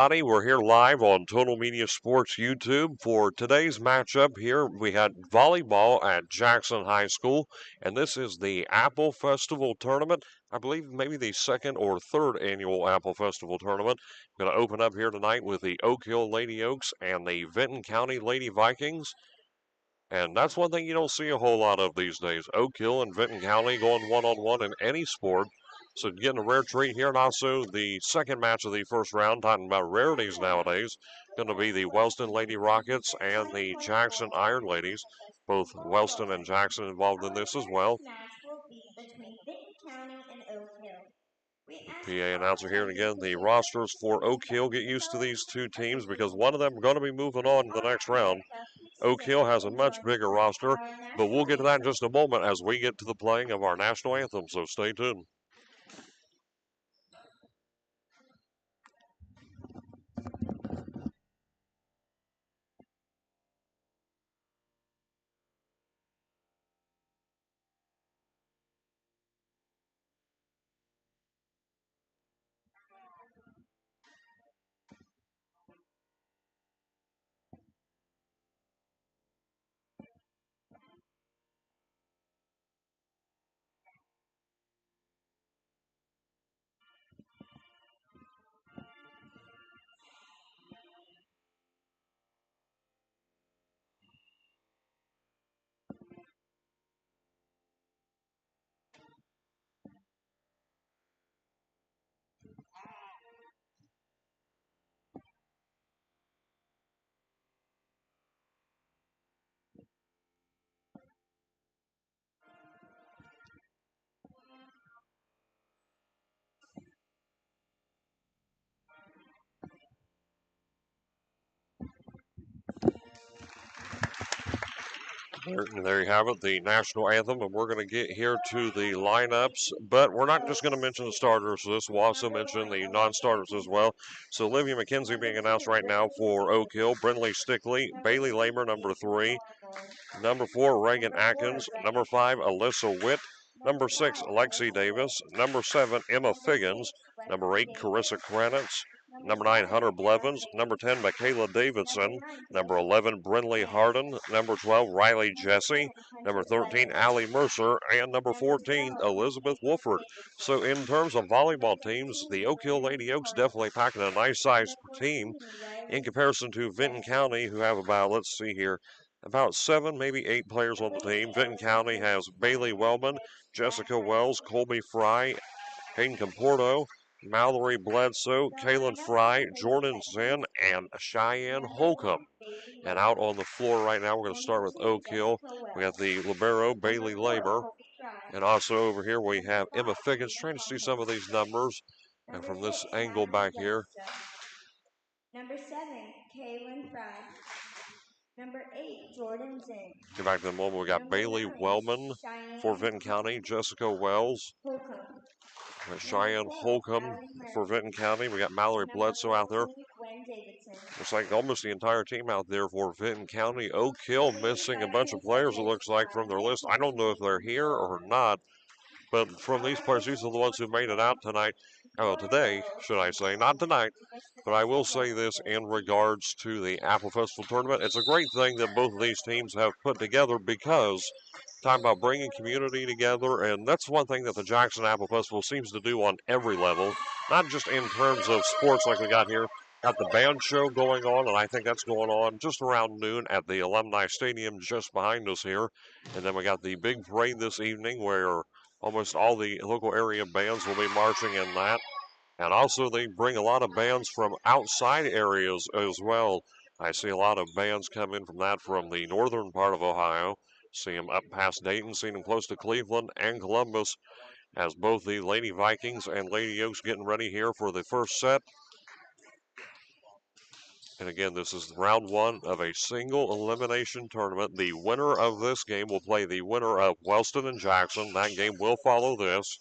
We're here live on Total Media Sports YouTube for today's matchup here. We had volleyball at Jackson High School, and this is the Apple Festival Tournament. I believe maybe the second or third annual Apple Festival Tournament. Going to open up here tonight with the Oak Hill Lady Oaks and the Vinton County Lady Vikings. And that's one thing you don't see a whole lot of these days. Oak Hill and Vinton County going one-on-one in any sport. So getting a rare treat here. And also the second match of the first round, talking about rarities nowadays, going to be the Wellston Lady Rockets and the Jackson Iron Ladies. Both Wellston and Jackson involved in this as well. PA announcer here, and again, the rosters for Oak Hill. Get used to these two teams because one of them are going to be moving on in the next round. Oak Hill has a much bigger roster, but we'll get to that in just a moment as we get to the playing of our national anthem, so stay tuned. There you have it, the national anthem, and we're going to get here to the lineups, but we're not just going to mention the starters for this. We'll also mention the non-starters as well. So Olivia McKenzie being announced right now for Oak Hill, Brindley Stickley, Bailey Lamer, number 3, number 4, Reagan Atkins, number 5, Alyssa Witt, number 6, Lexi Davis, number 7, Emma Figgins, number 8, Carissa Kranitz, number 9, Hunter Blevins, number 10, Michaela Davidson, number 11, Brinley Harden, number 12, Riley Jesse, number 13, Allie Mercer, and number 14, Elizabeth Wolford. So in terms of volleyball teams, the Oak Hill Lady Oaks definitely packing a nice size team in comparison to Vinton County, who have about, let's see here, about 7, maybe 8 players on the team. Vinton County has Bailey Wellman, Jessica Wells, Colby Fry, Hayden Comporto, Mallory Bledsoe, Kaylin Fry, Jordan Zinn, and Cheyenne Holcomb. And out on the floor right now, we're going to start with Oak Hill. We got the libero, Bailey Labor. And also over here, we have Emma Figgins, trying to see some of these numbers. And from this angle back here. Number 7, Kaylin Fry. Number 8, Jordan Zinn. Get back to the moment. We got Bailey Wellman for Vinton County, Jessica Wells, Cheyenne Holcomb for Vinton County. We got Mallory Bledsoe out there. Looks like almost the entire team out there for Vinton County. Oak Hill missing a bunch of players, it looks like, from their list. I don't know if they're here or not, but from these players, these are the ones who made it out tonight. Oh, today, should I say, not tonight. But I will say this in regards to the Apple Festival Tournament. It's a great thing that both of these teams have put together because talking about bringing community together, and that's one thing that the Jackson Apple Festival seems to do on every level, not just in terms of sports like we got here. Got the band show going on, and I think that's going on just around noon at the Alumni Stadium just behind us here. And then we got the big parade this evening where almost all the local area bands will be marching in that. And also they bring a lot of bands from outside areas as well. I see a lot of bands come in from that from the northern part of Ohio. See them up past Dayton, see them close to Cleveland and Columbus as both the Lady Vikings and Lady Oaks getting ready here for the first set. And again, this is round 1 of a single elimination tournament. The winner of this game will play the winner of Wellston and Jackson. That game will follow this.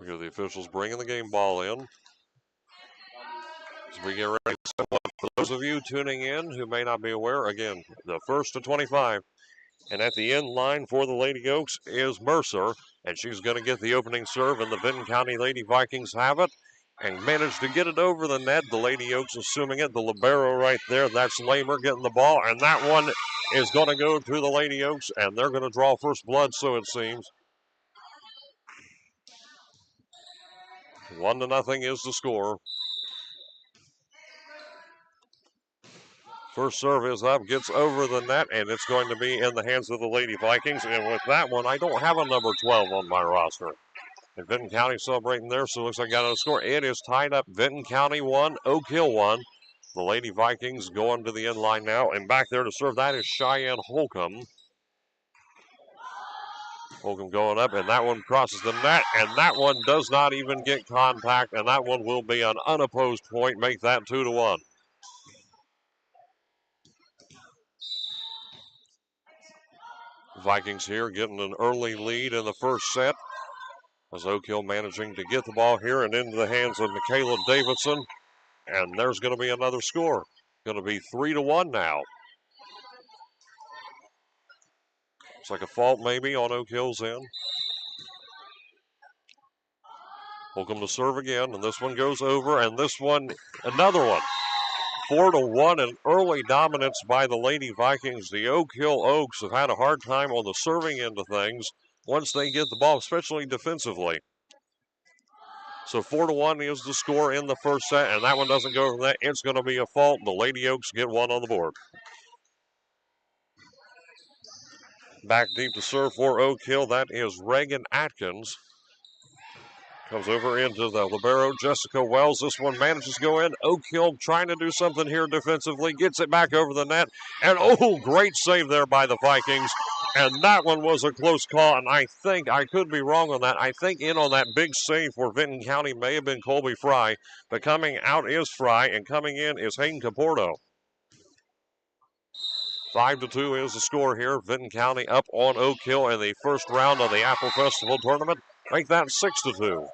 We got the officials bringing the game ball in. As we get ready, for those of you tuning in who may not be aware, again, the first to 25 And at the end line for the Lady Oaks is Mercer, and she's going to get the opening serve, and the Vinton County Lady Vikings have it and managed to get it over the net. The Lady Oaks assuming it. The libero right there, that's Lamer getting the ball, and that one is going to go to the Lady Oaks, and they're going to draw first blood, so it seems. 1-0 is the score. First serve is up, gets over the net, and it's going to be in the hands of the Lady Vikings. And with that one, I don't have a number 12 on my roster. And Vinton County celebrating there, so it looks like I got a score. It is tied up. Vinton County 1, Oak Hill 1. The Lady Vikings going to the end line now, and back there to serve that is Cheyenne Holcomb. Holcomb going up, and that one crosses the net, and that one does not even get contact, and that one will be an unopposed point, make that 2-1. Vikings here getting an early lead in the first set, as Oak Hill managing to get the ball here and into the hands of Michaela Davidson, and there's going to be another score. Going to be 3-1 now. It's like a fault maybe on Oak Hill's end. Holcomb to serve again, and this one goes over, and this one, another one. 4-1, and early dominance by the Lady Vikings. The Oak Hill Oaks have had a hard time on the serving end of things once they get the ball, especially defensively. So 4-1 is the score in the first set, and that one doesn't go over that. It's going to be a fault. The Lady Oaks get one on the board. Back deep to serve for Oak Hill. That is Reagan Atkins. Comes over into the libero, Jessica Wells. This one manages to go in. Oak Hill trying to do something here defensively. Gets it back over the net. And oh, great save there by the Vikings. And that one was a close call. And I think, I could be wrong on that. I think in on that big save for Vinton County may have been Colby Fry. But coming out is Fry. And coming in is Hayden Caporto. 5-2 is the score here. Vinton County up on Oak Hill in the first round of the Apple Festival tournament. Make that 6-2.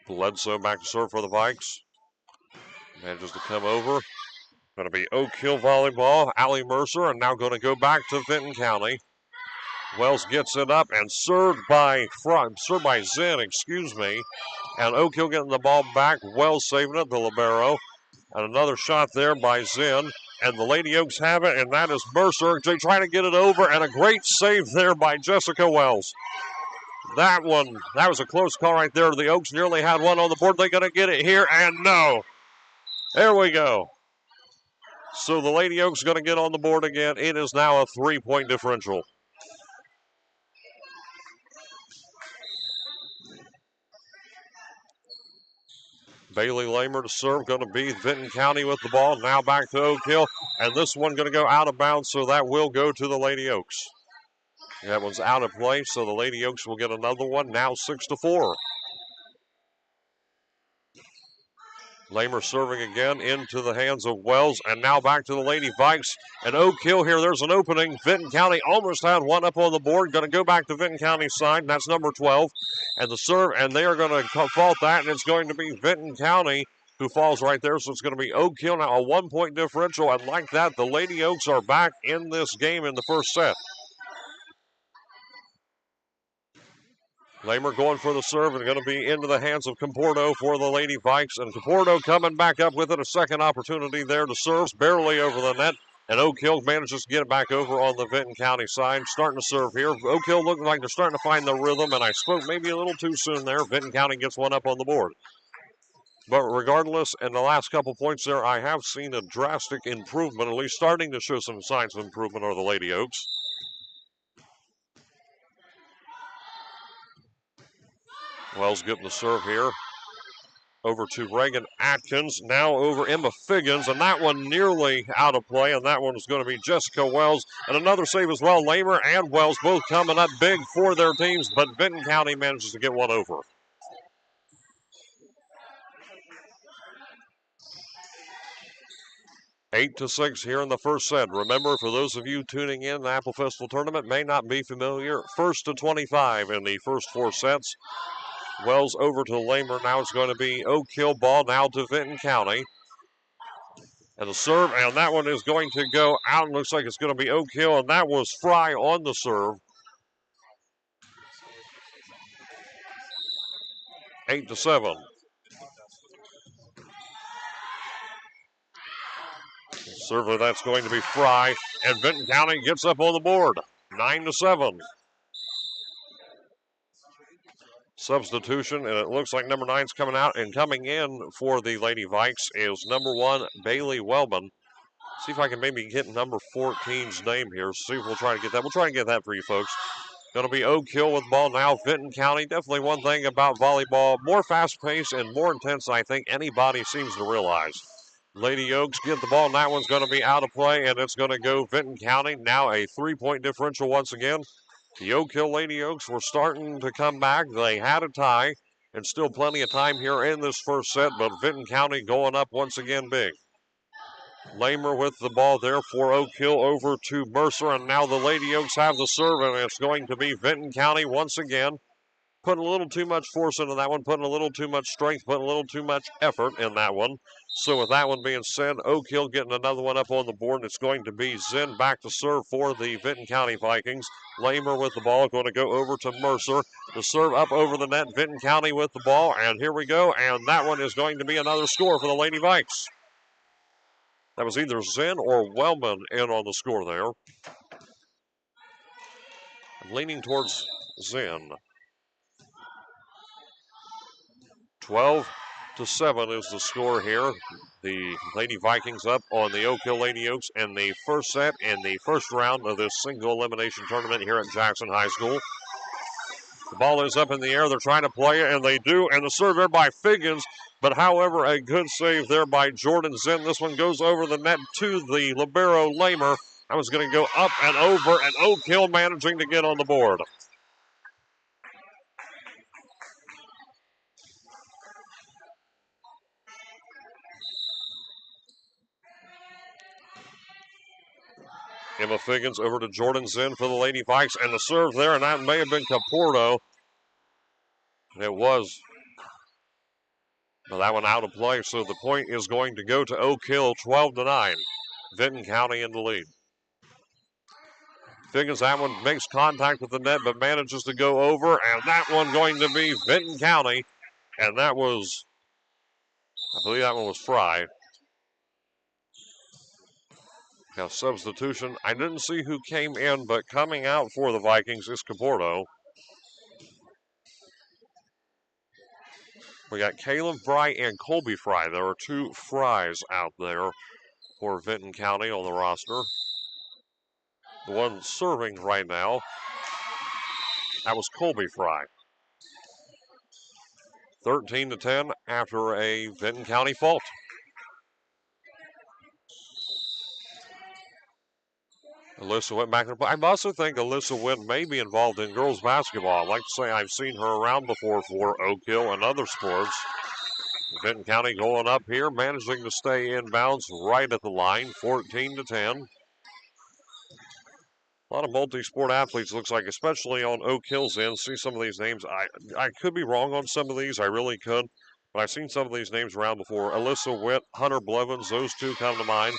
Bledsoe back to serve for the Vikes. Manages to come over. Going to be Oak Hill volleyball. Allie Mercer, and now going to go back to Vinton County. Wells gets it up and served by Zinn, And Oak Hill getting the ball back. Wells saving it, the libero. And another shot there by Zinn. And the Lady Oaks have it, and that is Mercer. They trying to get it over, and a great save there by Jessica Wells. That was a close call right there. The Oaks nearly had one on the board. They're going to get it here, and no. There we go. So the Lady Oaks going to get on the board again. It is now a 3-point differential. Bailey Lamer to serve, going to be Vinton County with the ball. Now back to Oak Hill, and this one going to go out of bounds, so that will go to the Lady Oaks. That one's out of play, so the Lady Oaks will get another one, now 6-4. Lamer serving again into the hands of Wells, and now back to the Lady Vikes. And Oak Hill here, there's an opening. Vinton County almost had one up on the board. Going to go back to Vinton County's side, that's number 12. And the serve, and they are going to fault that, and it's going to be Vinton County who falls right there. So it's going to be Oak Hill now, a 1-point differential. And like that, the Lady Oaks are back in this game in the first set. Lamer going for the serve and going to be into the hands of Caporto for the Lady Vikes. And Caporto coming back up with it. A second opportunity there to serve. Barely over the net. And Oak Hill manages to get it back over on the Vinton County side. Starting to serve here. Oak Hill looking like they're starting to find the rhythm. And I spoke maybe a little too soon there. Vinton County gets one up on the board. But regardless, in the last couple points there, I have seen a drastic improvement, at least starting to show some signs of improvement, are the Lady Oaks. Wells getting the serve here. Over to Reagan Atkins. Now over Emma Figgins. And that one nearly out of play. And that one is going to be Jessica Wells. And another save as well. Lamer and Wells both coming up big for their teams. But Vinton County manages to get one over. Eight to 6 here in the first set. Remember, for those of you tuning in, the Apple Festival Tournament may not be familiar. 1 to 25 in the first 4 sets. Wells over to Lamer. Now it's going to be Oak Hill ball now to Vinton County. And the serve, and that one is going to go out. Looks like it's going to be Oak Hill, and that was Fry on the serve. 8-7. Certainly that's going to be Fry, and Vinton County gets up on the board. 9-7. Substitution, and it looks like number 9's coming out, and coming in for the Lady Vikes is number 1, Bailey Wellman. See if I can maybe get number 14's name here. See if we'll try to get that. We'll try and get that for you folks. Going to be Oak Hill with the ball now. Vinton County, definitely one thing about volleyball, more fast-paced and more intense than I think anybody seems to realize. Lady Oaks get the ball, and that one's going to be out of play, and it's going to go Vinton County. Now a 3-point differential once again. The Oak Hill Lady Oaks were starting to come back. They had a tie, and still plenty of time here in this first set, but Vinton County going up once again big. Lamer with the ball there for Oak Hill over to Mercer, and now the Lady Oaks have the serve, and it's going to be Vinton County once again. Putting a little too much force into that one, putting a little too much strength, putting a little too much effort in that one. So with that one being said, Oak Hill getting another one up on the board. It's going to be Zinn back to serve for the Vinton County Vikings. Lamer with the ball, going to go over to Mercer. The serve up over the net, Vinton County with the ball, and here we go. And that one is going to be another score for the Lady Vikes. That was either Zinn or Wellman in on the score there. I'm leaning towards Zinn. 12-7 is the score here. The Lady Vikings up on the Oak Hill Lady Oaks in the first set and the first round of this single elimination tournament here at Jackson High School. The ball is up in the air. They're trying to play it, and they do. And the serve there by Figgins. But however, a good save there by Jordan Zinn. This one goes over the net to the libero Lamer. That was going to go up and over, and Oak Hill managing to get on the board. Emma Figgins over to Jordan Zinn for the Lady Vikes, and the serve there, and that may have been Caporto. It was. Well, that one out of play, so the point is going to go to Oak Hill, 12-9. Vinton County in the lead. Figgins, that one makes contact with the net, but manages to go over, and that one going to be Vinton County, and that was, I believe that one was Fry. Now, substitution, I didn't see who came in, but coming out for the Vikings is Caporto. We got Caleb Fry and Colby Fry. There are two Frys out there for Vinton County on the roster. The one serving right now, that was Colby Fry. 13-10 after a Vinton County fault. Alyssa went back. I also think Alyssa Witt may be involved in girls basketball. I'd like to say I've seen her around before for Oak Hill and other sports. Vinton County going up here, managing to stay in bounds right at the line, 14-10. A lot of multi-sport athletes, looks like, especially on Oak Hill's end. See some of these names. I could be wrong on some of these. I really could. But I've seen some of these names around before. Alyssa Witt, Hunter Blevins, those two come to mind.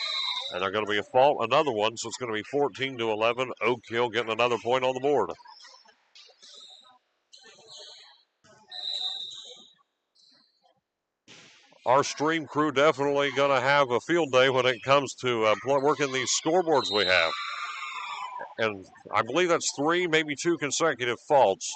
And they're going to be a fault, another one, so it's going to be 14-11. Oak Hill getting another point on the board. Our stream crew definitely going to have a field day when it comes to working these scoreboards we have. And I believe that's 3, maybe 2 consecutive faults.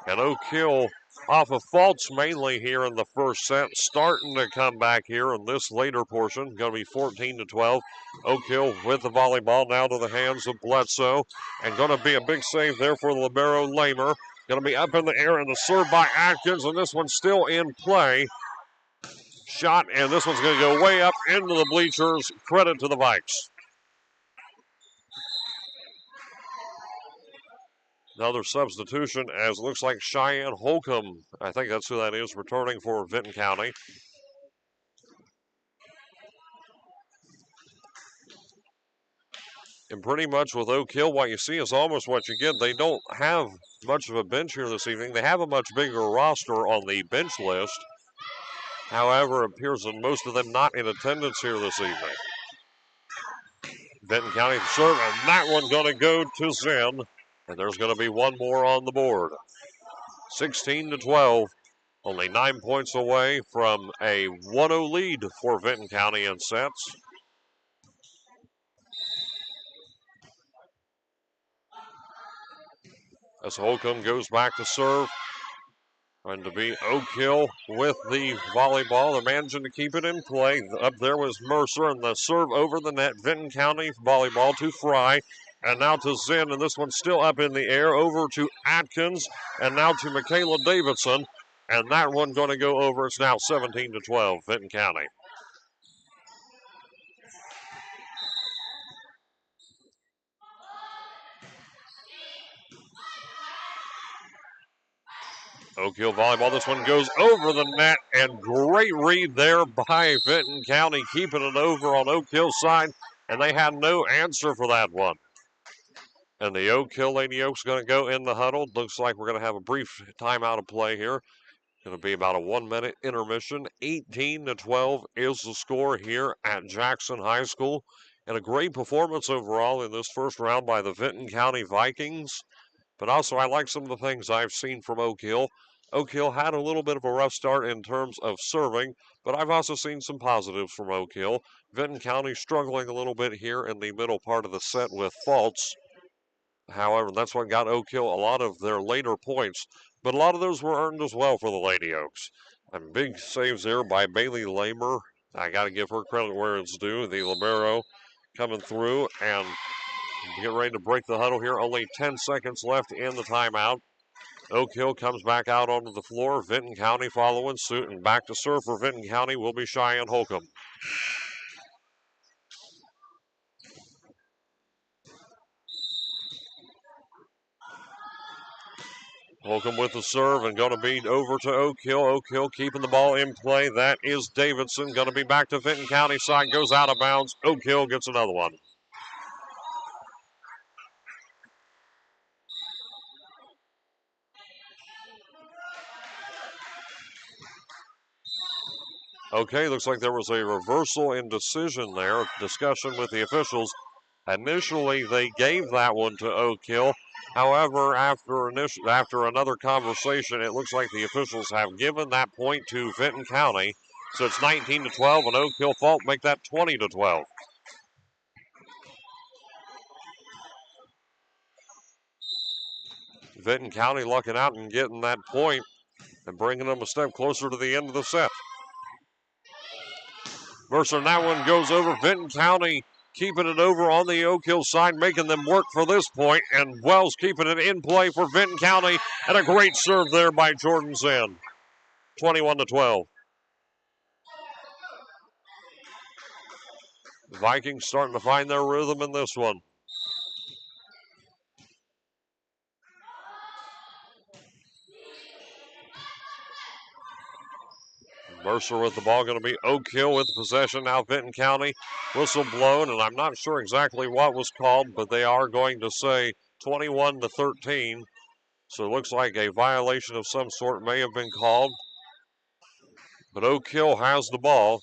And Oak Hill off of faults mainly here in the first set, starting to come back here in this later portion. Going to be 14-12. Oak Hill with the volleyball now to the hands of Bledsoe. And going to be a big save there for the libero Lamer. Going to be up in the air, and the serve by Atkins, and this one's still in play. Shot, and this one's going to go way up into the bleachers. Credit to the Vikes. Another substitution, as it looks like Cheyenne Holcomb, I think that's who that is, returning for Vinton County. And pretty much with Oak Hill, what you see is almost what you get. They don't have much of a bench here this evening. They have a much bigger roster on the bench list. However, it appears that most of them not in attendance here this evening. Vinton County serve, and that one going to go to Zinn. And there's going to be one more on the board. 16-12. Only 9 points away from a 1-0 lead for Vinton County in sets. As Holcomb goes back to serve. Going to be Oak Hill with the volleyball. They're managing to keep it in play. Up there was Mercer, and the serve over the net. Vinton County volleyball to Fry. And now to Zinn, and this one's still up in the air. Over to Atkins, and now to Michaela Davidson. And that one going to go over. It's now 17-12, Vinton County. Oak Hill volleyball. This one goes over the net, and great read there by Vinton County, keeping it over on Oak Hill's side, and they had no answer for that one. And the Oak Hill Lady Oaks going to go in the huddle. Looks like we're going to have a brief timeout of play here. Going to be about a 1-minute intermission. 18-12 is the score here at Jackson High School. And a great performance overall in this first round by the Vinton County Vikings. But also, I like some of the things I've seen from Oak Hill. Oak Hill had a little bit of a rough start in terms of serving, but I've also seen some positives from Oak Hill. Vinton County struggling a little bit here in the middle part of the set with faults. However, that's what got Oak Hill a lot of their later points, but a lot of those were earned as well for the Lady Oaks. And big saves there by Bailey Lamer. I got to give her credit where it's due. The libero coming through and get ready to break the huddle here. Only 10 seconds left in the timeout. Oak Hill comes back out onto the floor. Vinton County following suit, and back to serve for Vinton County will be Cheyenne Holcomb. Holcomb with the serve and going to be over to Oak Hill. Oak Hill keeping the ball in play. That is Davidson. Going to be back to Vinton County side. Goes out of bounds. Oak Hill gets another one. Okay, looks like there was a reversal in decision there. Discussion with the officials. Initially, they gave that one to Oak Hill. However, after another conversation, it looks like the officials have given that point to Vinton County. So it's 19-12, and Oak Hill fault make that 20-12. Vinton County lucking out and getting that point and bringing them a step closer to the end of the set. Mercer, and that one goes over. Vinton County keeping it over on the Oak Hill side, making them work for this point, and Wells keeping it in play for Vinton County, and a great serve there by Jordan Zinn. 21-12. Vikings starting to find their rhythm in this one. Mercer with the ball, going to be Oak Hill with possession. Now Vinton County, whistle blown, and I'm not sure exactly what was called, but they are going to say 21-13. So it looks like a violation of some sort may have been called. But Oak Hill has the ball.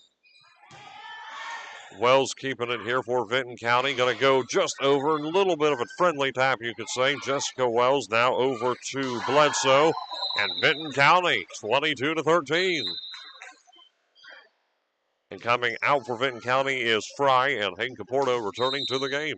Wells keeping it here for Vinton County. Going to go just over, a little bit of a friendly tap, you could say. Jessica Wells now over to Bledsoe. And Vinton County, 22-13. And coming out for Vinton County is Fry, and Hayden Caporto returning to the game.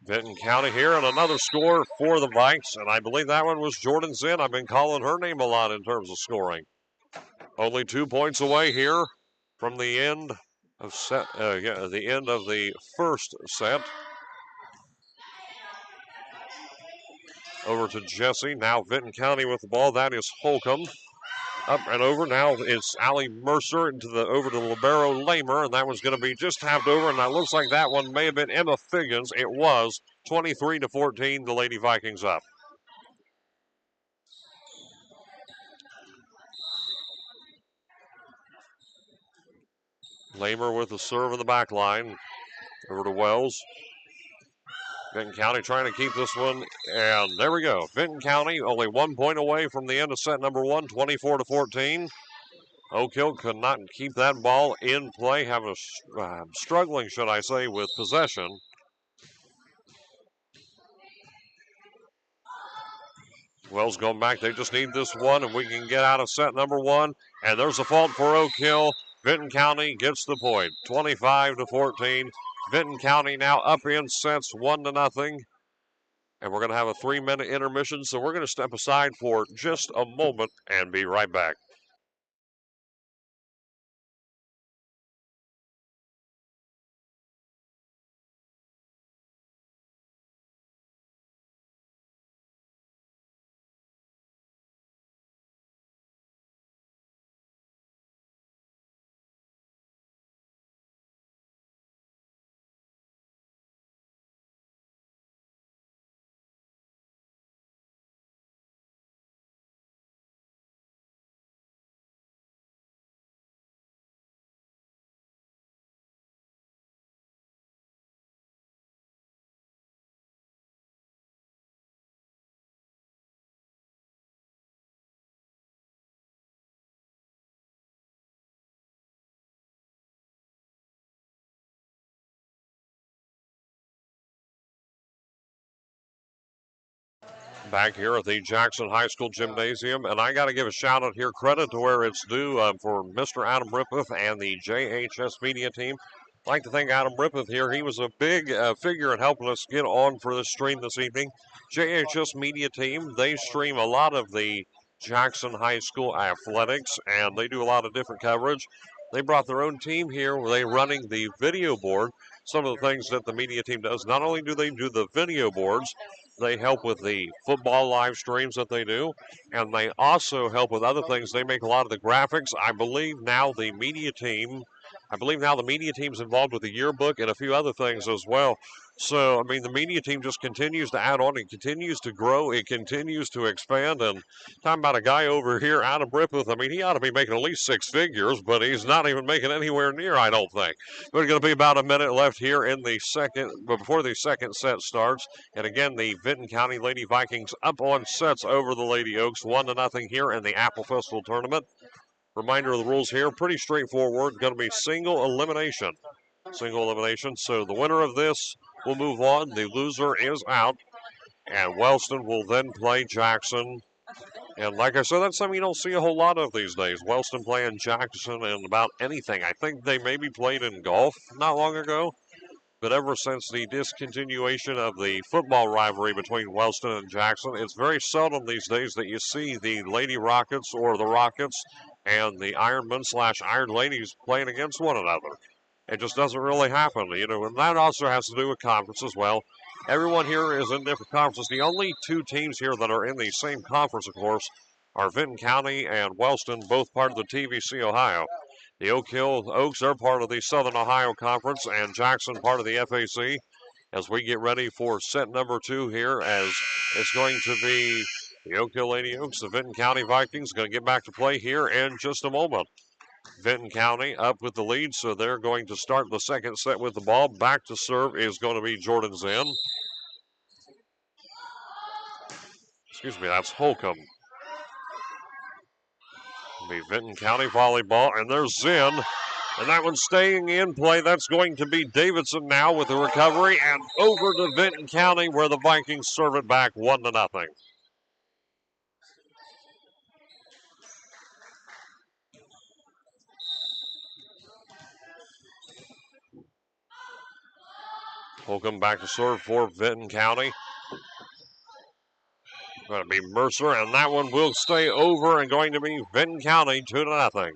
Vinton County here, and another score for the Vikes, and I believe that one was Jordan Zinn. I've been calling her name a lot in terms of scoring. Only 2 points away here from the end of the end of the first set. Over to Jesse. Now Vinton County with the ball. That is Holcomb. Up and over. Now it's Allie Mercer over to libero Lamer, and that one's going to be just tapped over, and that looks like that one may have been Emma Figgins. It was 23-14, the Lady Vikings up. Lamer with the serve in the back line. Over to Wells. Vinton County trying to keep this one, and there we go. Vinton County only 1 point away from the end of set number one, 24-14. Oak Hill could not keep that ball in play, struggling, should I say, with possession. Wells going back. They just need this one, and we can get out of set number one. And there's a fault for Oak Hill. Vinton County gets the point, 25-14. Vinton County now up in sets 1-0. And we're going to have a 3-minute intermission, so we're going to step aside for just a moment and be right back. Back here at the Jackson High School Gymnasium, and I got to give a shout out here, credit to where it's due for Mr. Adam Rippeth and the JHS media team. I'd like to thank Adam Rippeth here. He was a big figure in helping us get on for this stream this evening. JHS media team, they stream a lot of the Jackson High School athletics, and they do a lot of different coverage. They brought their own team here where they're running the video board. Some of the things that the media team does, not only do they do the video boards, they help with the football live streams that they do, and they also help with other things. They make a lot of the graphics. I believe now the media team's involved with the yearbook and a few other things as well. So, I mean, the media team just continues to add on. It continues to grow. It continues to expand. And talking about a guy over here, Adam Rippeth, I mean, he ought to be making at least six figures, but he's not even making anywhere near, I don't think. There's going to be about a minute left here in the second, before the second set starts. And again, the Vinton County Lady Vikings up on sets over the Lady Oaks, 1-0 here in the Apple Festival Tournament. Reminder of the rules here, pretty straightforward. Going to be single elimination. Single elimination. So the winner of this will move on. The loser is out. And Wellston will then play Jackson. And like I said, that's something you don't see a whole lot of these days. Wellston playing Jackson in about anything. I think they maybe played in golf not long ago. But ever since the discontinuation of the football rivalry between Wellston and Jackson, it's very seldom these days that you see the Lady Rockets or the Rockets and the Ironmen/Iron Ladies playing against one another. It just doesn't really happen, and that also has to do with conference as well. Everyone here is in different conferences. The only two teams here that are in the same conference, of course, are Vinton County and Wellston, both part of the TVC Ohio. The Oak Hill Oaks are part of the Southern Ohio Conference, and Jackson part of the FAC. As we get ready for set number two here, as it's going to be the Oak Hill Lady Oaks, the Vinton County Vikings, going to get back to play here in just a moment. Vinton County up with the lead, so they're going to start the second set with the ball. Back to serve is going to be Jordan Zinn. Excuse me, that's Holcomb. Be Vinton County volleyball, and there's Zinn. And that one's staying in play. That's going to be Davidson now with the recovery, and over to Vinton County where the Vikings serve it back 1-0. Holcomb back to serve for Vinton County. Going to be Mercer, and that one will stay over and going to be Vinton County 2-0.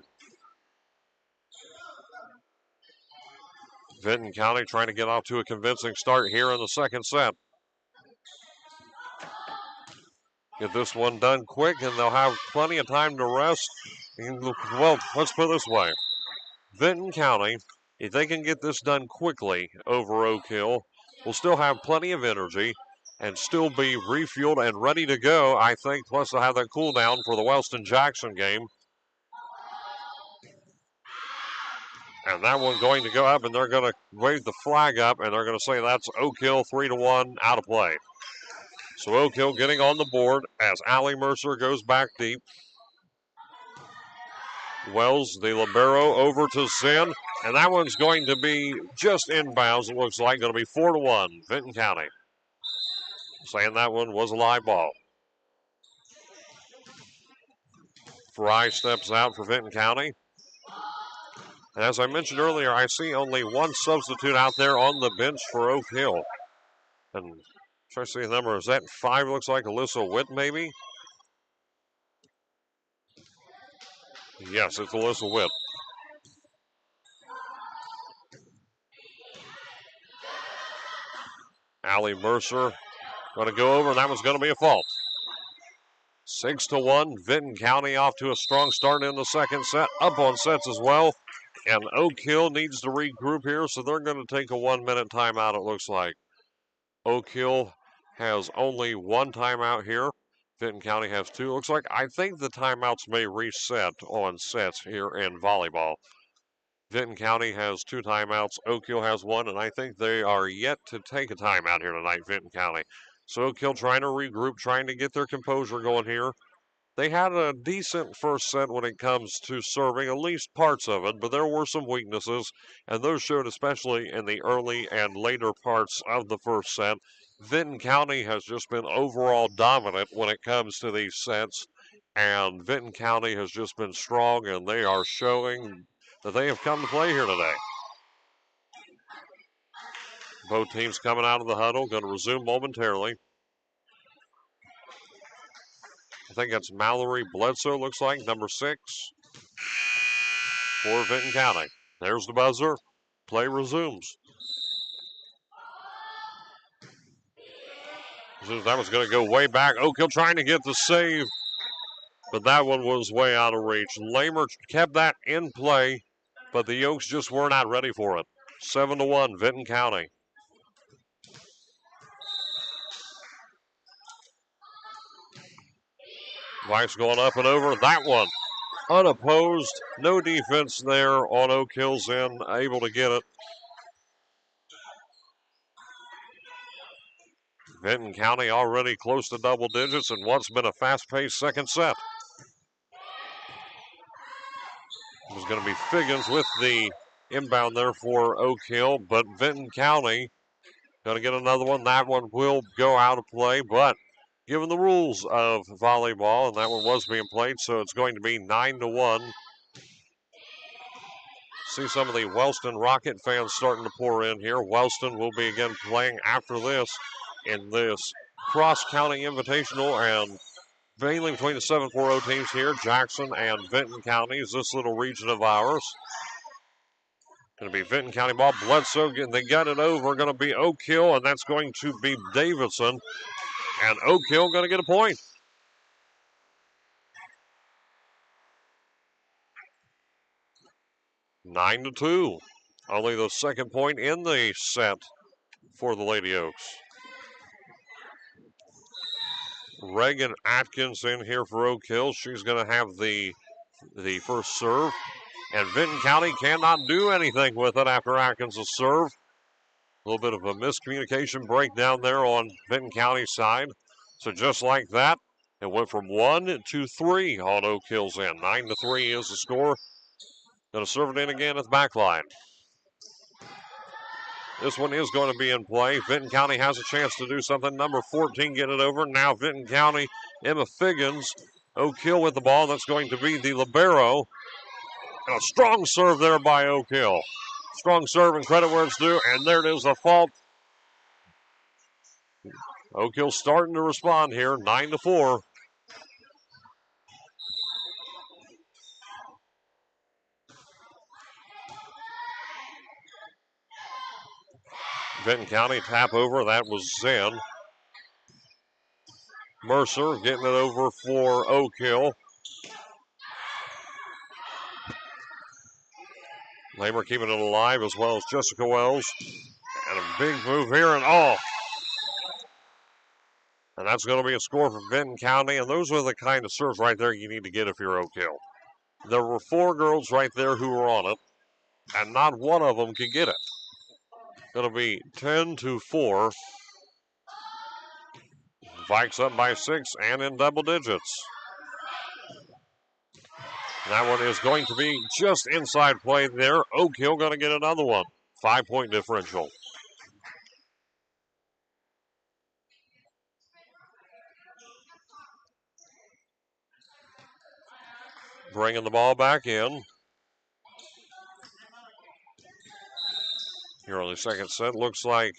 Vinton County trying to get off to a convincing start here in the second set. Get this one done quick, and they'll have plenty of time to rest. Well, let's put it this way. Vinton County, if they can get this done quickly over Oak Hill, will still have plenty of energy and still be refueled and ready to go, I think. Plus, they'll have that cool down for the Wellston-Jackson game. And that one going to go up, and they're going to wave the flag up, and they're going to say that's Oak Hill 3-1 out of play. So Oak Hill getting on the board as Allie Mercer goes back deep. Wells, the libero, over to Zinn, and that one's going to be just inbounds, it looks like. Going to be 4-1, Vinton County. Saying that one was a live ball. Fry steps out for Vinton County. And as I mentioned earlier, I see only one substitute out there on the bench for Oak Hill. And try to see the number. Is that 5? Looks like Alyssa Witt, maybe? Yes, it's Alyssa Witt. Allie Mercer going to go over, and that was going to be a fault. 6-1. Vinton County off to a strong start in the second set. Up on sets as well. And Oak Hill needs to regroup here, so they're going to take a 1-minute timeout, it looks like. Oak Hill has only one timeout here. Vinton County has 2. Looks like I think the timeouts may reset on sets here in volleyball. Vinton County has 2 timeouts. Oak Hill has 1, and I think they are yet to take a timeout here tonight, Vinton County. So Oak Hill trying to regroup, trying to get their composure going here. They had a decent first set when it comes to serving, at least parts of it, but there were some weaknesses, and those showed especially in the early and later parts of the first set. Vinton County has just been overall dominant when it comes to these sets, and Vinton County has just been strong, and they are showing that they have come to play here today. Both teams coming out of the huddle, going to resume momentarily. I think that's Mallory Bledsoe, looks like, number 6 for Vinton County. There's the buzzer. Play resumes. That was going to go way back. Oak Hill trying to get the save, but that one was way out of reach. Lamer kept that in play, but the Oaks just were not ready for it. 7-1, Vinton County. Weiss going up and over. That one unopposed. No defense there on Oak Hill's end. Able to get it. Vinton County already close to double digits in what's been a fast-paced second set. It was going to be Figgins with the inbound there for Oak Hill, but Vinton County going to get another one. That one will go out of play, but given the rules of volleyball, and that one was being played, so it's going to be 9-1. See some of the Wellston Rocket fans starting to pour in here. Wellston will be again playing after this in this cross-county invitational, and mainly between the 7-4-0 teams here, Jackson and Vinton counties, this little region of ours. Going to be Vinton County ball. Bledsoe, they got it over. Going to be Oak Hill, and that's going to be Davidson. And Oak Hill going to get a point. 9-2. Only the second point in the set for the Lady Oaks. Reagan Atkins in here for Oak Hill. She's going to have the first serve. And Vinton County cannot do anything with it after Atkins' serve. A little bit of a miscommunication breakdown there on Vinton County's side. So just like that, it went from 1 to 3 on Oak Hill's end. 9-3 is the score. Going to serve it in again at the back line. This one is going to be in play. Vinton County has a chance to do something. Number 14 get it over. Now Vinton County, Emma Figgins. Oak Hill with the ball. That's going to be the libero. And a strong serve there by Oak Hill. Strong serve and credit where it's due. And there it is, a fault. Oak Hill starting to respond here, 9-4. Vinton County tap over. That was Zen. Mercer getting it over for Oak Hill. Lamer keeping it alive as well as Jessica Wells. And a big move here, and and that's going to be a score for Vinton County, and those are the kind of serves right there you need to get if you're Oak Hill. There were 4 girls right there who were on it. and not one of them can get it. Going to be 10-4. Vikes up by 6 and in double digits. That one is going to be just inside play there. Oak Hill going to get another one. 5-point differential. Bringing the ball back in. Here on the second set, looks like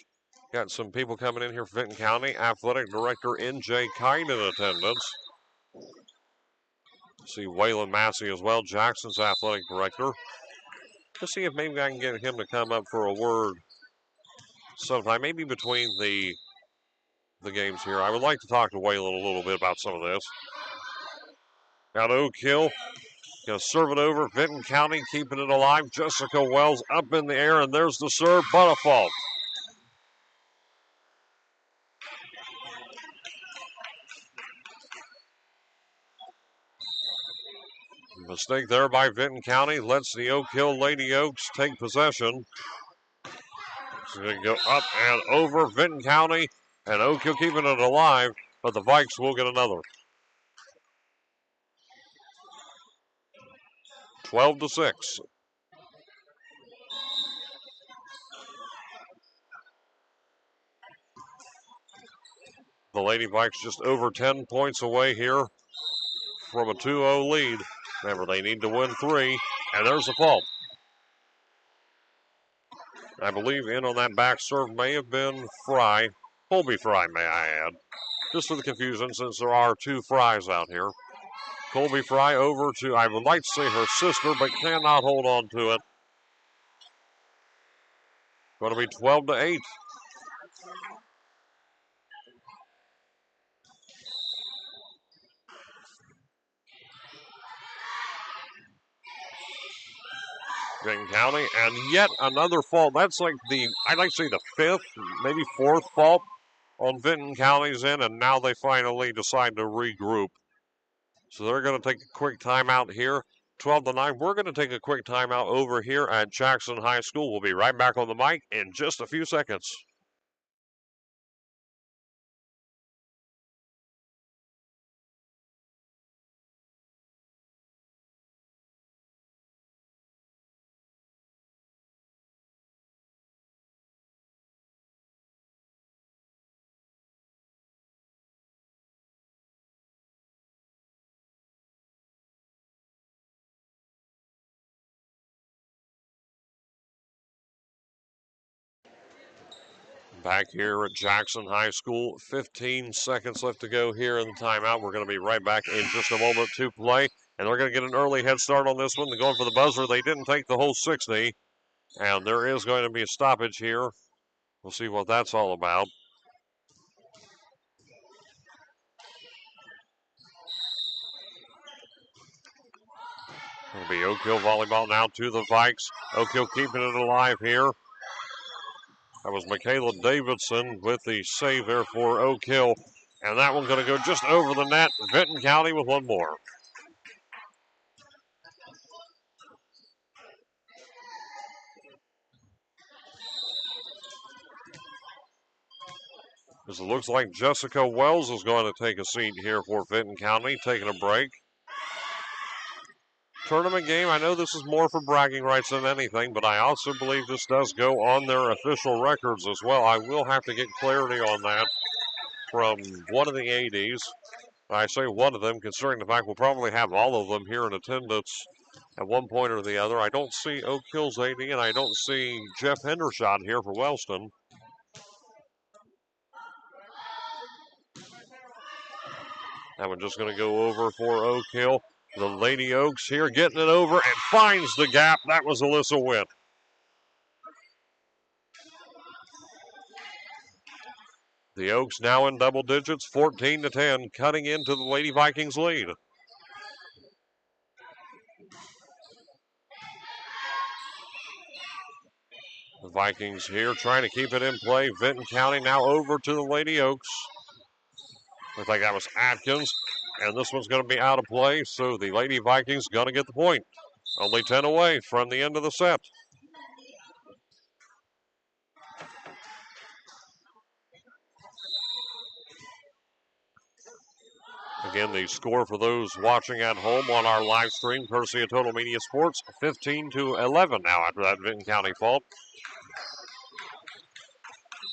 got some people coming in here for Vinton County. Athletic Director N.J. Kite in attendance. See Waylon Massey as well, Jackson's Athletic Director. Let's see if maybe I can get him to come up for a word sometime, maybe between the games here. I would like to talk to Waylon a little bit about some of this. Got Oak Hill. Going to serve it over. Vinton County keeping it alive. Jessica Wells up in the air, and there's the serve, but a fault. Mistake there by Vinton County. Lets the Oak Hill Lady Oaks take possession. It's going to go up and over Vinton County, and Oak Hill keeping it alive, but the Vikes will get another. 12-6. The Lady Vikes just over 10 points away here from a 2-0 lead. Remember, they need to win 3, and there's a fault. I believe in on that back serve may have been Fry. Colby Fry, may I add. Just for the confusion, since there are 2 Frys out here. Colby Fry over to, I would like to say her sister, but cannot hold on to it. Going to be 12-8. Vinton County, and yet another fault. That's like I'd like to say the 5th, maybe 4th fault on Vinton County's end, and now they finally decide to regroup. So they're going to take a quick timeout here. 12-9. We're going to take a quick timeout over here at Jackson High School. We'll be right back on the mic in just a few seconds. Back here at Jackson High School, 15 seconds left to go here in the timeout. We're going to be right back in just a moment to play. And they're going to get an early head start on this one. They're going for the buzzer. They didn't take the whole 60. And there is going to be a stoppage here. We'll see what that's all about. It'll be Oak Hill volleyball now to the Vikes. Oak Hill keeping it alive here. That was Michaela Davidson with the save there for Oak Hill. And that one's going to go just over the net. Vinton County with one more. As it looks like Jessica Wells is going to take a seat here for Vinton County, taking a break. Tournament game, I know this is more for bragging rights than anything, but I also believe this does go on their official records as well. I will have to get clarity on that from one of the ADs. I say one of them, considering the fact we'll probably have all of them here in attendance at one point or the other. I don't see Oak Hill's AD, and I don't see Jeff Hendershot here for Wellston. That one just going to go over for Oak Hill. The Lady Oaks here getting it over and finds the gap. That was Alyssa Witt. The Oaks now in double digits, 14-10, cutting into the Lady Vikings lead. The Vikings here trying to keep it in play. Vinton County now over to the Lady Oaks. Looks like that was Atkins. And this one's going to be out of play, so the Lady Vikings going to get the point. Only 10 away from the end of the set. Again, the score for those watching at home on our live stream, courtesy of Total Media Sports, 15-11 now after that Vinton County fault.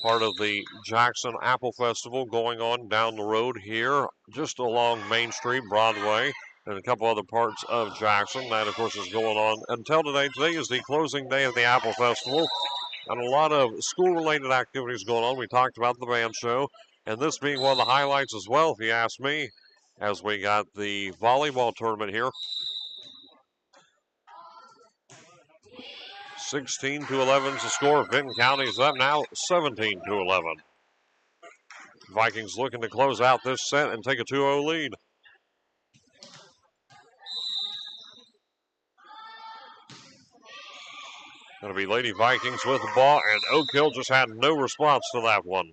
Part of the Jackson Apple Festival going on down the road here, just along Main Street, Broadway, and a couple other parts of Jackson. That, of course, is going on until today. Today is the closing day of the Apple Festival, and a lot of school-related activities going on. We talked about the band show, and this being one of the highlights as well, if you ask me, as we got the volleyball tournament here. 16-11 is the score. Vinton County is up now, 17-11. Vikings looking to close out this set and take a 2-0 lead. Going to be Lady Vikings with the ball, and Oak Hill just had no response to that one.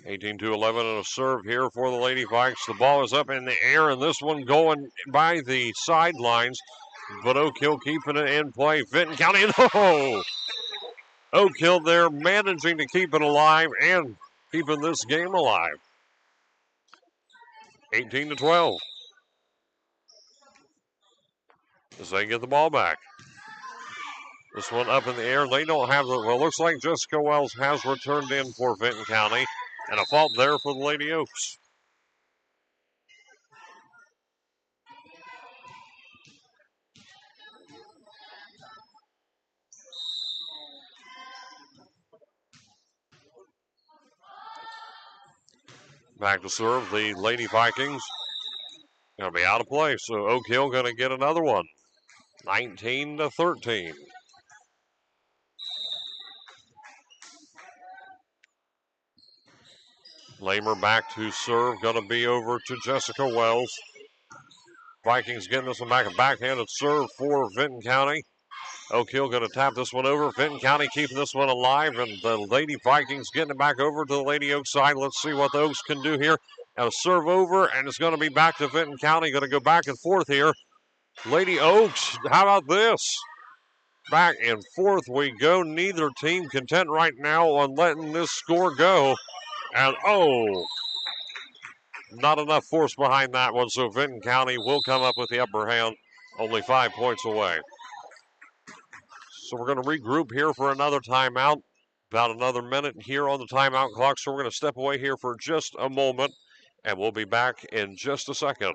(18-11) and a serve here for the Lady Vikes. The ball is up in the air, and this one going by the sidelines, but Oak Hill keeping it in play. Vinton County, no! Oak Hill there managing to keep it alive and keeping this game alive. 18-12. As they get the ball back. This one up in the air. They don't have the, well, looks like Jessica Wells has returned in for Vinton County. And a fault there for the Lady Oaks. Back to serve the Lady Vikings. Going to be out of play, so Oak Hill going to get another one. 19-13. Lamer back to serve, going to be over to Jessica Wells. Vikings getting this one back, a backhanded serve for Vinton County. Oak Hill going to tap this one over. Vinton County keeping this one alive, and the Lady Vikings getting it back over to the Lady Oaks side. Let's see what the Oaks can do here. And a serve over, and it's going to be back to Vinton County. Going to go back and forth here. Lady Oaks, how about this? Back and forth we go. Neither team content right now on letting this score go. And oh, not enough force behind that one, so Vinton County will come up with the upper hand, only 5 points away. So we're going to regroup here for another timeout. About another minute here on the timeout clock, so we're going to step away here for just a moment, and we'll be back in just a second.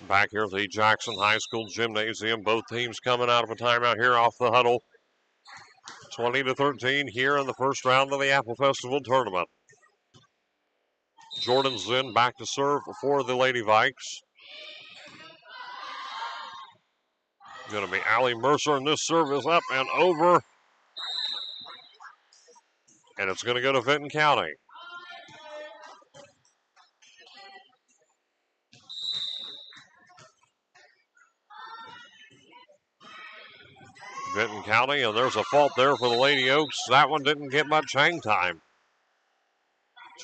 Back here at the Jackson High School Gymnasium, both teams coming out of a timeout here off the huddle. 20-13 here in the first round of the Apple Festival tournament. Jordan Zinn back to serve for the Lady Vikes. Going to be Allie Mercer, and this serve is up and over. And it's going to go to Vinton County. Vinton County, and there's a fault there for the Lady Oaks. That one didn't get much hang time.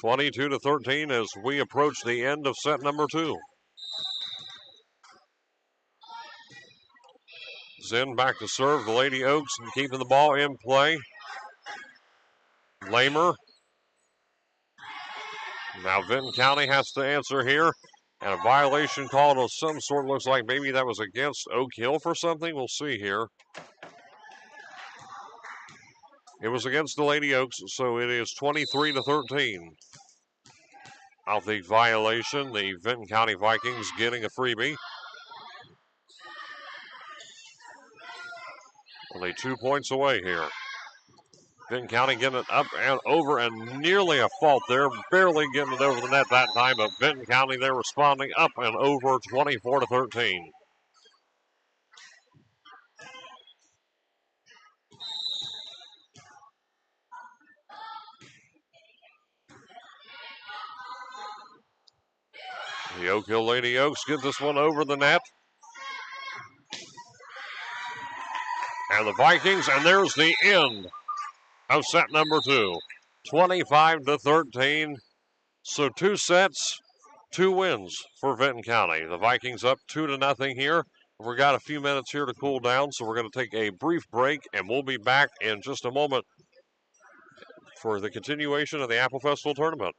22-13 as we approach the end of set number 2. Zinn back to serve the Lady Oaks and keeping the ball in play. Lamer. Now Vinton County has to answer here. And a violation called of some sort. Looks like maybe that was against Oak Hill for something. We'll see here. It was against the Lady Oaks, so it is 23-13. Out the violation, the Vinton County Vikings getting a freebie. Only 2 points away here. Vinton County getting it up and over and nearly a fault there. Barely getting it over the net that time, but Vinton County there responding up and over 24-13. The Oak Hill Lady Oaks get this one over the net. And the Vikings, and there's the end of set number 2. 25-13. So 2 sets, 2 wins for Vinton County. The Vikings up 2-0 here. We've got a few minutes here to cool down, so we're going to take a brief break, and we'll be back in just a moment for the continuation of the Apple Festival tournament.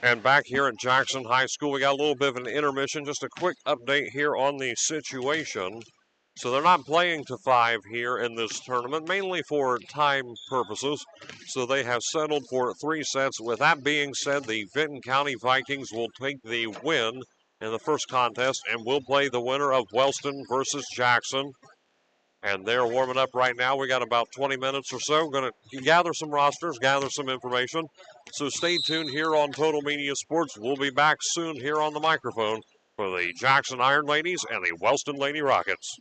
And back here at Jackson High School, we got a little bit of an intermission. Just a quick update here on the situation. So they're not playing to 5 here in this tournament, mainly for time purposes. So they have settled for 3 sets. With that being said, the Vinton County Vikings will take the win in the first contest and will play the winner of Wellston versus Jackson. And they're warming up right now. We got about 20 minutes or so. Going to gather some rosters, gather some information. So stay tuned here on Total Media Sports. We'll be back soon here on the microphone for the Jackson Iron Ladies and the Wellston Lady Rockets.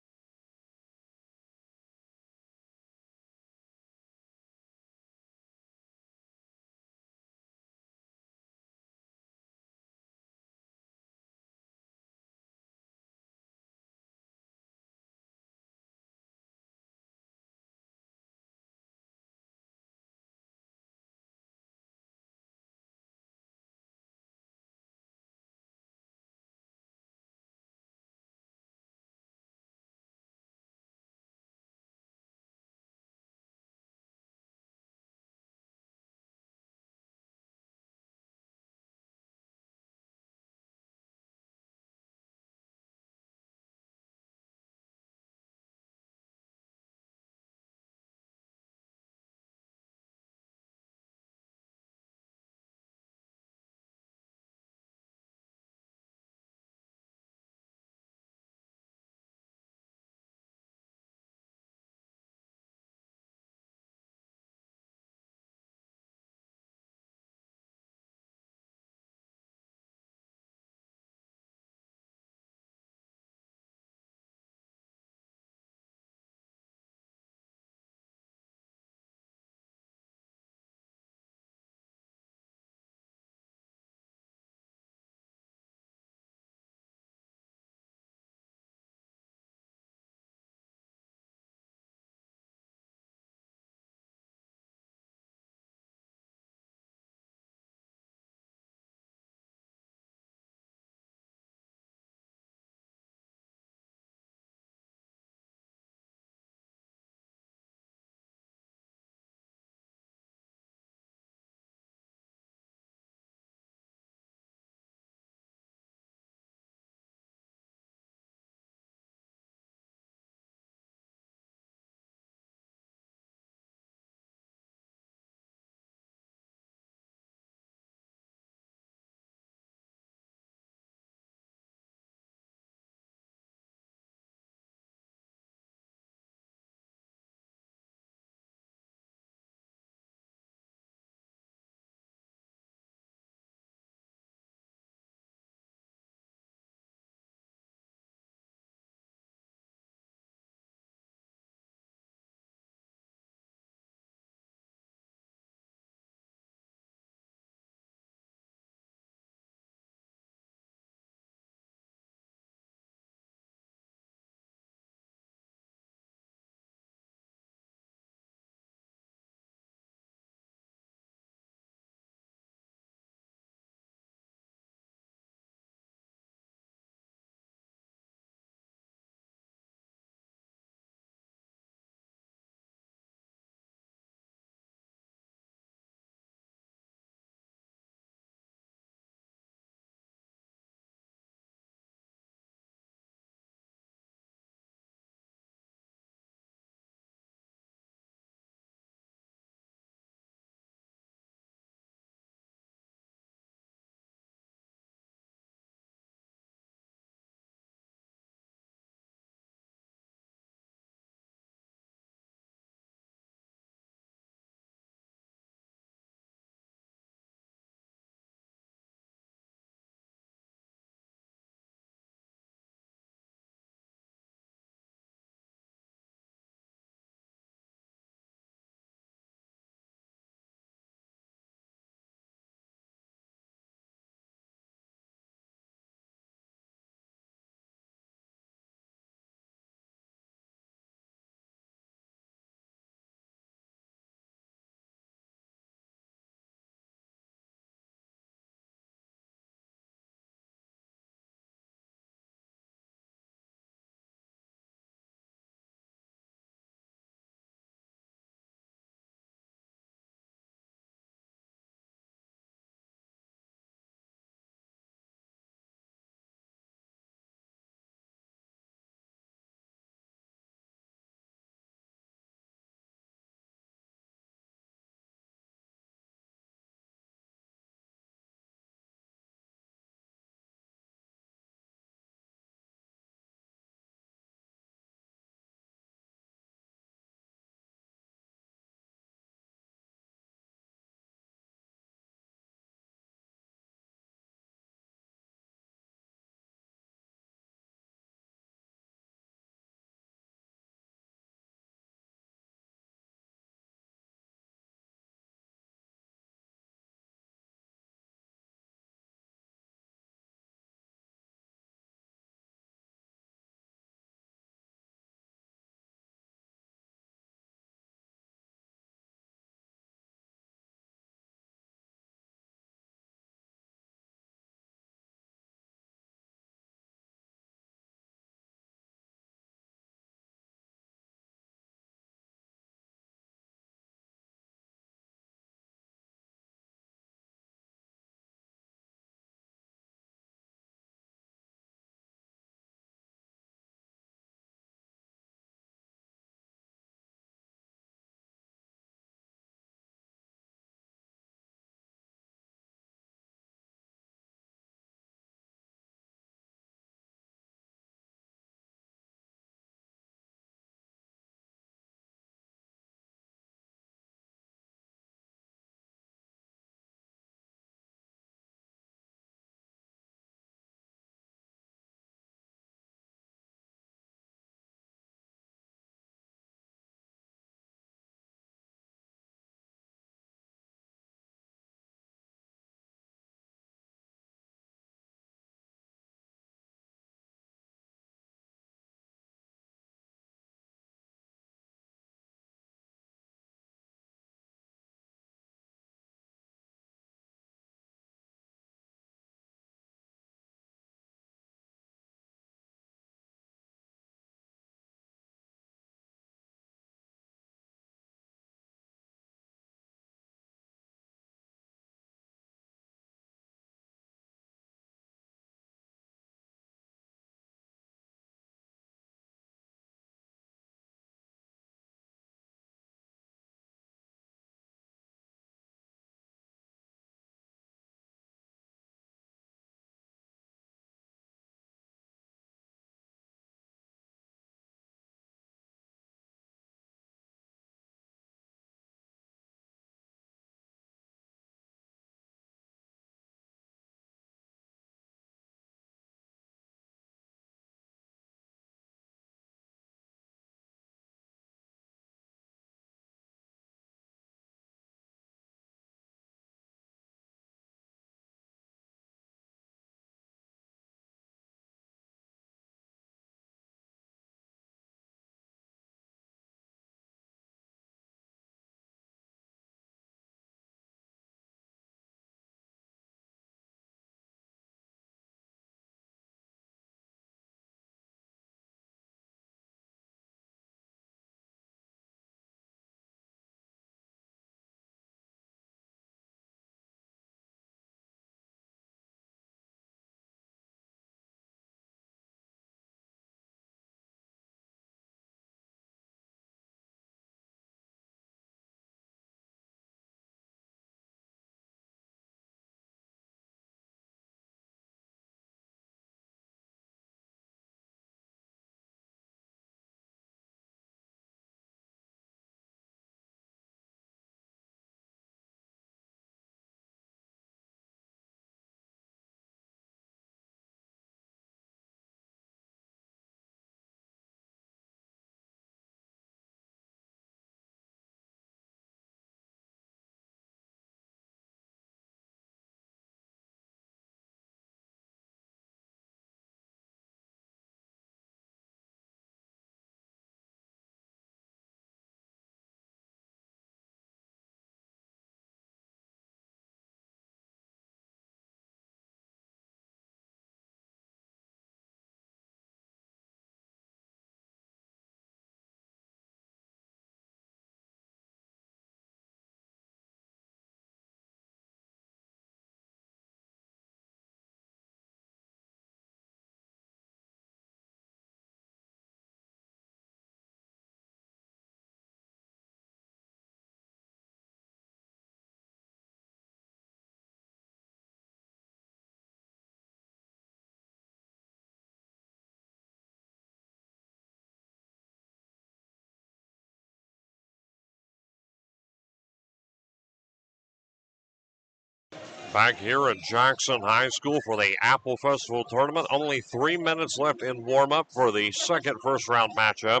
Back here at Jackson High School for the Apple Festival Tournament. Only 3 minutes left in warm-up for the second first-round matchup,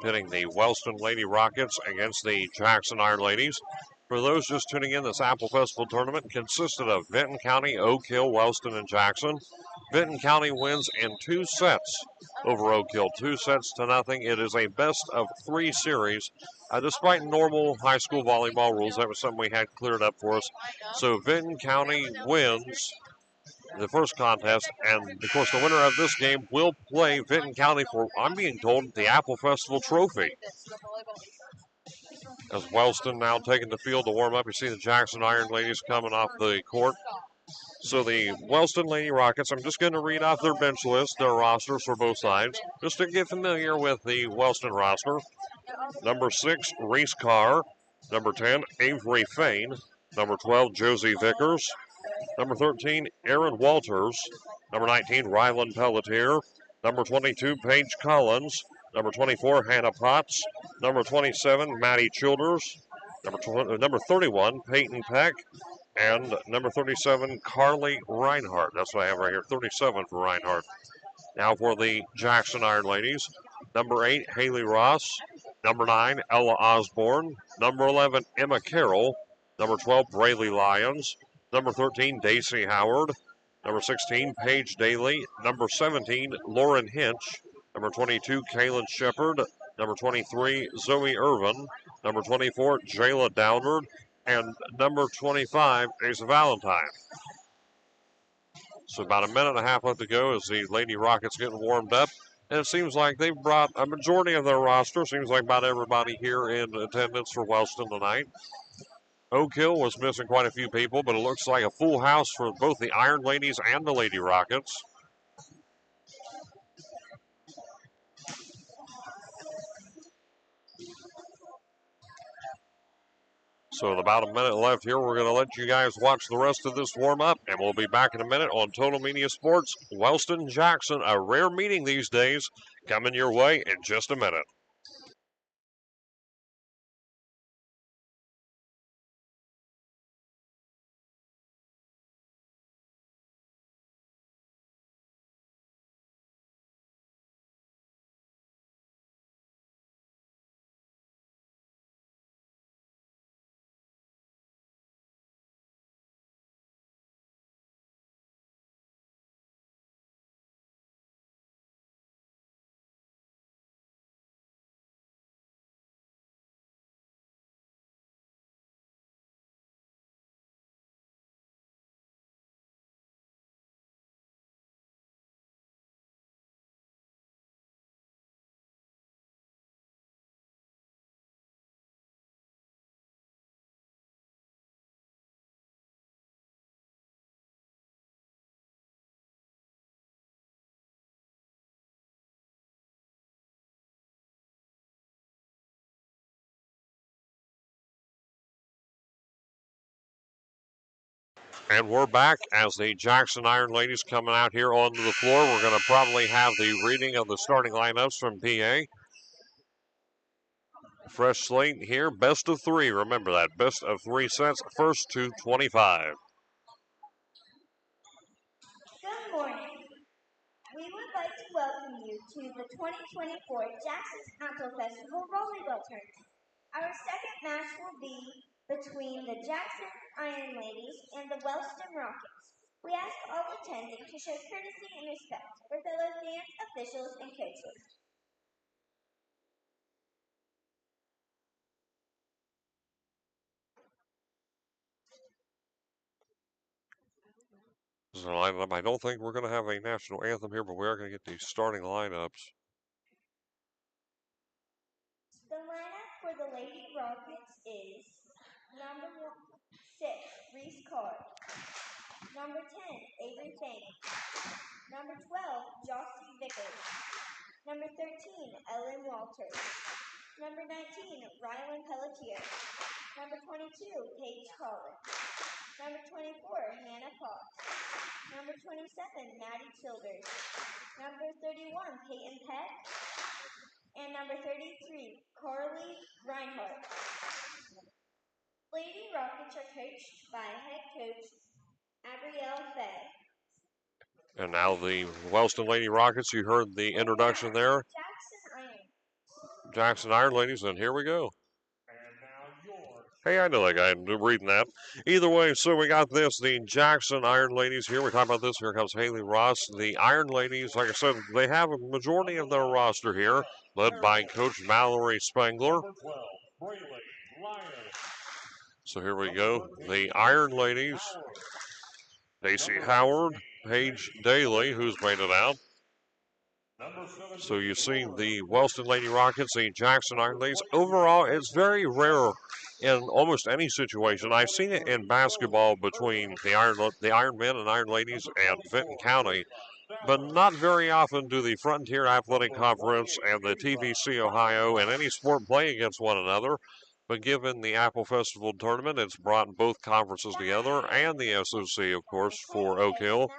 pitting the Wellston Lady Rockets against the Jackson Iron Ladies. For those just tuning in, this Apple Festival Tournament consisted of Vinton County, Oak Hill, Wellston, and Jackson. Vinton County wins in 2 sets over Oak Hill, 2-0. It is a best-of-3 series. Despite normal high school volleyball rules, that was something we had cleared up for us. So Vinton County wins the first contest, and of course the winner of this game will play Vinton County for, I'm being told, the Apple Festival Trophy. As Wellston now taking the field to warm up, you see the Jackson Iron Ladies coming off the court. So the Wellston Lady Rockets, I'm just going to read off their bench list, their rosters for both sides, just to get familiar with the Wellston roster. Number 6, Reese Carr. Number 10, Avery Fain. Number 12, Josie Vickers. Number 13, Aaron Walters. Number 19, Rylan Pelletier. Number 22, Paige Collins. Number 24, Hannah Potts. Number 27, Maddie Childers. Number 31, Peyton Peck. And number 37, Carly Reinhardt. That's what I have right here, 37 for Reinhardt. Now for the Jackson Iron Ladies. Number 8, Haley Ross. Number 9, Ella Osborne. Number 11, Emma Carroll. Number 12, Braylee Lyons. Number 13, Daisy Howard. Number 16, Paige Daly. Number 17, Lauren Hinch. Number 22, Kaylin Shepard. Number 23, Zoe Irvin. Number 24, Jayla Downard. And number 25, Asa Valentine. So about a minute and a half left to go as the Lady Rockets getting warmed up. And it seems like they've brought a majority of their roster. Seems like about everybody here in attendance for Wellston tonight. Oak Hill was missing quite a few people, but it looks like a full house for both the Iron Ladies and the Lady Rockets. So with about a minute left here, we're going to let you guys watch the rest of this warm-up, and we'll be back in a minute on Total Media Sports. Wellston Jackson, a rare meeting these days, coming your way in just a minute. And we're back as the Jackson Iron Ladies coming out here onto the floor. We're going to probably have the reading of the starting lineups from PA. Fresh slate here, best of 3. Remember that, best of 3 sets, first to 25. Good morning. We would like to welcome you to the 2024 Jackson's Apple Festival Volleyball Tournament. Our second match will be between the Jackson Iron Ladies and the Wellston Rockets. We ask all attending to show courtesy and respect for fellow fans, officials, and coaches. So I don't think we're going to have a national anthem here, but we are going to get the starting lineups. The lineup for the Lady Rockets is number 6, Reese Carr. Number 10, Avery Fain. Number 12, Josie Vickers. Number 13, Ellen Walters. Number 19, Rylan Pelletier. Number 22, Paige Collins. Number 24, Hannah Potts. Number 27, Maddie Childers. Number 31, Peyton Peck. And number 33, Carly Reinhardt. Lady Rockets are coached by head coach And now the Wellston Lady Rockets, you heard the introduction there. Jackson Iron Ladies, and here we go. Hey, I know that guy. I'm reading that. Either way, so we got this, the Jackson Iron Ladies here. We talk about this. Here comes Haley Ross. The Iron Ladies, like I said, they have a majority of their roster here, led by Coach Mallory Spangler. So here we go. The Iron Ladies. Daisy Howard, Paige Daly, who's made it out. So you see the Wellston Lady Rockets, the Jackson Iron Ladies. Overall, it's very rare in almost any situation. I've seen it in basketball between the Iron Men and Iron Ladies and Vinton County, but not very often do the Frontier Athletic Conference and the TVC Ohio and any sport play against one another. But given the Apple Festival tournament, it's brought both conferences together and the SOC, of course, for Oak Hill.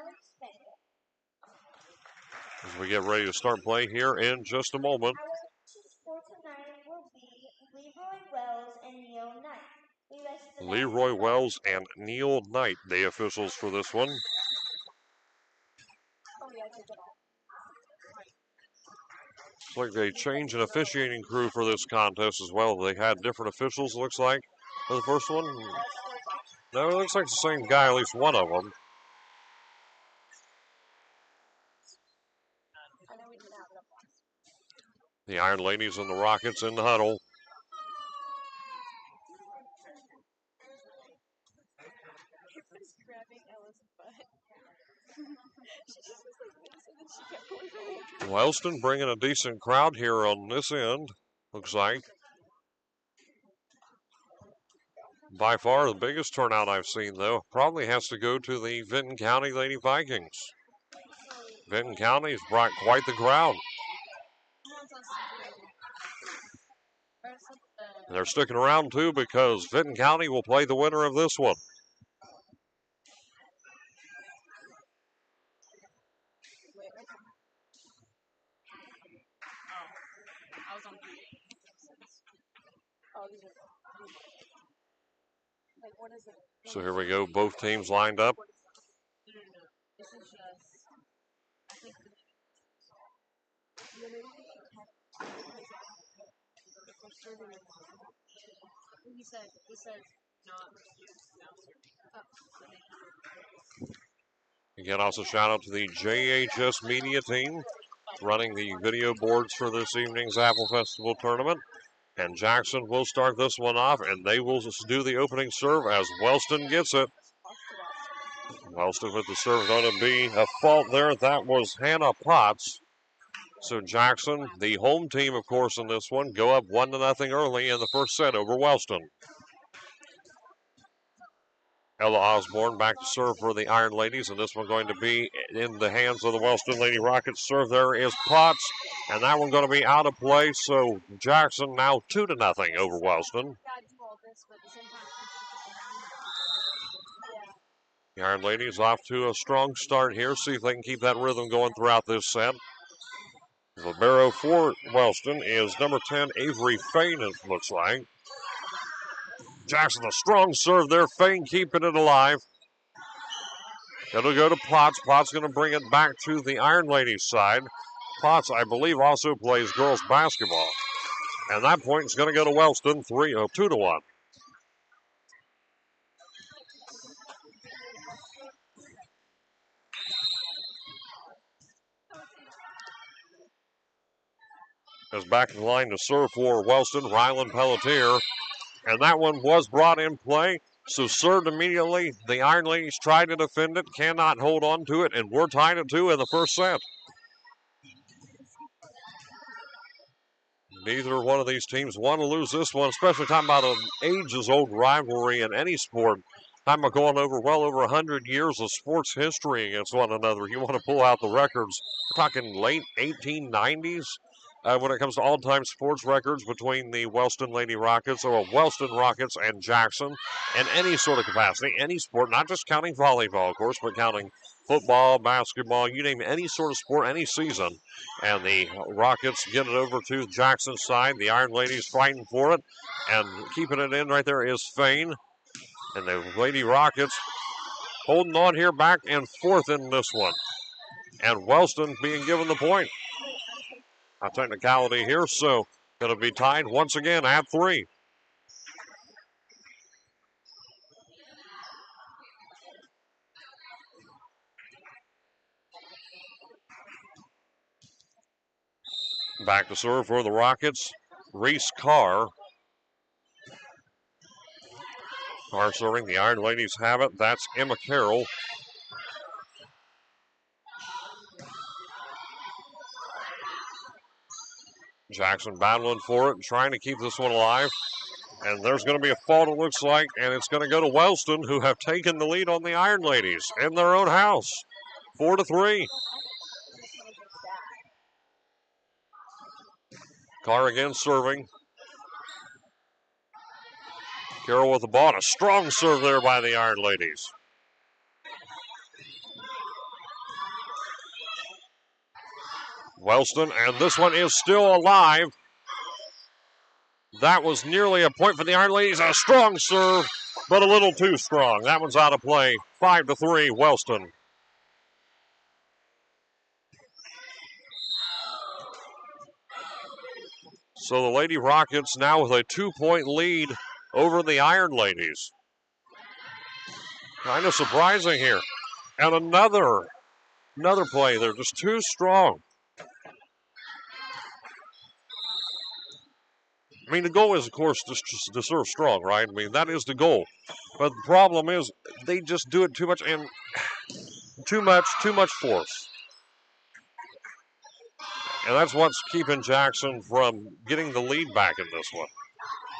As we get ready to start play here in just a moment. Leroy Wells and Neil Knight, the officials for this one. Looks like they changed an officiating crew for this contest as well. They had different officials, looks like, for the first one. No, it looks like the same guy, at least one of them. The Iron Ladies and the Rockets in the huddle. Wellston bringing a decent crowd here on this end, looks like. By far the biggest turnout I've seen, though, probably has to go to the Vinton County Lady Vikings. Vinton County's brought quite the crowd. And they're sticking around, too, because Vinton County will play the winner of this one. So here we go, both teams lined up. Again, also shout out to the JHS media team running the video boards for this evening's Apple Festival tournament. And Jackson will start this one off, and they will just do the opening serve as Wellston gets it. Wellston with the serve, going to be a fault there. That was Hannah Potts. So Jackson, the home team, of course, in this one, go up 1-0 early in the first set over Wellston. Ella Osborne back to serve for the Iron Ladies, and this one going to be in the hands of the Wellston Lady Rockets. Serve there is Potts, and that one going to be out of play. So Jackson now 2-0 over Wellston. The Iron Ladies off to a strong start here. See if they can keep that rhythm going throughout this set. Libero for Wellston is number 10, Avery Fain, it looks like. Jackson, a strong serve there. Fain keeping it alive. It'll go to Potts. Potts going to bring it back to the Iron Ladies side. Potts, I believe, also plays girls basketball. And that point is going to go to Wellston, 2-1. Is back in line to serve for Wellston, Rylan Pelletier. And that one was brought in play. So served immediately. The Iron Ladies tried to defend it, cannot hold on to it, and we're tied at 2 in the first set. Neither one of these teams want to lose this one, especially talking about an ages-old rivalry in any sport. Talking about going over well over 100 years of sports history against one another. You want to pull out the records. We're talking late 1890s. When it comes to all-time sports records between the Wellston Lady Rockets, or Wellston Rockets and Jackson, in any sort of capacity, any sport, not just counting volleyball, of course, but counting football, basketball, you name any sort of sport, any season. And the Rockets get it over to Jackson's side. The Iron Ladies fighting for it, and keeping it in right there is Fain. And the Lady Rockets holding on here back and forth in this one. And Wellston being given the point. A technicality here, so going to be tied once again at 3. Back to serve for the Rockets, Reese Carr. Carr serving, the Iron Ladies have it. That's Emma Carroll. Jackson battling for it and trying to keep this one alive. And there's going to be a fault, it looks like, and it's going to go to Wellston, who have taken the lead on the Iron Ladies in their own house. 4-3. Carr again serving. Carroll with the ball. And a strong serve there by the Iron Ladies. Wellston, and this one is still alive. That was nearly a point for the Iron Ladies. A strong serve, but a little too strong. That one's out of play. 5-3, Wellston. So the Lady Rockets now with a 2-point lead over the Iron Ladies. Kind of surprising here. And another play. They're just too strong. I mean, the goal is, of course, just to serve strong, right? I mean, that is the goal. But the problem is they just do it too much and too much force. And that's what's keeping Jackson from getting the lead back in this one.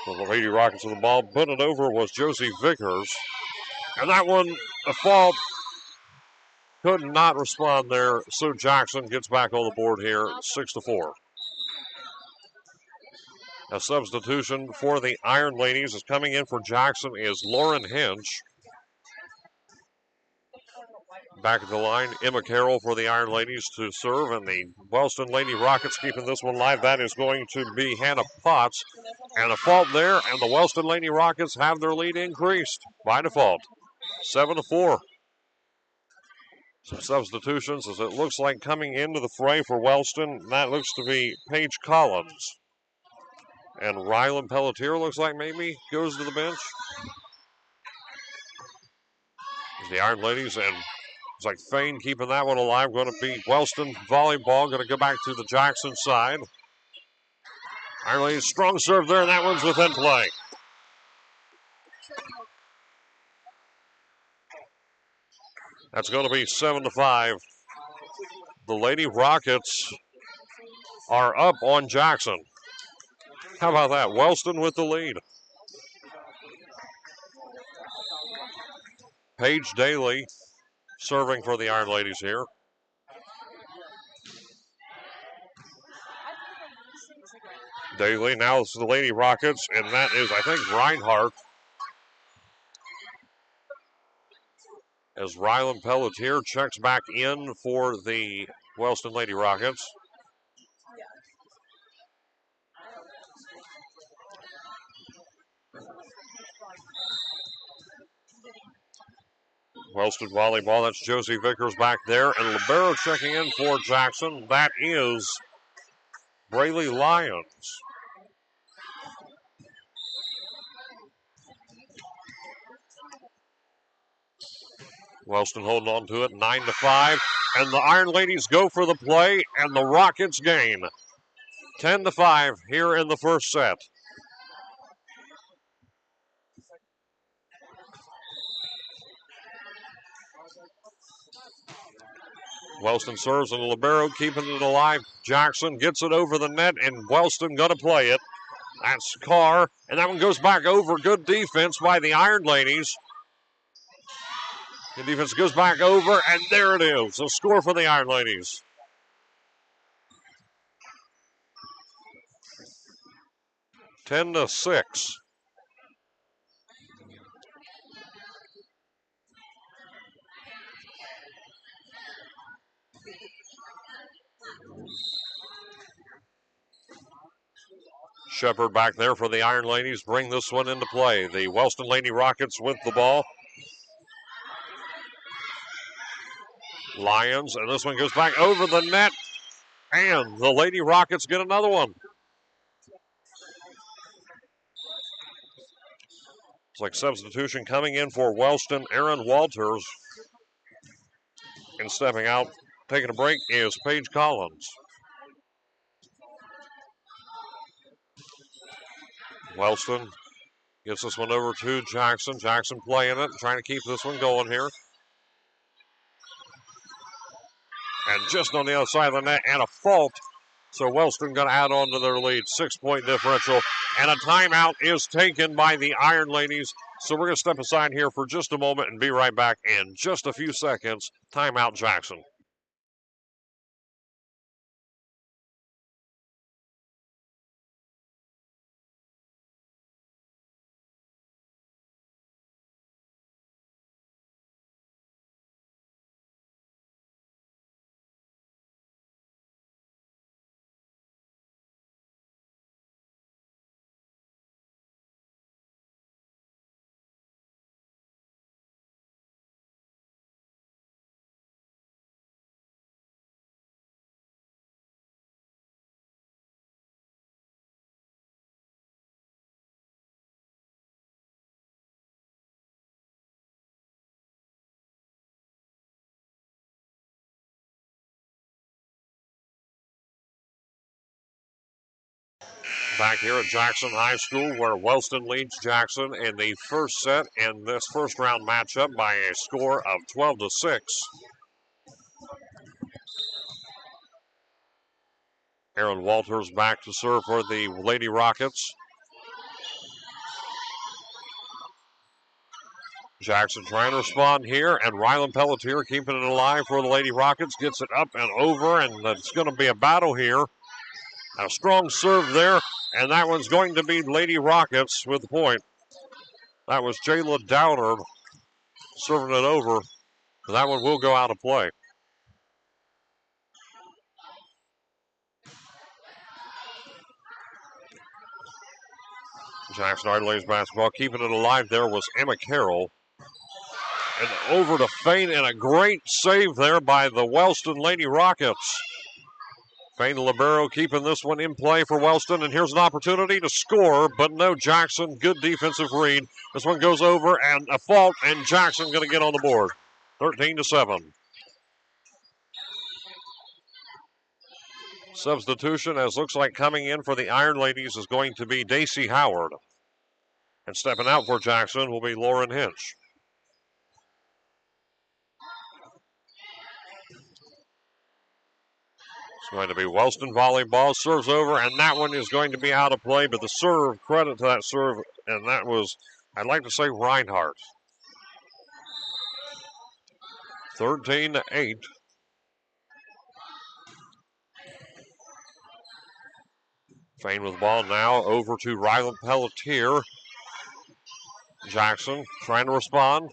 So the Lady Rockets with the ball. Put it over was Josie Vickers. And that one, a fault. Could not respond there. So Jackson gets back on the board here, 6-4. A substitution for the Iron Ladies is coming in for Jackson is Lauren Hinch. Back at the line, Emma Carroll for the Iron Ladies to serve, and the Wellston Lady Rockets keeping this one live. That is going to be Hannah Potts. And a fault there, and the Wellston Lady Rockets have their lead increased by default. 7-4. Some substitutions as it looks like coming into the fray for Wellston. That looks to be Paige Collins. And Rylan Pelletier looks like maybe goes to the bench. The Iron Ladies, and it's like Fane keeping that one alive. Going to be Wellston volleyball. Going to go back to the Jackson side. Iron Ladies, strong serve there, and that one's within play. That's going to be 7-5. The Lady Rockets are up on Jackson. How about that? Wellston with the lead. Paige Daly serving for the Iron Ladies here. Daly now it's the Lady Rockets, and that is, I think, Reinhardt. As Rylan Pelletier checks back in for the Wellston Lady Rockets. Wellston volleyball, that's Josie Vickers back there. And libero checking in for Jackson. That is Braylee Lyons. Wellston holding on to it, 9-5. And the Iron Ladies go for the play, and the Rockets gain. 10-5 here in the first set. Wellston serves and libero keeping it alive. Jackson gets it over the net, and Wellston going to play it. That's Carr, and that one goes back over. Good defense by the Iron Ladies. The defense goes back over, and there it is. A score for the Iron Ladies. Ten to 6. Shepard back there for the Iron Ladies. Bring this one into play. The Wellston Lady Rockets with the ball. Lions, and this one goes back over the net, and the Lady Rockets get another one. It's like substitution coming in for Wellston, Aaron Walters. And stepping out, taking a break, is Paige Collins. Wellston gets this one over to Jackson. Jackson playing it, trying to keep this one going here. And just on the other side of the net, and a fault. So Wellston going to add on to their lead. 6-point differential. And a timeout is taken by the Iron Ladies. So we're going to step aside here for just a moment and be right back in just a few seconds. Timeout, Jackson. Back here at Jackson High School, where Wellston leads Jackson in the first set in this first round matchup by a score of 12-6. Aaron Walters back to serve for the Lady Rockets. Jackson trying to respond here, and Rylan Pelletier keeping it alive for the Lady Rockets. Gets it up and over, and it's going to be a battle here. A strong serve there, and that one's going to be Lady Rockets with the point. That was Jayla Downer serving it over. That one will go out of play. Jackson Iron Ladies basketball keeping it alive there was Emma Carroll. And over to Fain, and a great save there by the Wellston Lady Rockets. Fain Libero keeping this one in play for Wellston, and here's an opportunity to score, but no, Jackson, good defensive read. This one goes over, and a fault, and Jackson going to get on the board. 13-7. Substitution, as looks like coming in for the Iron Ladies, is going to be Daisy Howard. And stepping out for Jackson will be Lauren Hinch. It's going to be Wellston volleyball. Serves over, and that one is going to be out of play, but the serve, credit to that serve, and that was, I'd like to say, Reinhardt. 13-8. Fain with the ball now over to Rylan Pelletier. Jackson trying to respond.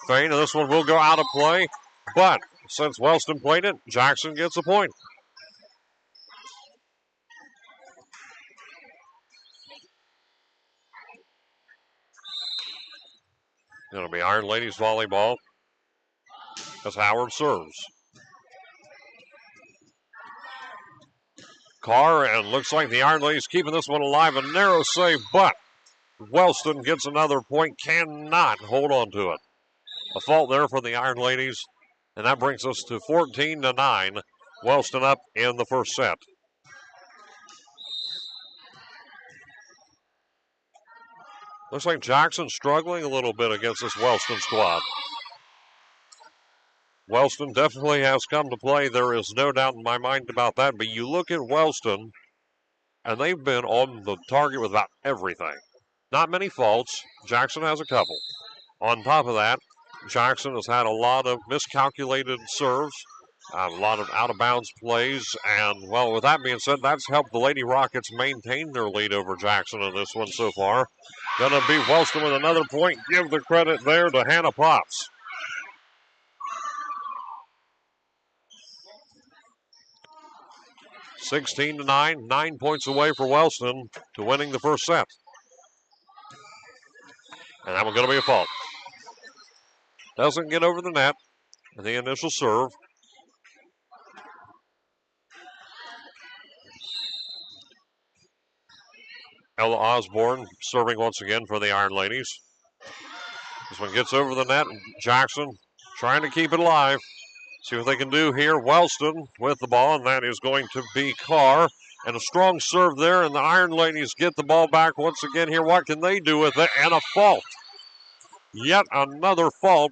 Fain, and this one will go out of play, but since Wellston played it, Jackson gets a point. Going to be Iron Ladies volleyball as Howard serves. Carr, and looks like the Iron Ladies keeping this one alive. A narrow save, but Wellston gets another point, cannot hold on to it. A fault there for the Iron Ladies, and that brings us to 14-9. Wellston up in the first set. Looks like Jackson struggling a little bit against this Wellston squad. Wellston definitely has come to play. There is no doubt in my mind about that. But you look at Wellston, and they've been on the target with about everything. Not many faults. Jackson has a couple. On top of that, Jackson has had a lot of miscalculated serves, a lot of out-of-bounds plays. And, well, with that being said, that's helped the Lady Rockets maintain their lead over Jackson in this one so far. Going to be Wellston with another point. Give the credit there to Hannah Potts. (16-9), 9 points away for Wellston to winning the first set. And that one's going to be a fault. Doesn't get over the net. the initial serve. Ella Osborne serving once again for the Iron Ladies. This one gets over the net. Jackson trying to keep it alive. See what they can do here. Wellston with the ball, and that is going to be Carr. And a strong serve there, and the Iron Ladies get the ball back once again here. What can they do with it? And a fault. Yet another fault.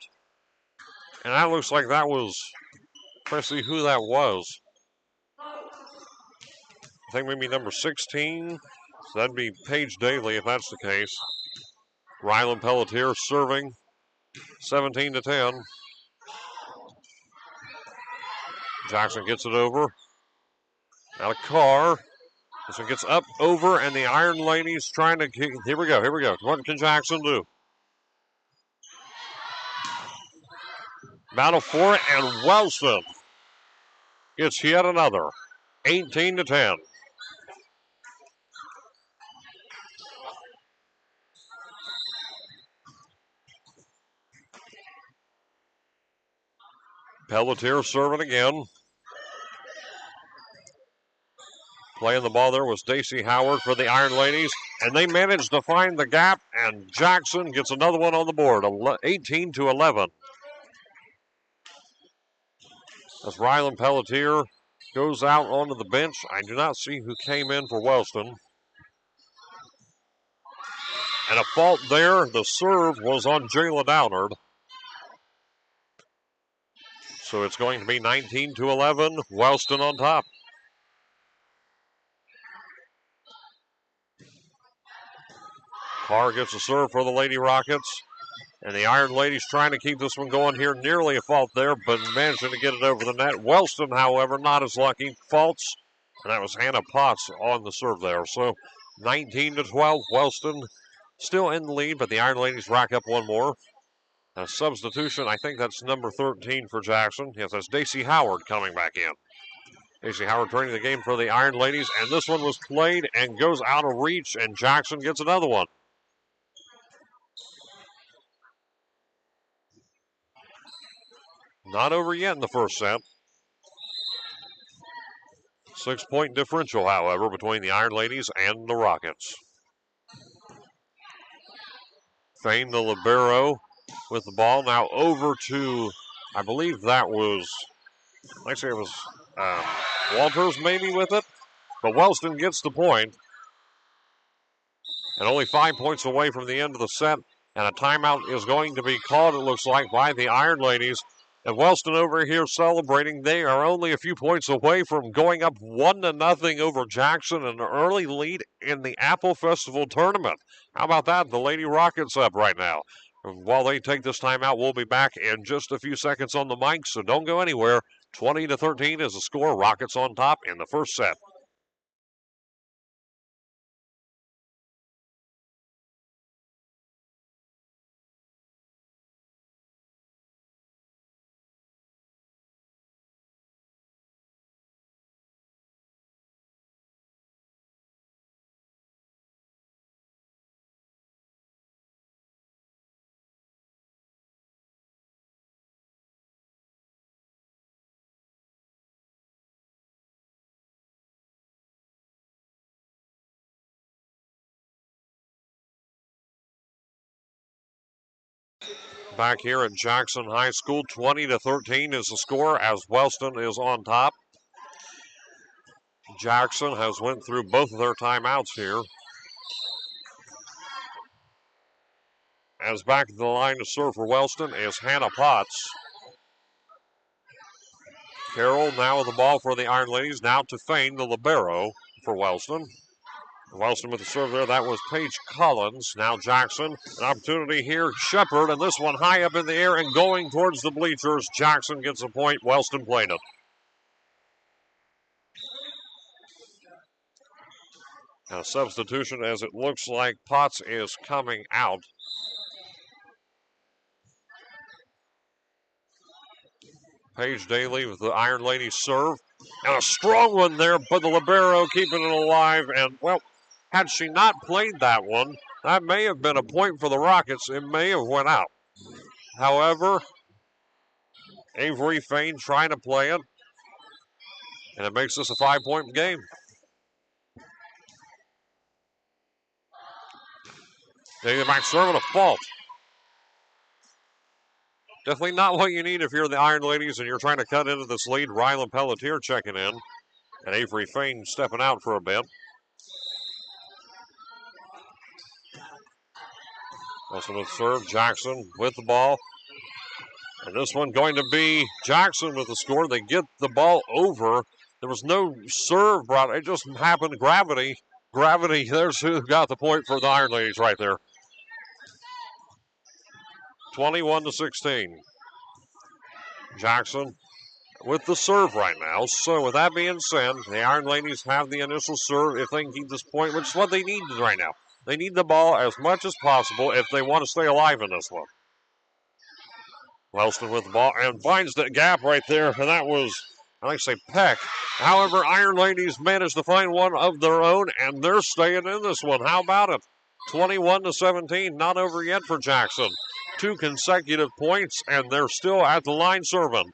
And that looks like that was, let's see who that was. I think maybe number 16. So that'd be Paige Daly if that's the case. Rylan Pelletier serving 17-10. Jackson gets it over. Now to Carr. This one gets up, over, and the Iron Ladies trying to kick. Here we go. What can Jackson do? Battle for it, and Wellston gets yet another. 18-10. Pelletier serving again. Playing the ball there was Stacey Howard for the Iron Ladies, and they managed to find the gap, and Jackson gets another one on the board, 18-11. As Rylan Pelletier goes out onto the bench, I do not see who came in for Wellston. And a fault there. The serve was on Jayla Downard. So it's going to be 19-11. Wellston on top. Carr gets a serve for the Lady Rockets. And the Iron Ladies trying to keep this one going here. Nearly a fault there, but managing to get it over the net. Wellston, however, not as lucky. Faults. And that was Hannah Potts on the serve there. So 19-12. Wellston still in the lead, but the Iron Ladies rack up one more. A substitution, I think that's number 13 for Jackson. Yes, that's Stacey Howard coming back in. Stacey Howard turning the game for the Iron Ladies, and this one was played and goes out of reach, and Jackson gets another one. Not over yet in the first set. 6-point differential, however, between the Iron Ladies and the Rockets. Fane, the libero, with the ball. Now over to, I believe that was, actually it was Walters maybe with it. But Wellston gets the point. And only 5 points away from the end of the set. And a timeout is going to be called, it looks like, by the Iron Ladies. And Wellston over here celebrating. They are only a few points away from going up 1-0 over Jackson, an early lead in the Apple Festival tournament. How about that? The Lady Rockets up right now. While they take this timeout, we'll be back in just a few seconds on the mic, so don't go anywhere. 20-13 is the score. Rockets on top in the first set. Back here at Jackson High School, 20-13 is the score as Wellston is on top. Jackson has went through both of their timeouts here. As back to the line to serve for Wellston is Hannah Potts. Carroll now with the ball for the Iron Ladies. Now to Fane, the libero for Wellston. Wellston with the serve there. That was Paige Collins. Now Jackson. An opportunity here. Shepard, and this one high up in the air and going towards the bleachers. Jackson gets a point. Wellston played it. Now substitution as it looks like Potts is coming out. Paige Daly with the Iron Ladies serve. And a strong one there, but the libero keeping it alive. And, well, had she not played that one, that may have been a point for the Rockets. It may have went out. However, Avery Fain trying to play it. And it makes this a 5-point game. Taking it back, serving a fault. Definitely not what you need if you're the Iron Ladies and you're trying to cut into this lead. Rylan Pelletier checking in. And Avery Fain stepping out for a bit. Wellston with serve. Jackson with the ball. And this one going to be Jackson with the score. They get the ball over. There was no serve brought. It just happened. Gravity. There's who got the point for the Iron Ladies right there. 21-16. Jackson with the serve right now. So with that being said, the Iron Ladies have the initial serve if they can keep this point, which is what they need right now. They need the ball as much as possible if they want to stay alive in this one. Wellston with the ball and finds that gap right there, and that was, I like to say, Peck. However, Iron Ladies managed to find one of their own, and they're staying in this one. How about it? 21-17, not over yet for Jackson. 2 consecutive points, and they're still at the line serving.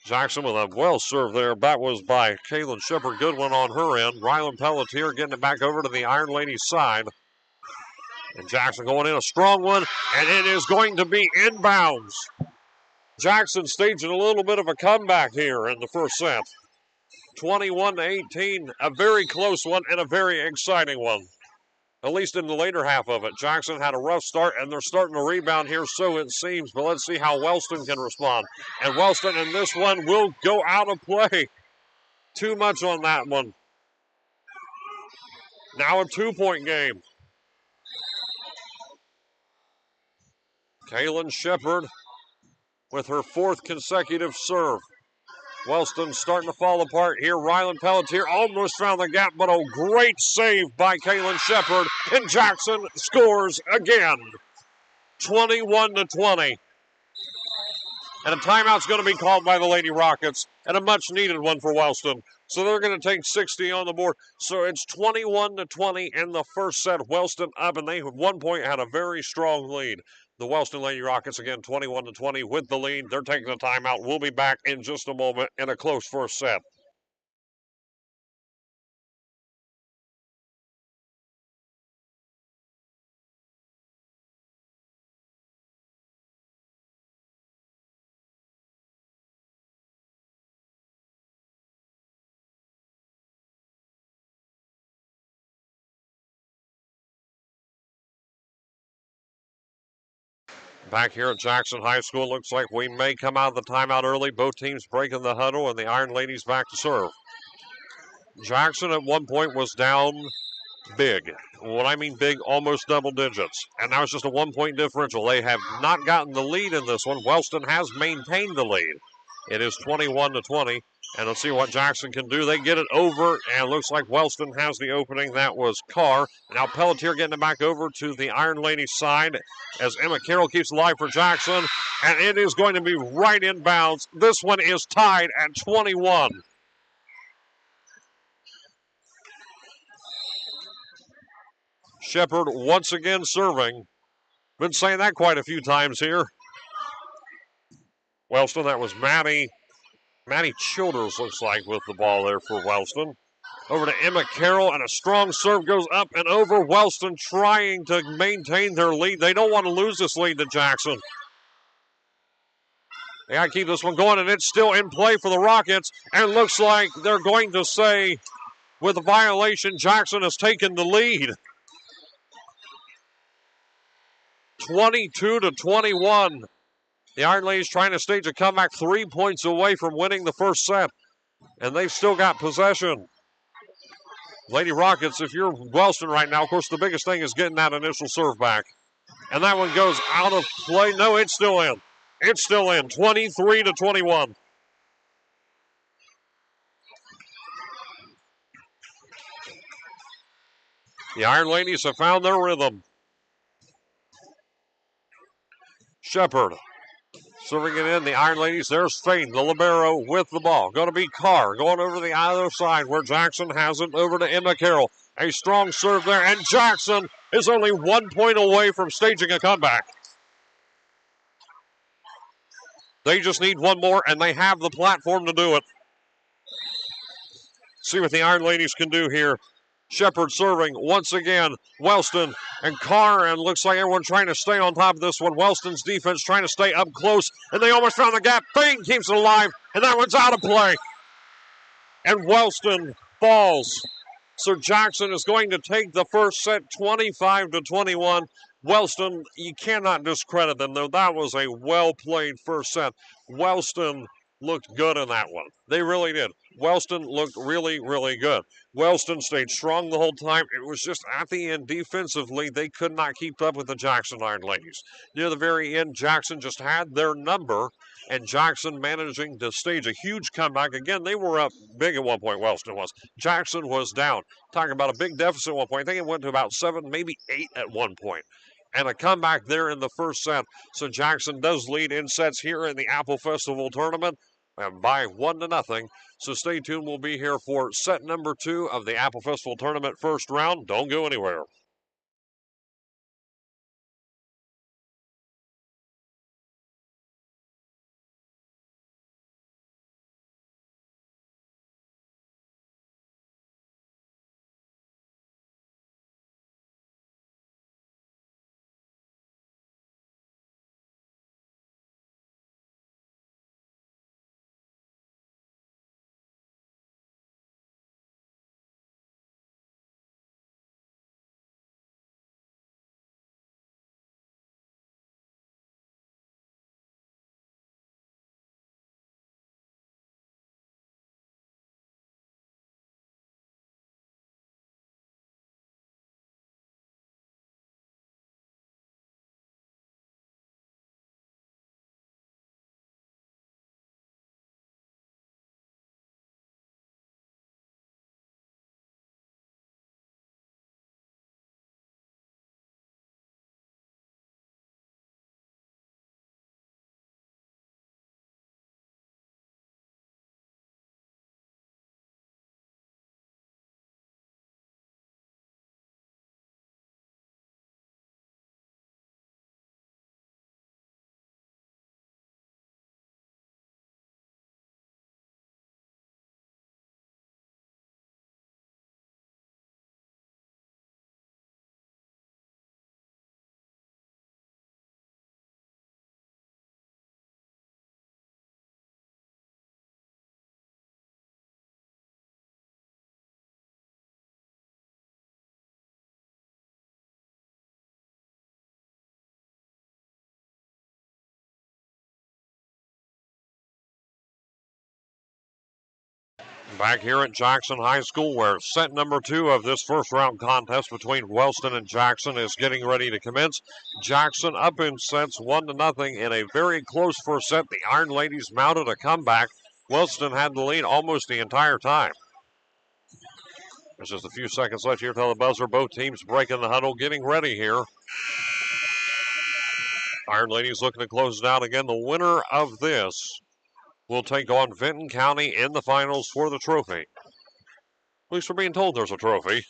Jackson with a well serve there. That was by Kaylin Shepard. Good one on her end. Rylan Pelletier getting it back over to the Iron Ladies side. And Jackson going in a strong one, and it is going to be inbounds. Jackson staging a little bit of a comeback here in the first set. 21-18, a very close one and a very exciting one. At least in the later half of it. Jackson had a rough start, and they're starting to rebound here, so it seems. But let's see how Wellston can respond. And Wellston in this one will go out of play. Too much on that one. Now a 2-point game. Kaylin Shepard with her 4th consecutive serve. Wellston starting to fall apart here. Rylan Pelletier almost found the gap, but a great save by Kaylin Shepard. And Jackson scores again. 21-20. And a timeout's going to be called by the Lady Rockets, and a much-needed one for Wellston. So they're going to take 60 on the board. So it's 21-20 in the first set. Wellston up, and they at one point had a very strong lead. The Wellston Lady Rockets, again, 21-20 with the lead. They're taking the timeout. We'll be back in just a moment in a close first set. Back here at Jackson High School, looks like we may come out of the timeout early. Both teams breaking the huddle, and the Iron Ladies back to serve. Jackson at one point was down big. When I mean big, almost double digits. And now it's just a 1-point differential. They have not gotten the lead in this one. Wellston has maintained the lead. It is 21-20. And let's see what Jackson can do. They get it over, and it looks like Wellston has the opening. That was Carr. Now Pelletier getting it back over to the Iron Ladies side as Emma Carroll keeps alive for Jackson. And it is going to be right in bounds. This one is tied at 21. Shepard once again serving. Been saying that quite a few times here. Wellston, that was Maddie Childers, looks like, with the ball there for Wellston. Over to Emma Carroll, and a strong serve goes up and over. Wellston trying to maintain their lead. They don't want to lose this lead to Jackson. They got to keep this one going, and it's still in play for the Rockets. And it looks like they're going to say, with a violation, Jackson has taken the lead. 22-21. The Iron Ladies trying to stage a comeback, 3 points away from winning the first set. And they've still got possession. Lady Rockets, if you're Wellston right now, of course, the biggest thing is getting that initial serve back. And that one goes out of play. No, it's still in. It's still in, 23-21. The Iron Ladies have found their rhythm. Shepard serving it in. The Iron Ladies, there's Fain, the libero with the ball. Going to be Carr going over the other side where Jackson has it over to Emma Carroll. A strong serve there, and Jackson is only 1 point away from staging a comeback. They just need one more, and they have the platform to do it. See what the Iron Ladies can do here. Shepard serving once again. Wellston and Carr, and looks like everyone trying to stay on top of this one. Wellston's defense trying to stay up close, and they almost found the gap. Fain keeps it alive, and that one's out of play. And Wellston falls. So Jackson is going to take the first set 25-21. Wellston, you cannot discredit them, though. That was a well-played first set. Wellston looked good in that one. They really did. Wellston looked really, really good. Wellston stayed strong the whole time. It was just at the end, defensively, they could not keep up with the Jackson Iron Ladies. Near the very end, Jackson just had their number, and Jackson managing to stage a huge comeback. Again, they were up big at one point, Wellston was. Jackson was down. Talking about a big deficit at one point. I think it went to about 7, maybe 8 at one point. And a comeback there in the first set. So Jackson does lead in sets here in the Apple Festival tournament by 1-0. So stay tuned. We'll be here for set number 2 of the Apple Festival tournament first round. Don't go anywhere. Back here at Jackson High School, where set number 2 of this first round contest between Wellston and Jackson is getting ready to commence. Jackson up in sets 1-0 in a very close first set. The Iron Ladies mounted a comeback. Wellston had the lead almost the entire time. There's just a few seconds left here till the buzzer. Both teams breaking the huddle, getting ready here. Iron Ladies looking to close it out again. The winner of this will take on Vinton County in the finals for the trophy. At least we're being told there's a trophy.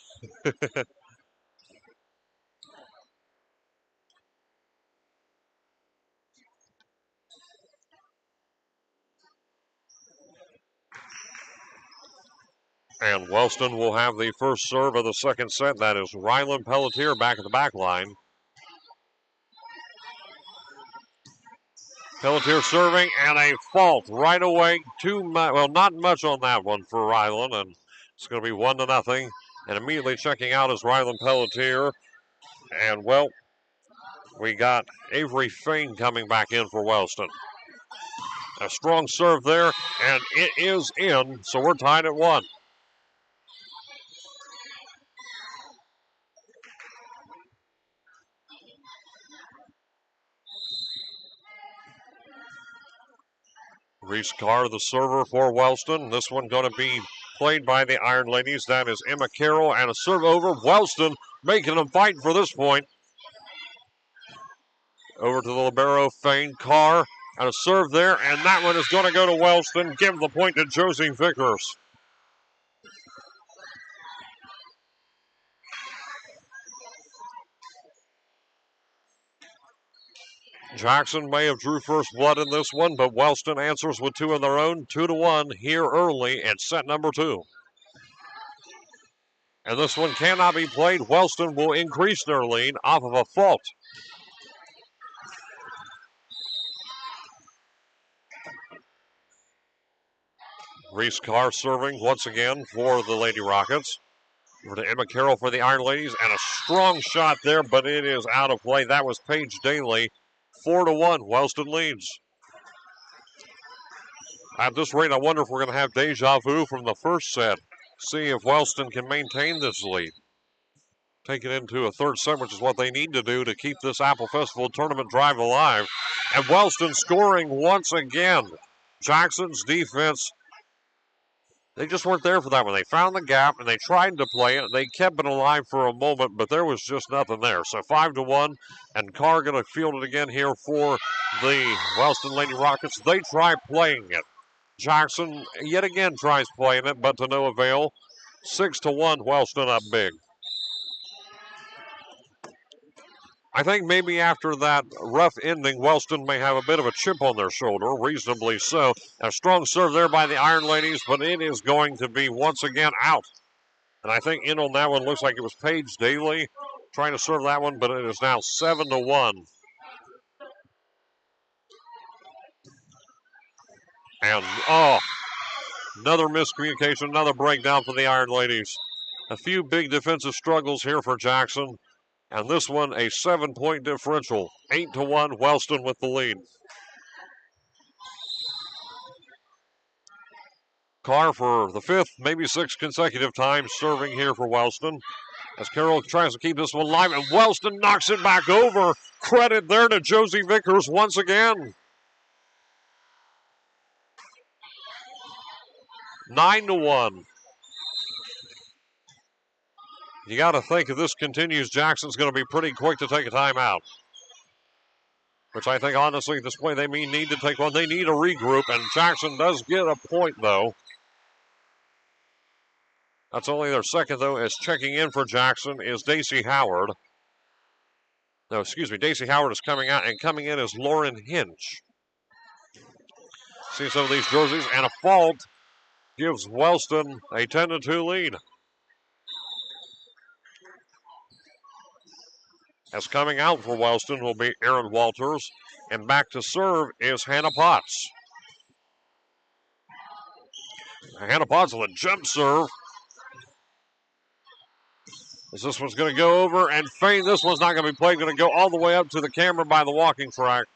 And Wellston will have the first serve of the second set. That is Rylan Pelletier back at the back line. Pelletier serving and a fault right away. Not much on that one for Rylan, and it's going to be 1-0. And immediately checking out is Rylan Pelletier. And well, we got Avery Fain coming back in for Wellston. A strong serve there, and it is in, so we're tied at 1. Reese Carr, the server for Wellston. This one going to be played by the Iron Ladies. That is Emma Carroll, and a serve over. Wellston making them fight for this point. Over to the libero, Fain Carr, and a serve there, and that one is going to go to Wellston. Give the point to Josie Vickers. Jackson may have drew first blood in this one, but Wellston answers with two of their own, 2-1 here early at set number 2. And this one cannot be played. Wellston will increase their lead off of a fault. Reese Carr serving once again for the Lady Rockets. Over to Emma Carroll for the Iron Ladies, and a strong shot there, but it is out of play. That was Paige Daly. 4-1, Wellston leads. At this rate, I wonder if we're going to have deja vu from the first set. See if Wellston can maintain this lead. Take it into a third set, which is what they need to do to keep this Apple Festival tournament drive alive. And Wellston scoring once again. Jackson's defense, they just weren't there for that one. They found the gap and they tried to play it. They kept it alive for a moment, but there was just nothing there. So 5-1, and Carr going to field it again here for the Wellston Lady Rockets. They try playing it. Jackson yet again tries playing it, but to no avail. 6-1, Wellston up big. I think maybe after that rough ending, Wellston may have a bit of a chip on their shoulder, reasonably so. A strong serve there by the Iron Ladies, but it is going to be once again out. And I think in on that one looks like it was Paige Daly trying to serve that one, but it is now 7-1. And, another miscommunication, another breakdown for the Iron Ladies. A few big defensive struggles here for Jackson. And this one, a 7-point differential. 8-1, Wellston with the lead. Carr for the fifth, maybe sixth consecutive time serving here for Wellston. As Carroll tries to keep this one alive, and Wellston knocks it back over. Credit there to Josie Vickers once again. 9-1. You got to think if this continues, Jackson's going to be pretty quick to take a timeout. Which I think, honestly, at this point, they may need to take one. They need a regroup, and Jackson does get a point, though. That's only their second, though, as checking in for Jackson is Daisy Howard. No, excuse me, Daisy Howard is coming out, and coming in is Lauren Hinch. See some of these jerseys, and a fault gives Wellston a 10-2 lead. As coming out for Wellston will be Aaron Walters, and back to serve is Hannah Potts. Hannah Potts with a jump serve. As this one's going to go over and feign. This one's not going to be played. Going to go all the way up to the camera by the walking track.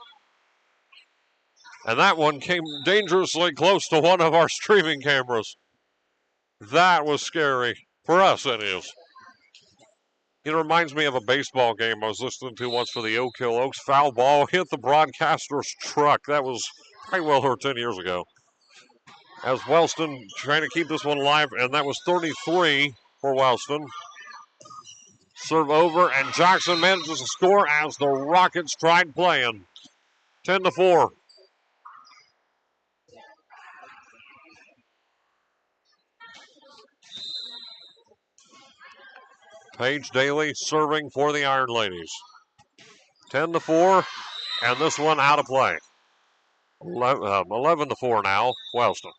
And that one came dangerously close to one of our streaming cameras. That was scary. For us, it is. It reminds me of a baseball game I was listening to once for the Oak Hill Oaks. Foul ball hit the broadcaster's truck. That was probably well over 10 years ago. As Wellston trying to keep this one alive, and that was 33 for Wellston. Serve over, and Jackson manages to score as the Rockets tried playing. 10-4. Paige Daly serving for the Iron Ladies. 10-4, and this one out of play. 11-4 now, Wellston.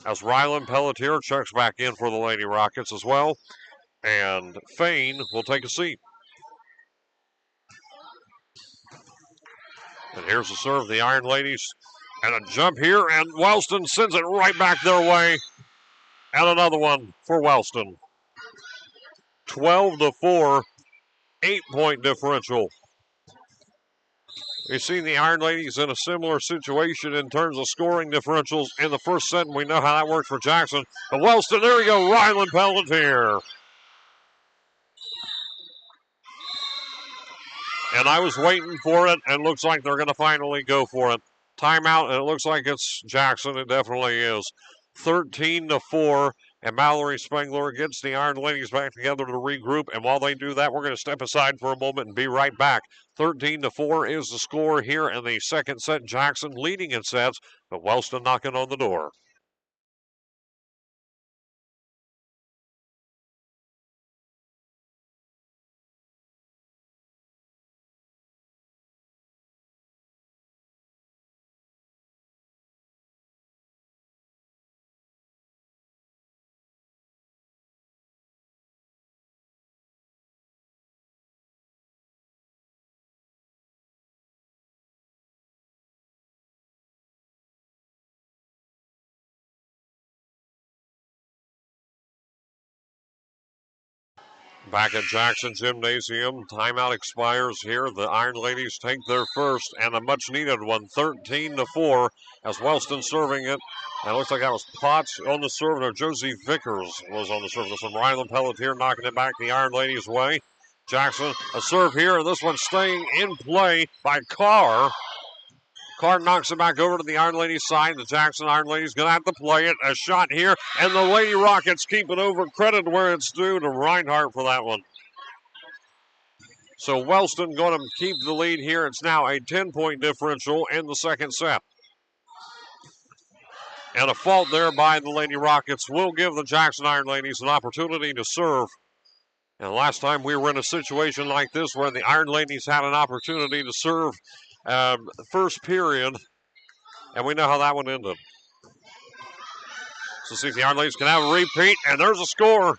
As Rylan Pelletier checks back in for the Lady Rockets as well. And Fain will take a seat. And here's the serve, the Iron Ladies. And a jump here, and Wellston sends it right back their way. And another one for Wellston. 12-4, 8-point differential. We've seen the Iron Ladies in a similar situation in terms of scoring differentials in the first set, and we know how that worked for Jackson. But Wellston, there we go, Rylan Pelletier. And I was waiting for it, and it looks like they're going to finally go for it. Timeout, and it looks like it's Jackson. It definitely is. 13-4, and Mallory Spengler gets the Iron Ladies back together to regroup. And while they do that, we're going to step aside for a moment and be right back. 13-4 is the score here in the second set. Jackson leading in sets, but Wellston knocking on the door. Back at Jackson Gymnasium, timeout expires here. The Iron Ladies take their first and a much-needed one, 13-4, as Wellston serving it. And it looks like that was Potts on the serve, or Josie Vickers was on the serve. This one, Rylan Pelletier knocking it back the Iron Ladies' way. Jackson, a serve here, and this one staying in play by Carr. Carr knocks it back over to the Iron Ladies side. The Jackson Iron Ladies going to have to play it. A shot here, and the Lady Rockets keep it over. Credit where it's due to Reinhardt for that one. So Wellston going to keep the lead here. It's now a 10-point differential in the second set. And a fault there by the Lady Rockets will give the Jackson Iron Ladies an opportunity to serve. And last time we were in a situation like this where the Iron Ladies had an opportunity to serve first period, and we know how that one ended. So see if the Iron Ladies can have a repeat, and there's a score.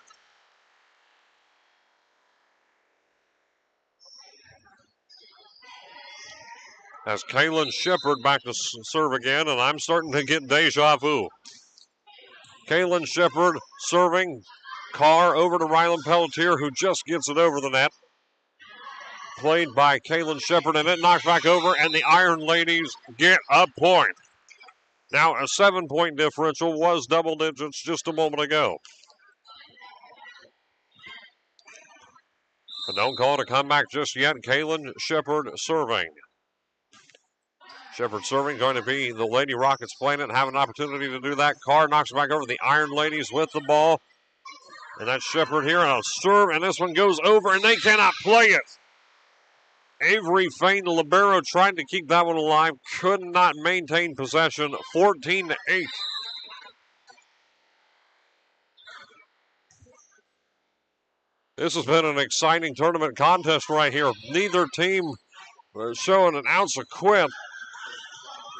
As Kaylin Shepard back to serve again, and I'm starting to get deja vu. Kaylin Shepard serving. Carr over to Rylan Pelletier, who just gets it over the net. Played by Kaylin Shepard, and it knocks back over, and the Iron Ladies get a point. Now a 7-point differential, was double digits just a moment ago. But don't call it a comeback just yet. Kaylin Shepard serving. Shepard serving, going to be the Lady Rockets playing it and have an opportunity to do that. Carr knocks it back over the Iron Ladies with the ball. And that's Shepard here on a serve, and this one goes over, and they cannot play it. Avery Fain, the libero, tried to keep that one alive, could not maintain possession, 14-8. This has been an exciting tournament contest right here. Neither team showing an ounce of quit.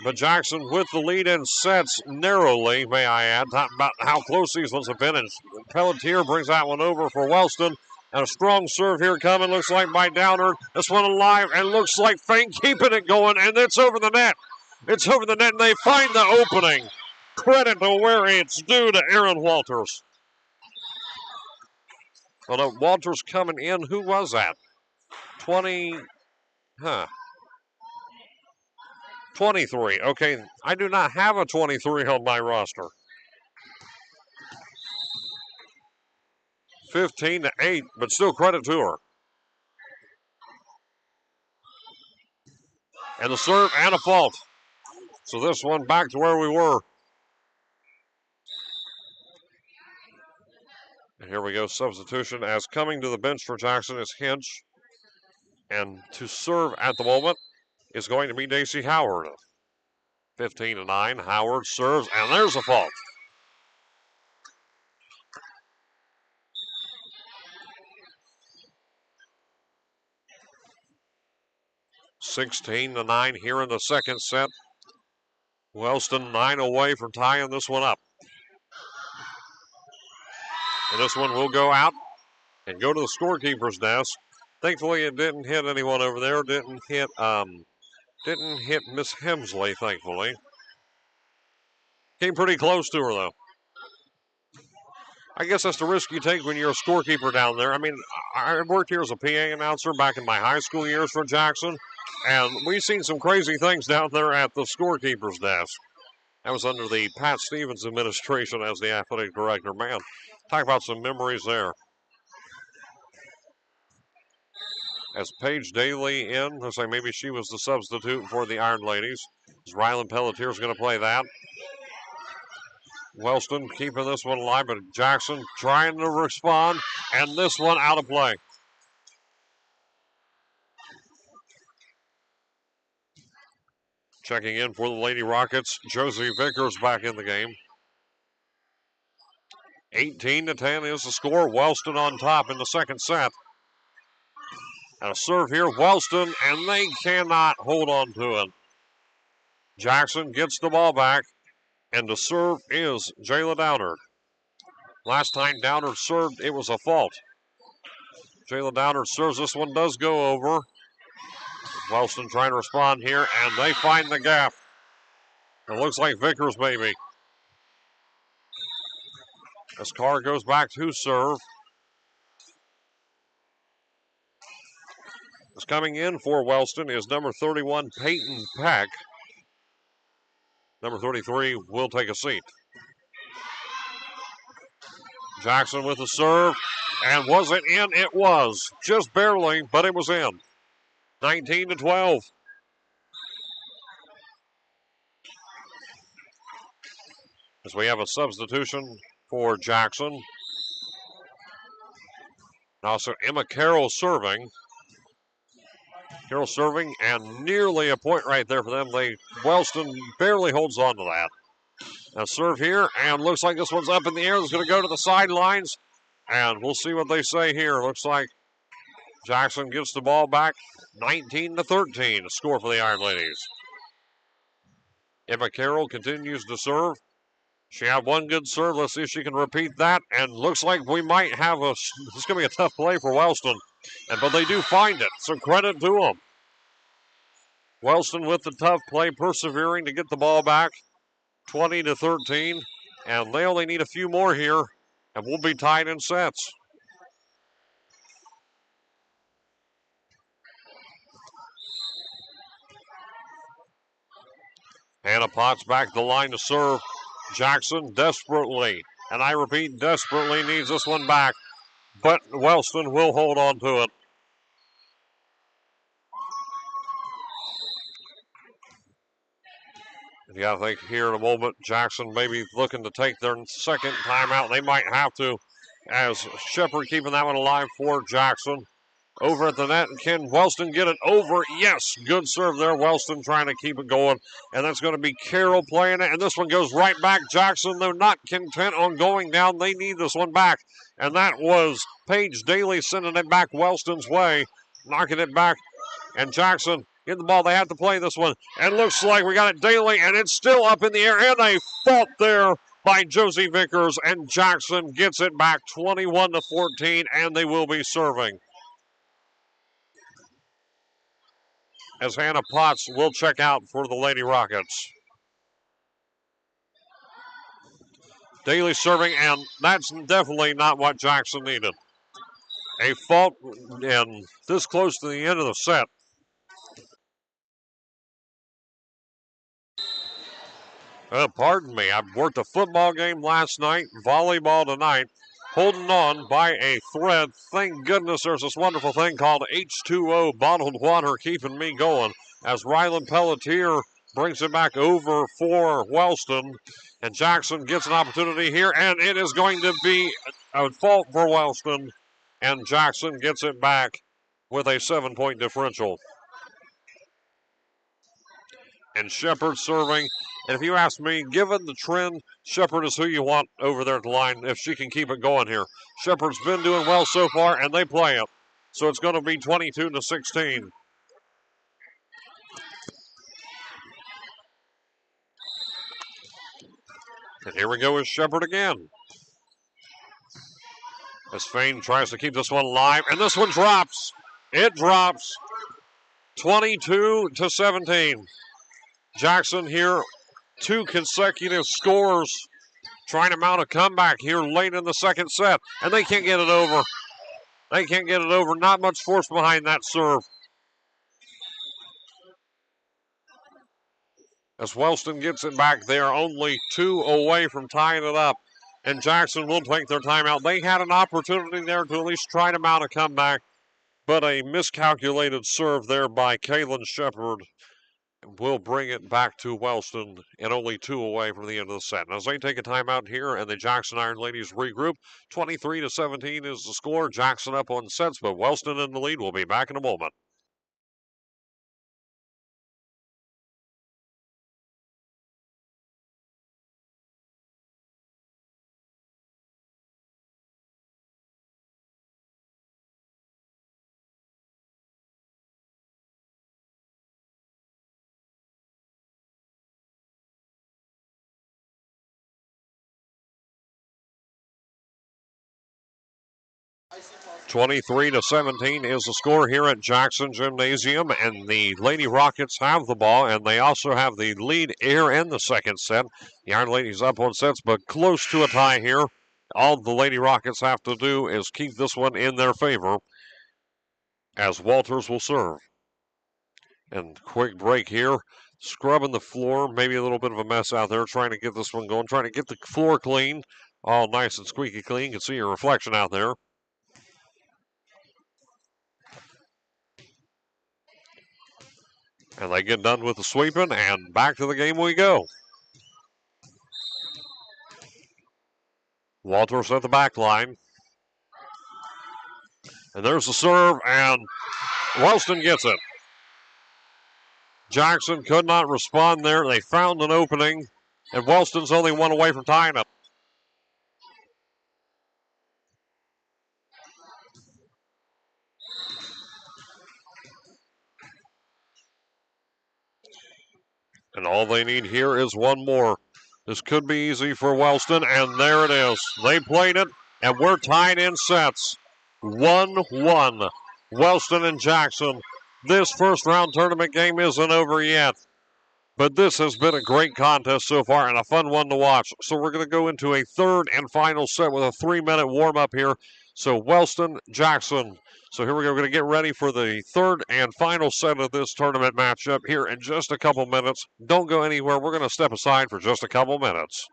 But Jackson with the lead in sets narrowly, may I add. Talking about how close these ones have been. And Pelletier brings that one over for Wellston. And a strong serve here coming, looks like by Downer. This one alive, and looks like Fain keeping it going, and it's over the net. It's over the net, and they find the opening. Credit to where it's due to Aaron Walters. Well, Walters coming in, who was that? 23. Okay, I do not have a 23 on my roster. 15-8, but still credit to her. And the serve and a fault. So this one back to where we were. And here we go, substitution as coming to the bench for Jackson is Hinch. And to serve at the moment is going to be Daisy Howard. 15-9, Howard serves, and there's a fault. (16-9) here in the second set. Wellston 9 away from tying this one up. And this one will go out and go to the scorekeeper's desk. Thankfully, it didn't hit anyone over there. Didn't hit Miss Hemsley, thankfully. Came pretty close to her, though. I guess that's the risk you take when you're a scorekeeper down there. I mean, I worked here as a PA announcer back in my high school years for Jackson, and we've seen some crazy things down there at the scorekeeper's desk. That was under the Pat Stevens administration as the athletic director. Man, talk about some memories there. As Paige Daly in, looks like maybe she was the substitute for the Iron Ladies. As Rylan Pelletier is going to play that. Wellston keeping this one alive, but Jackson trying to respond, and this one out of play. Checking in for the Lady Rockets, Josie Vickers back in the game. 18-10 is the score. Wellston on top in the second set. And a serve here, Wellston, and they cannot hold on to it. Jackson gets the ball back, and the serve is Jayla Downer. Last time Downer served, it was a fault. Jayla Downer serves, this one does go over. Wellston trying to respond here, and they find the gap. It looks like Vickers, maybe. As Carr goes back to serve. Is coming in for Wellston is number 31, Peyton Peck. Number 33 will take a seat. Jackson with the serve. And was it in? It was. Just barely, but it was in. 19-12. As we have a substitution for Jackson. Also, Emma Carroll serving. Carroll serving, and nearly a point right there for them. Wellston barely holds on to that. Now serve here, and looks like this one's up in the air. It's going to go to the sidelines, and we'll see what they say here. Looks like Jackson gets the ball back. 19-13, score for the Iron Ladies. Emma Carroll continues to serve. She had one good serve. Let's see if she can repeat that. And looks like we might have it's going to be a tough play for Wellston. But they do find it, so credit to them. Wellston with the tough play, persevering to get the ball back. 20-13. And they only need a few more here, and we'll be tied in sets. Hannah Potts back the line to serve. Jackson desperately, and I repeat, desperately needs this one back. But Wellston will hold on to it. You got to think here in a moment, Jackson maybe looking to take their second timeout. They might have to, as Shepard keeping that one alive for Jackson. Over at the net, and can Wellston get it over? Yes, good serve there. Wellston trying to keep it going, and that's going to be Carroll playing it, and this one goes right back. Jackson, though, not content on going down. They need this one back, and that was Paige Daly sending it back Wellston's way, knocking it back, and Jackson get the ball. They have to play this one, and looks like we got it Daly, and it's still up in the air, and a fault there by Josie Vickers, and Jackson gets it back 21-14, and they will be serving. As Hannah Potts will check out for the Lady Rockets. Daly serving, and that's definitely not what Jackson needed. A fault, and this close to the end of the set. Pardon me, I worked a football game last night, volleyball tonight, holding on by a thread. Thank goodness there's this wonderful thing called H2O bottled water keeping me going, as Rylan Pelletier brings it back over for Wellston, and Jackson gets an opportunity here, and it is going to be a fault for Wellston, and Jackson gets it back with a 7-point differential. And Shepard serving. And if you ask me, given the trend, Shepard is who you want over there at the line if she can keep it going here. Shepard's been doing well so far, and they play it. So it's going to be 22-16. And here we go with Shepard again. As Fain tries to keep this one alive, and this one drops. It drops 22-17. Jackson here, 2 consecutive scores, trying to mount a comeback here late in the second set, and they can't get it over. They can't get it over. Not much force behind that serve. As Wellston gets it back, they are only 2 away from tying it up, and Jackson will take their timeout. They had an opportunity there to at least try to mount a comeback, but a miscalculated serve there by Kaylin Shepard will bring it back to Wellston, and only 2 away from the end of the set. And as they take a timeout here, and the Jackson Iron Ladies regroup, 23-17 is the score. Jackson up on sets, but Wellston in the lead. We'll be back in a moment. (23-17) is the score here at Jackson Gymnasium, and the Lady Rockets have the ball, and they also have the lead here in the second set. The Iron Ladies up on sets, but close to a tie here. All the Lady Rockets have to do is keep this one in their favor. as Walters will serve. And quick break here. Scrubbing the floor. Maybe a little bit of a mess out there. Trying to get this one going. Trying to get the floor clean. All nice and squeaky clean. You can see your reflection out there. And they get done with the sweeping, and back to the game we go. Walters at the back line. And there's the serve, and Wellston gets it. Jackson could not respond there. They found an opening, and Wellston's only one away from tying it. And all they need here is one more. This could be easy for Wellston, and there it is. They played it, and we're tied in sets. 1-1. Wellston and Jackson. This first round tournament game isn't over yet. But this has been a great contest so far and a fun one to watch. So we're going to go into a third and final set with a 3-minute warm-up here. So Wellston, Jackson. So here we go. We're going to get ready for the third and final set of this tournament matchup here in just a couple minutes. Don't go anywhere. We're going to step aside for just a couple minutes.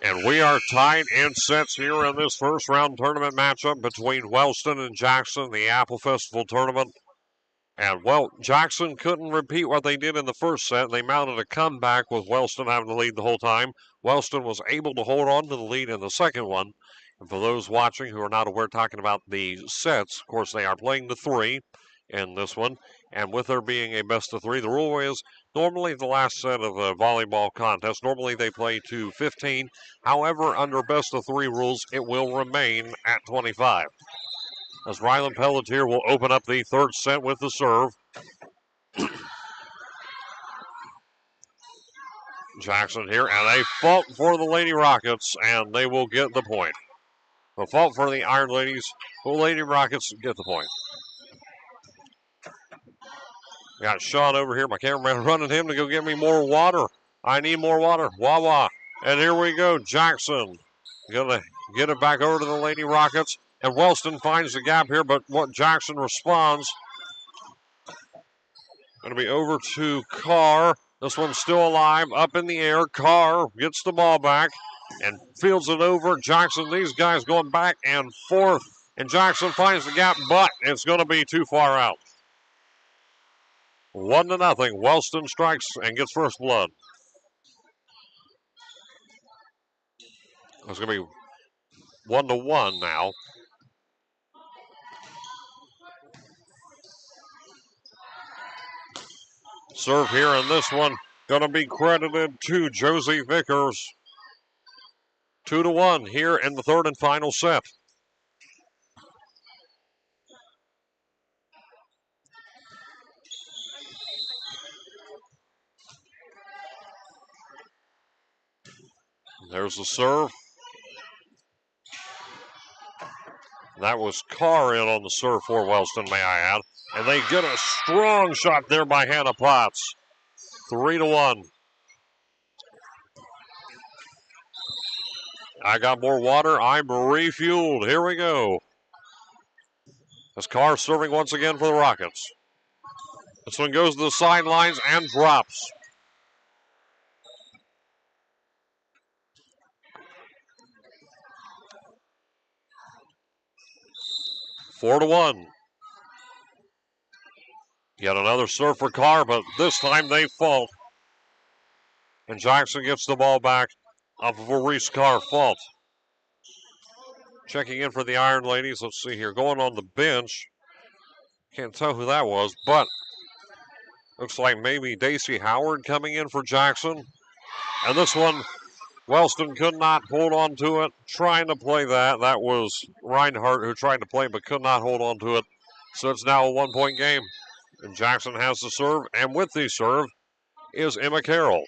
And we are tied in sets here in this first round tournament matchup between Wellston and Jackson, the Apple Festival tournament. And, well, Jackson couldn't repeat what they did in the first set. They mounted a comeback with Wellston having the lead the whole time. Wellston was able to hold on to the lead in the second one. And for those watching who are not aware, talking about the sets, of course, they are playing to 3 in this one. And with there being a best of 3, the rule is normally the last set of a volleyball contest, normally they play to 15. However, under best of 3 rules, it will remain at 25. As Rylan Pelletier will open up the third set with the serve. Jackson here, and a fault for the Lady Rockets, and they will get the point. The fault for the Iron Ladies. The Lady Rockets get the point. Got Sean over here, my cameraman, running him to go get me more water. I need more water. Wawa. And here we go. Jackson gonna get it back over to the Lady Rockets. And Wellston finds the gap here, but what Jackson responds. Going to be over to Carr. This one's still alive, up in the air. Carr gets the ball back and fields it over. Jackson, these guys going back and forth. And Jackson finds the gap, but it's going to be too far out. 1-0. Wellston strikes and gets first blood. It's going to be 1-1 now. Serve here in this one going to be credited to Josie Vickers. 2-1 here in the third and final set. There's the serve. That was Carr in on the serve for Wellston, may I add. And they get a strong shot there by Hannah Potts. 3-1. I got more water. I'm refueled. Here we go. As Carr serving once again for the Rockets. This one goes to the sidelines and drops. Four to 1. Yet another serve for Carr, but this time they fault. And Jackson gets the ball back off of a Reese Carr fault. Checking in for the Iron Ladies. Let's see here. Going on the bench. Can't tell who that was, but looks like maybe Daisy Howard coming in for Jackson. And this one, Wellston could not hold on to it. Trying to play that. That was Reinhardt who tried to play but could not hold on to it. So it's now a 1-point game. And Jackson has the serve. And with the serve is Emma Carroll.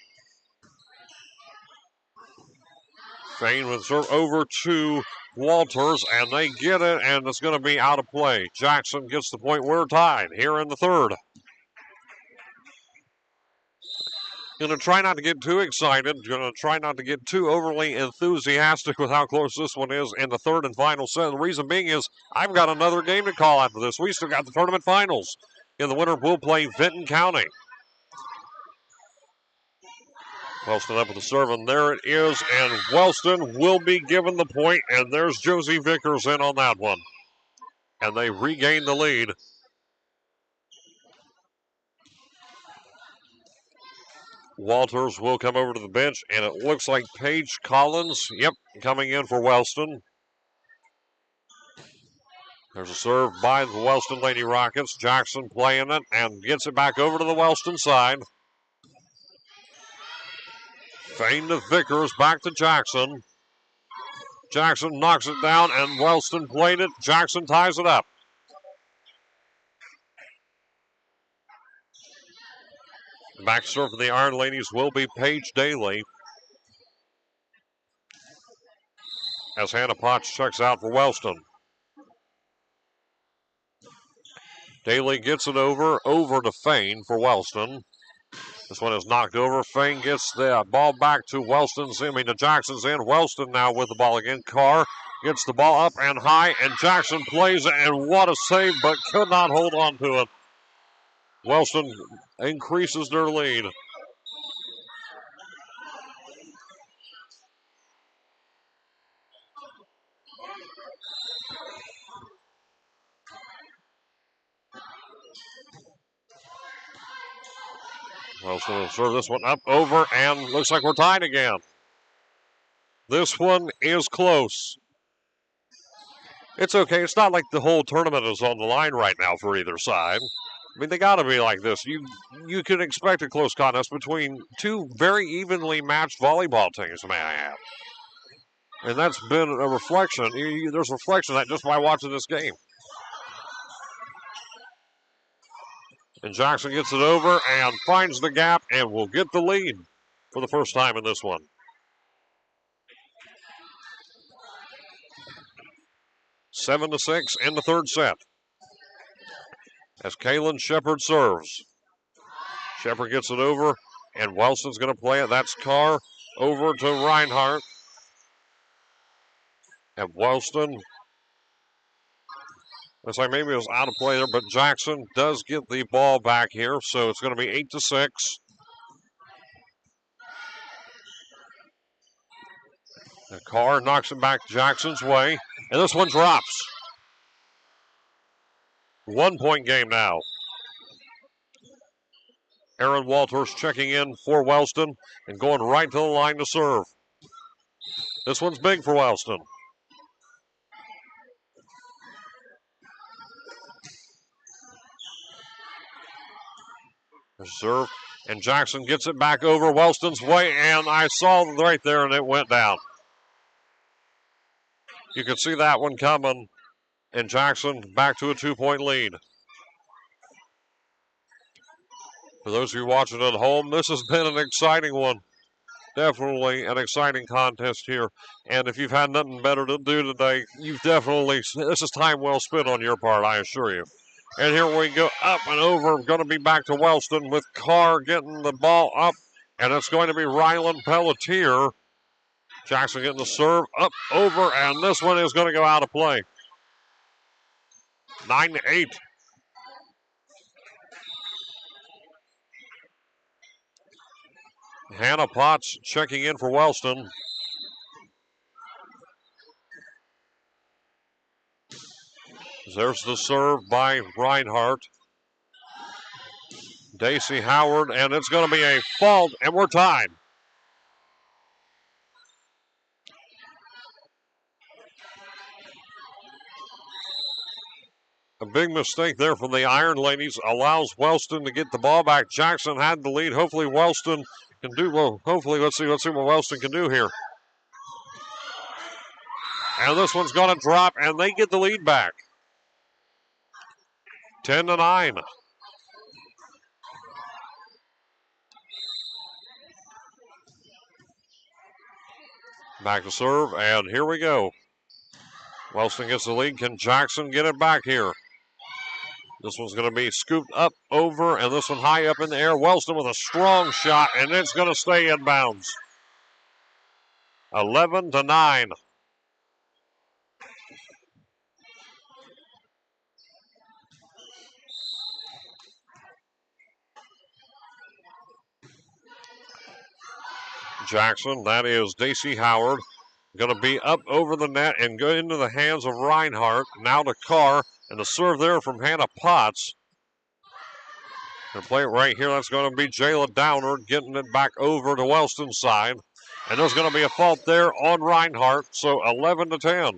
Fain with serve over to Walters, and they get it, and it's going to be out of play. Jackson gets the point. We're tied here in the third. Going to try not to get too excited. Going to try not to get too overly enthusiastic with how close this one is in the third and final set. The reason being is I've got another game to call after this. We still got the tournament finals. In the winner, we'll play Vinton County. Wellston up with the serve, and there it is, and Wellston will be given the point, and there's Josie Vickers in on that one. And they regain the lead. Walters will come over to the bench, and it looks like Paige Collins, coming in for Wellston. There's a serve by the Wellston Lady Rockets. Jackson playing it and gets it back over to the Wellston side. Fein to Vickers, back to Jackson. Jackson knocks it down, and Wellston played it. Jackson ties it up. Back serve for the Iron Ladies will be Paige Daly. As Hannah Potts checks out for Wellston. Daly gets it over to Fein for Wellston. This one is knocked over. Fein gets the ball back to to Jackson's end. Wellston now with the ball again. Carr gets the ball up and high, and Jackson plays it, and what a save, but could not hold on to it. Wellston increases their lead. Wellston will serve this one up over, and looks like we're tied again. This one is close. It's okay. It's not like the whole tournament is on the line right now for either side. I mean, they got to be like this. You can expect a close contest between two very evenly matched volleyball teams, may I add. And that's been a reflection. There's a reflection of that just by watching this game. And Jackson gets it over and finds the gap and will get the lead for the first time in this one. 7-6 in the third set. As Kaylin Shepard serves. Shepard gets it over And Wellston's going to play it. That's Carr over to Reinhardt. And Wellston, looks like maybe it was out of play there, but Jackson does get the ball back here. So it's going to be 8-6. The Carr knocks it back Jackson's way. And this one drops. 1 point game now. Aaron Walters checking in for Wellston and going right to the line to serve. This one's big for Wellston. Serve, and Jackson gets it back over Wellston's way, and I saw right there, and it went down. You could see that one coming, and Jackson back to a 2-point lead. For those of you watching at home, this has been an exciting one. Definitely an exciting contest here. And if you've had nothing better to do today, this is time well spent on your part, I assure you. And here we go, up and over. Going to be back to Wellston with Carr getting the ball up. And it's going to be Ryland Pelletier. Jackson getting the serve up, over, and this one is going to go out of play. 9-8. Hannah Potts checking in for Wellston. There's the serve by Reinhardt. Daisy Howard, and it's going to be a fault, and we're tied. A big mistake there from the Iron Ladies allows Wellston to get the ball back. Jackson had the lead. Hopefully Wellston can do well. Hopefully, let's see what Wellston can do here. And this one's going to drop, and they get the lead back. 10-9. Back to serve, and here we go. Wellston gets the lead. Can Jackson get it back here? This one's going to be scooped up, over, and this one high up in the air. Wellston with a strong shot, and it's going to stay in bounds. 11-9. Jackson, that is Daisy Howard, going to be up over the net and go into the hands of Reinhardt. Now to Carr, and the serve there from Hannah Potts. Going to play it right here. That's going to be Jayla Downer getting it back over to Wellston's side. And there's going to be a fault there on Reinhardt, so 11-10.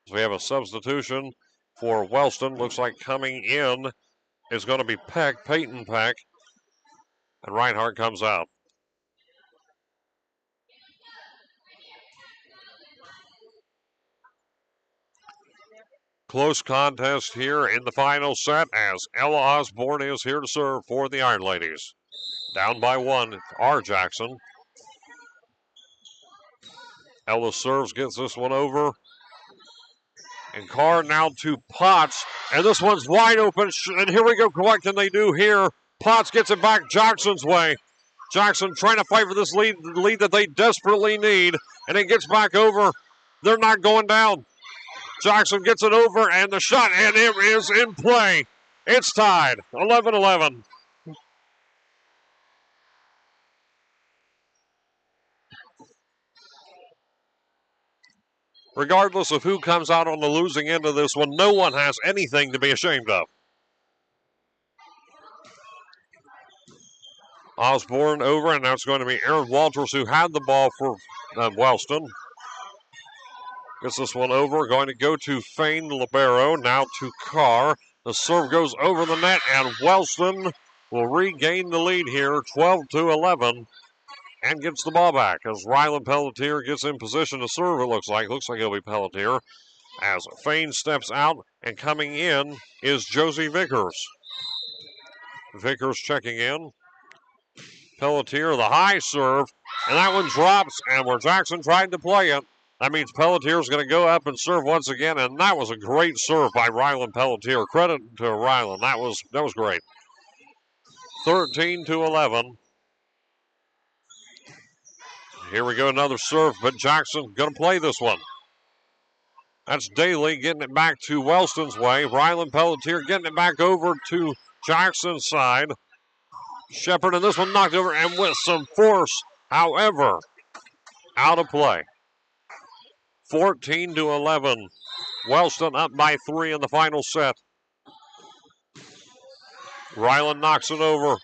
So we have a substitution for Wellston. Looks like coming in is going to be Peyton Peck. And Reinhardt comes out. Close contest here in the final set as Ella Osborne is here to serve for the Iron Ladies. Down by 1, R. Jackson. Ella serves, gets this one over. And Carr now to Potts. And this one's wide open. And here we go. What can they do here? Potts gets it back Jackson's way. Jackson trying to fight for this lead that they desperately need. And it gets back over. They're not going down. Jackson gets it over, and the shot, and it is in play. It's tied, 11-11. Regardless of who comes out on the losing end of this one, no one has anything to be ashamed of. Osborne over, and that's going to be Aaron Walters, who had the ball for Wellston. Gets this one over, going to go to Fane Libero, now to Carr. The serve goes over the net, and Wellston will regain the lead here, 12-11, and gets the ball back as Ryland Pelletier gets in position to serve, it looks like. Looks like it'll be Pelletier as Fane steps out, and coming in is Josie Vickers. Vickers checking in. Pelletier, the high serve, and that one drops, and where Jackson tried to play it, that means Pelletier's going to go up and serve once again, and that was a great serve by Ryland Pelletier. Credit to Ryland. That was great. 13-11. Here we go, another serve, but Jackson going to play this one. That's Daly getting it back to Wellston's way. Rylan Pelletier getting it back over to Jackson's side. Shepard, and this one knocked over and with some force, however, out of play. 14-11. Wellston up by 3 in the final set. Rylan knocks it over,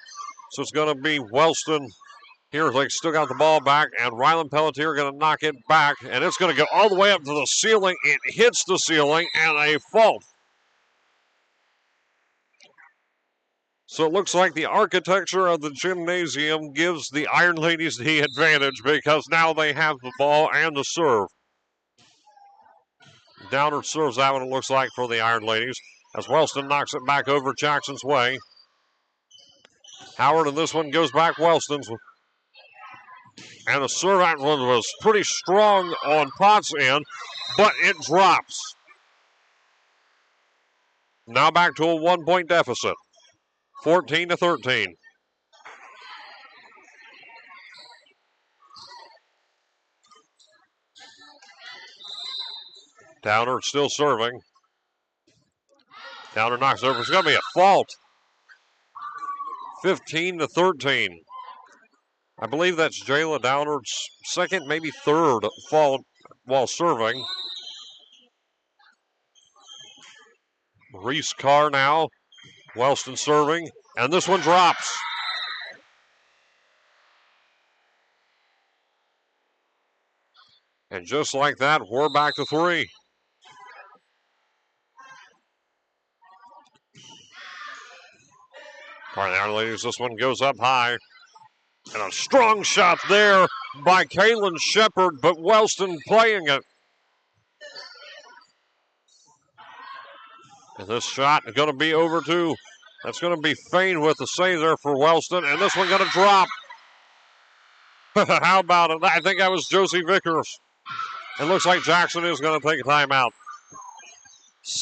so it's going to be Wellston. Here, they still got the ball back, and Rylan Pelletier going to knock it back, and it's going to go all the way up to the ceiling. It hits the ceiling, and a fault. So it looks like the architecture of the gymnasium gives the Iron Ladies the advantage because now they have the ball and the serve. Downer serves that one, it looks like, for the Iron Ladies, as Wellston knocks it back over Jackson's way. Howard, and this one goes back Wellston's. And the serve out one was pretty strong on Potts' end, but it drops. Now back to a 1-point deficit, 14-13. Downer still serving. Downer knocks over. It's going to be a fault. 15-13. I believe that's Jayla Downer's second, maybe third fault while serving. Reese Carr now. Wellston serving. And this one drops. And just like that, we're back to 3. All right, now, ladies, this one goes up high. And a strong shot there by Kaylin Shepard, but Wellston playing it. And this shot is going to be over too. That's going to be Fain with the save there for Wellston. And this one going to drop. How about it? I think that was Josie Vickers. It looks like Jackson is going to take a timeout.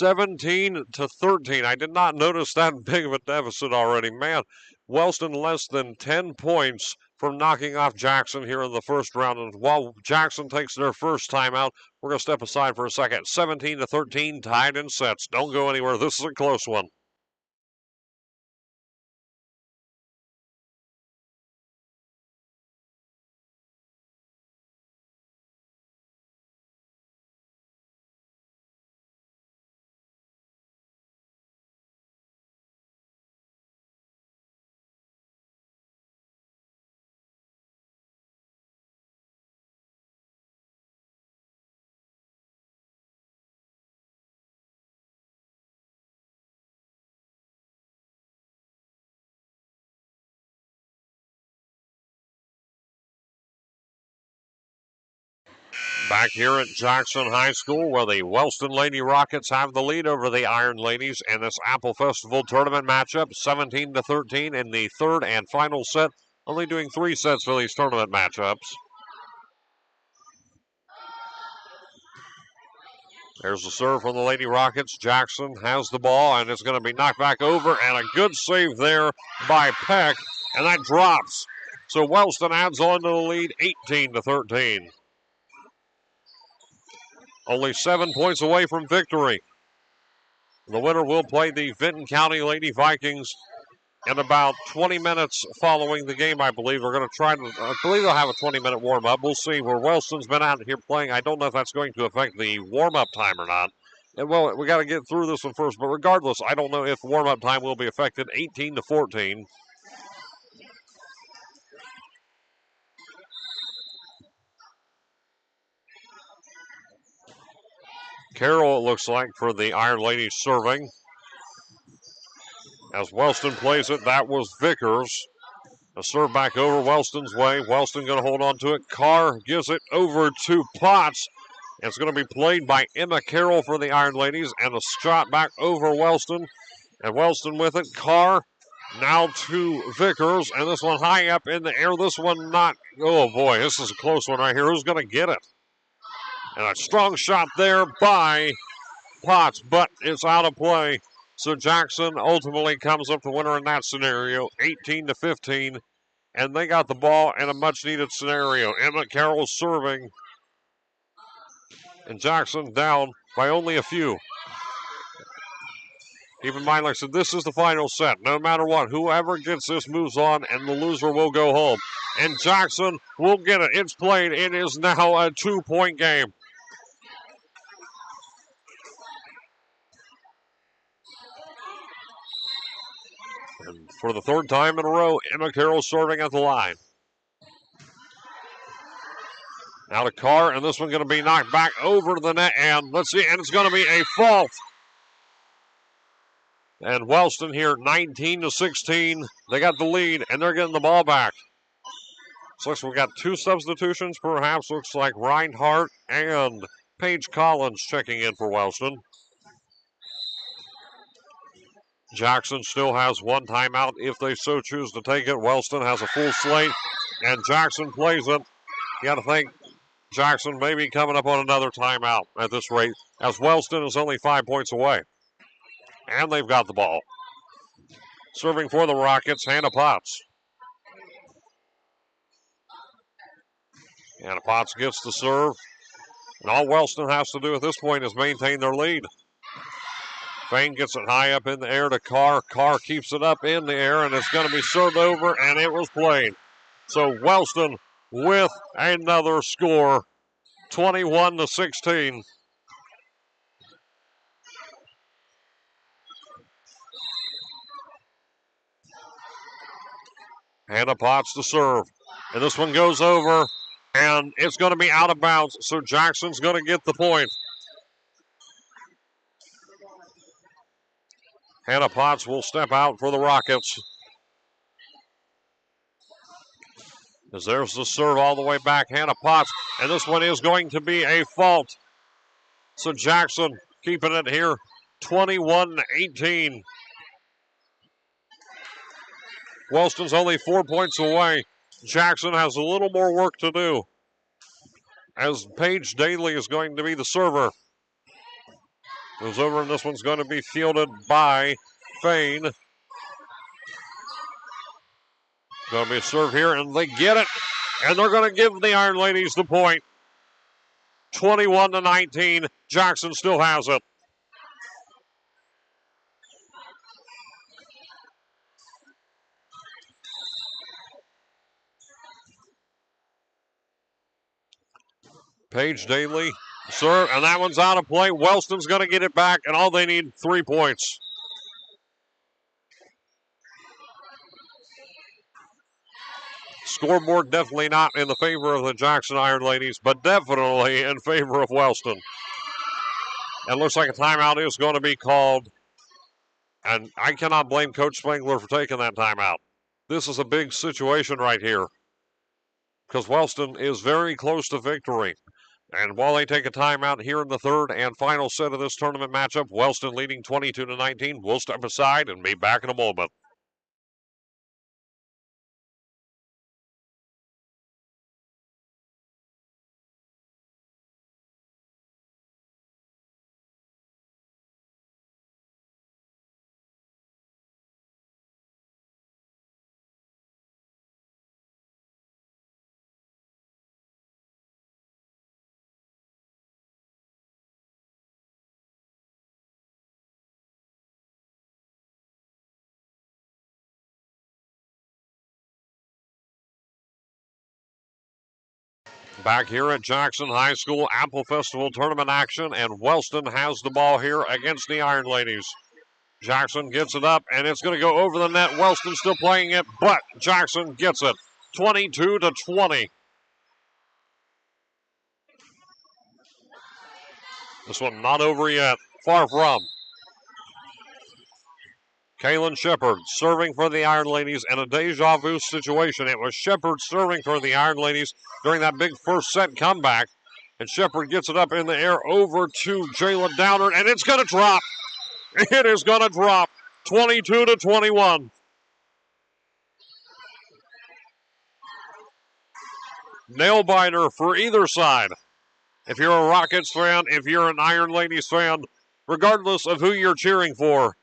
17-13. I did not notice that big of a deficit already. Man, Wellston less than 10 points from knocking off Jackson here in the first round. And while Jackson takes their first timeout, we're going to step aside for a second. 17-13, tied in sets. Don't go anywhere. This is a close one. Back here at Jackson High School, where the Wellston Lady Rockets have the lead over the Iron Ladies in this Apple Festival tournament matchup, 17-13 in the third and final set. Only doing 3 sets for these tournament matchups. There's the serve from the Lady Rockets. Jackson has the ball, and it's going to be knocked back over, and a good save there by Peck, and that drops. So Wellston adds on to the lead, 18-13. Only 7 points away from victory. The winner will play the Vinton County Lady Vikings in about 20 minutes following the game, I believe. We're going to try to, I believe they'll have a 20-minute warm-up. We'll see where Wellston's been out here playing. I don't know if that's going to affect the warm-up time or not. And well, we got to get through this one first, but regardless, I don't know if warm-up time will be affected. 18-14. Carroll, it looks like, for the Iron Ladies serving. As Wellston plays it, that was Vickers. A serve back over Wellston's way. Wellston going to hold on to it. Carr gives it over to Potts. It's going to be played by Emma Carroll for the Iron Ladies. And a shot back over Wellston. And Wellston with it. Carr now to Vickers. And this one high up in the air. This one not. Oh boy, this is a close one right here. Who's going to get it? And a strong shot there by Potts, but it's out of play. So Jackson ultimately comes up the winner in that scenario, 18-15. And they got the ball in a much-needed scenario. Emma Carroll serving. And Jackson down by only a few. Keep in mind, like I said, this is the final set. No matter what, whoever gets this moves on, and the loser will go home. And Jackson will get it. It's played. It is now a 2-point game. And for the third time in a row, Emma Carroll serving at the line. Now to Carr, and this one going to be knocked back over the net, and let's see, and it's going to be a fault. And Wellston here, 19-16. They got the lead, and they're getting the ball back. So looks like we got two substitutions, perhaps. Looks like Reinhardt and Paige Collins checking in for Wellston. Jackson still has one timeout if they so choose to take it. Wellston has a full slate, and Jackson plays it. You got to think Jackson may be coming up on another timeout at this rate, as Wellston is only 5 points away. And they've got the ball. Serving for the Rockets, Hannah Potts. Hannah Potts gets the serve. And all Wellston has to do at this point is maintain their lead. Fain gets it high up in the air to Carr. Carr keeps it up in the air, and it's going to be served over, and it was played. So Wellston with another score, 21-16. Hannah Potts to serve. And this one goes over, and it's going to be out of bounds, so Jackson's going to get the point. Hannah Potts will step out for the Rockets. As there's the serve all the way back, Hannah Potts, and this one is going to be a fault. So Jackson keeping it here, 21-18. Wellston's only 4 points away. Jackson has a little more work to do, as Paige Daly is going to be the server. Goes over, and this one's going to be fielded by Fain. Going to be a serve here, and they get it. And they're going to give the Iron Ladies the point. 21-19. Jackson still has it. Paige Daly, serve, and that one's out of play. Wellston's going to get it back, and all they need, 3 points. Scoreboard definitely not in the favor of the Jackson Iron Ladies, but definitely in favor of Wellston. And looks like a timeout is going to be called. And I cannot blame Coach Spangler for taking that timeout. This is a big situation right here, because Wellston is very close to victory. And while they take a timeout here in the third and final set of this tournament matchup, Wellston leading 22-19. We'll step aside and be back in a moment. Back here at Jackson High School, Apple Festival tournament action, and Wellston has the ball here against the Iron Ladies. Jackson gets it up, and it's going to go over the net. Wellston still playing it, but Jackson gets it, 22-20. This one not over yet, far from. Kaylin Shepard serving for the Iron Ladies in a deja vu situation. It was Shepard serving for the Iron Ladies during that big first set comeback. And Shepard gets it up in the air over to Jayla Downer, and it's going to drop. It is going to drop, 22-21. Nail biter for either side. If you're a Rockets fan, if you're an Iron Ladies fan, regardless of who you're cheering for,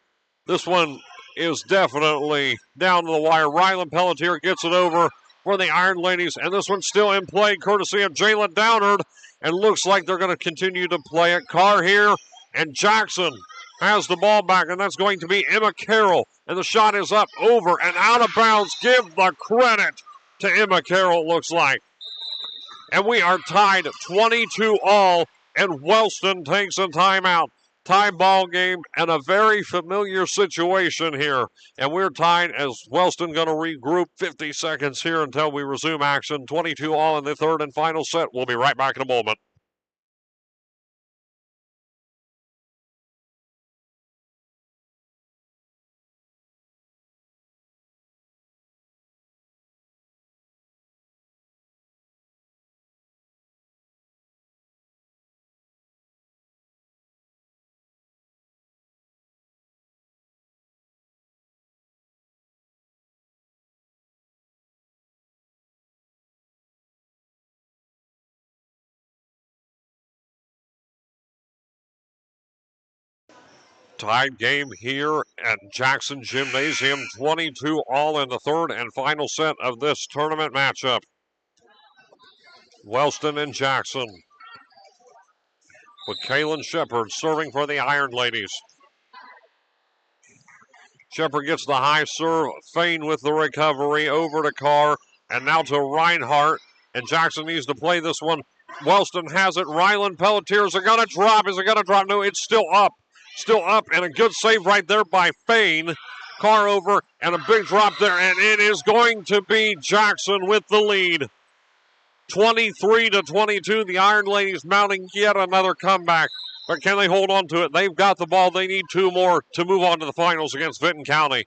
This one is definitely down to the wire. Rylan Pelletier gets it over for the Iron Ladies, and this one's still in play, courtesy of Jalen Downard, and looks like they're going to continue to play it. Carr here, and Jackson has the ball back, and that's going to be Emma Carroll, and the shot is up, over, and out of bounds. Give the credit to Emma Carroll, it looks like. And we are tied 22-all, and Wellston takes a timeout. Tie ball game and a very familiar situation here. And we're tied as Wellston going to regroup. 50 seconds here until we resume action. 22-all in the third and final set. We'll be right back in a moment. Tied game here at Jackson Gymnasium. 22-all in the third and final set of this tournament matchup. Wellston and Jackson, with Kaylin Shepard serving for the Iron Ladies. Shepard gets the high serve. Fain with the recovery over to Carr, and now to Reinhart. And Jackson needs to play this one. Wellston has it. Rylan Pelletier, is it going to drop? Is it going to drop? No, it's still up. Still up, and a good save right there by Fain. Carr over, and a big drop there, and it is going to be Jackson with the lead. 23-22, the Iron Ladies mounting yet another comeback. But can they hold on to it? They've got the ball. They need two more to move on to the finals against Vinton County.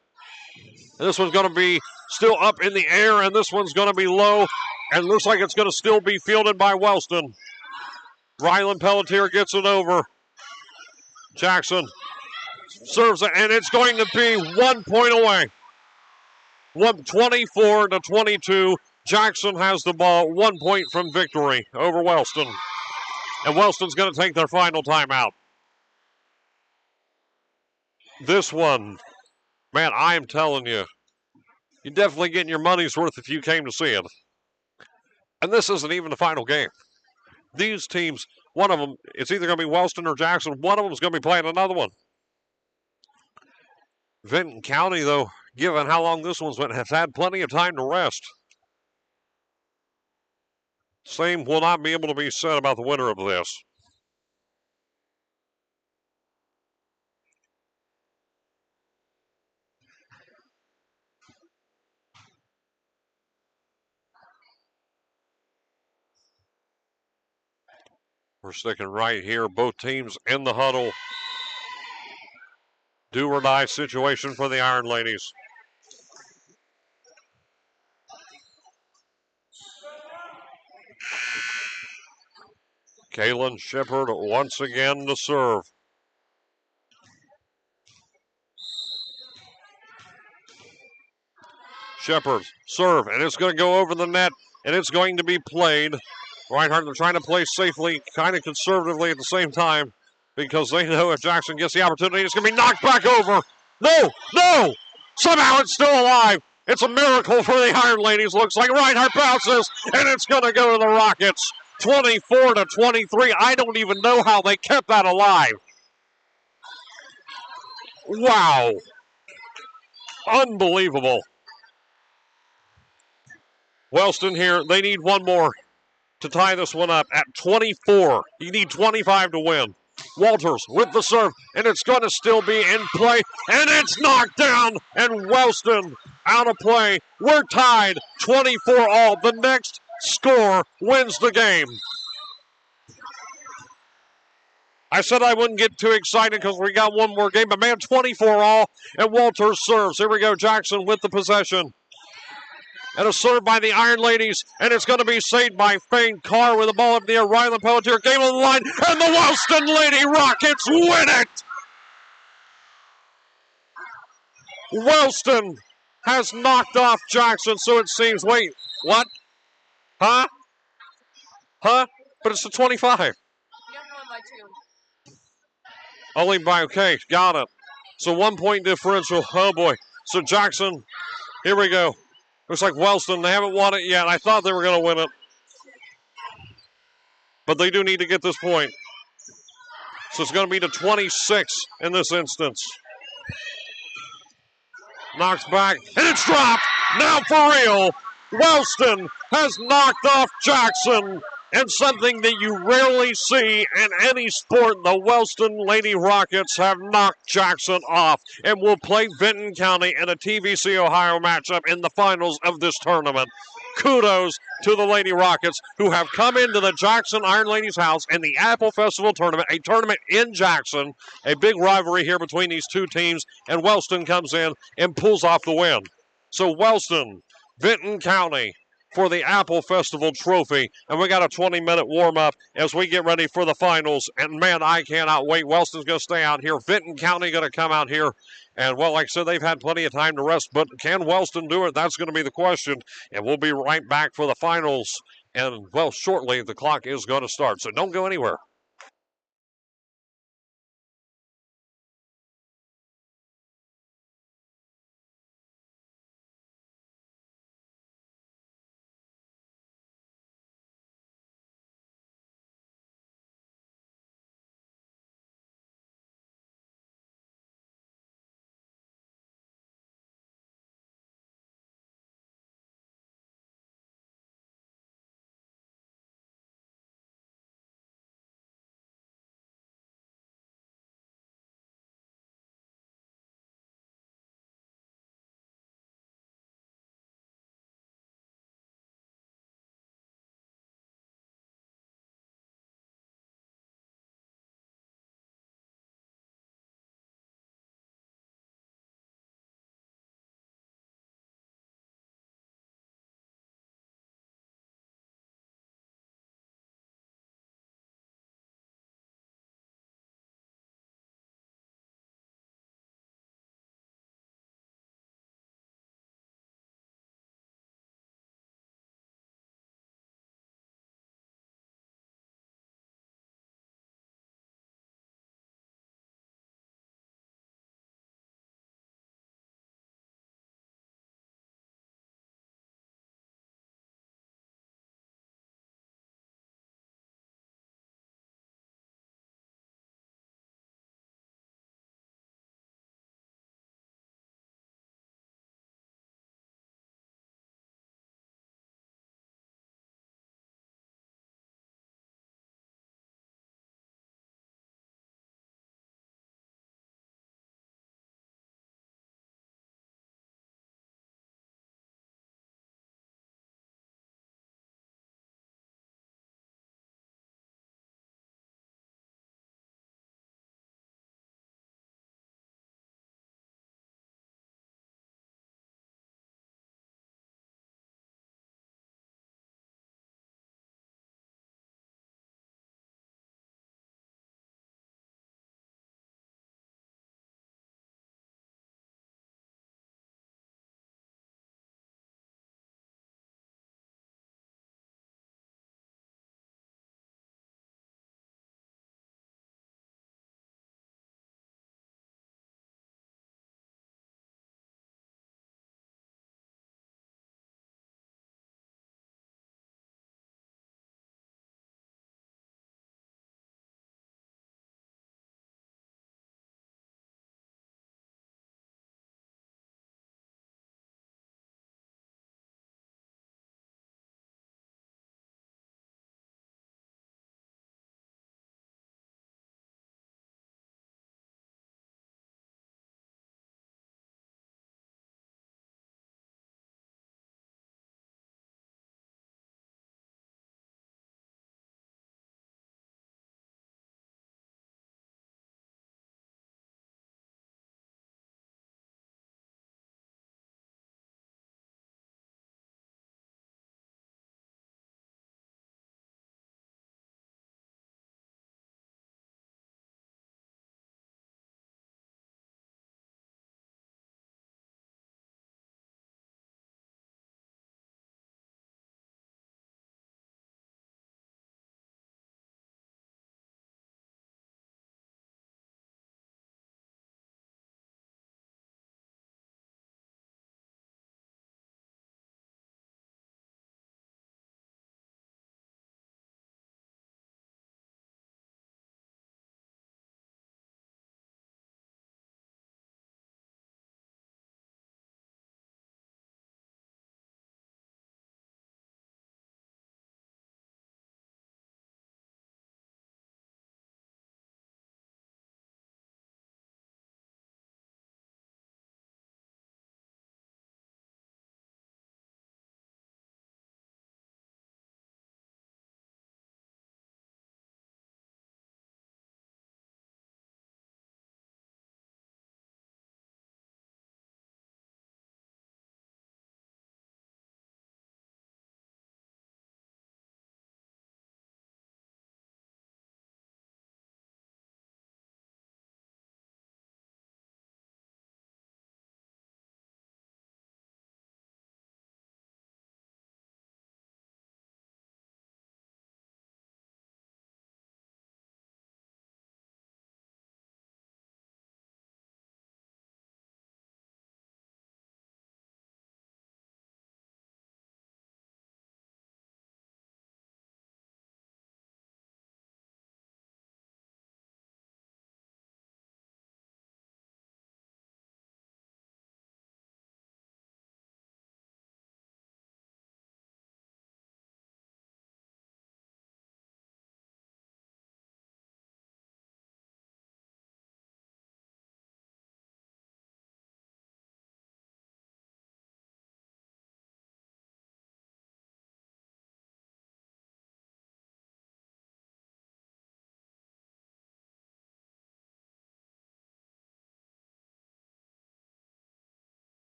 And this one's going to be still up in the air, and this one's going to be low, and looks like it's going to still be fielded by Wellston. Rylan Pelletier gets it over. Jackson serves it, and it's going to be 1 point away. 24-22. Jackson has the ball, 1 point from victory over Wellston. And Wellston's going to take their final timeout. This one, man, I am telling you, you're definitely getting your money's worth if you came to see it. And this isn't even the final game. These teams, one of them, it's either going to be Wellston or Jackson. One of them is going to be playing another one. Vinton County, though, given how long this one's been, has had plenty of time to rest. Same will not be able to be said about the winner of this. We're sticking right here. Both teams in the huddle. Do or die situation for the Iron Ladies. Kaylin Shepard once again to serve. Shepard serve, and it's going to go over the net, and it's going to be played. Reinhardt, they're trying to play safely, kind of conservatively at the same time, because they know if Jackson gets the opportunity, it's going to be knocked back over. No, no! Somehow it's still alive. It's a miracle for the Iron Ladies. Looks like Reinhardt bounces, and it's going to go to the Rockets. 24-23. I don't even know how they kept that alive. Wow. Unbelievable. Wellston here, they need one more to tie this one up at 24. You need 25 to win. Walters with the serve, and it's going to still be in play, and it's knocked down, and Wellston out of play. We're tied 24-all. The next score wins the game. I said I wouldn't get too excited because we got one more game, but man, 24-all, and Walters serves. Here we go, Jackson with the possession. And a serve by the Iron Ladies, and it's going to be saved by Fain. Carr with the ball up near Rylan Pelletier. Game on the line, and the Wellston Lady Rockets win it! Wellston has knocked off Jackson, so it seems. Wait, what? Huh? Huh? But it's the 25. Only by 2. Only by, okay, got it. So 1 point differential. Oh boy. So Jackson, here we go. Looks like Wellston, they haven't won it yet. I thought they were going to win it. But they do need to get this point. So it's going to be to 26 in this instance. Knocks back, and it's dropped. Now for real, Wellston has knocked off Jackson. And something that you rarely see in any sport, the Wellston Lady Rockets have knocked Jackson off and will play Vinton County in a TVC Ohio matchup in the finals of this tournament. Kudos to the Lady Rockets who have come into the Jackson Iron Ladies house in the Apple Festival tournament, a tournament in Jackson, a big rivalry here between these two teams, and Wellston comes in and pulls off the win. So Wellston, Vinton County, for the Apple Festival trophy. And we got a 20-minute warm-up as we get ready for the finals. And, man, I cannot wait. Wellston's going to stay out here. Vinton County going to come out here. And, well, like I said, they've had plenty of time to rest. But can Wellston do it? That's going to be the question. And we'll be right back for the finals. And, well, shortly the clock is going to start. So don't go anywhere.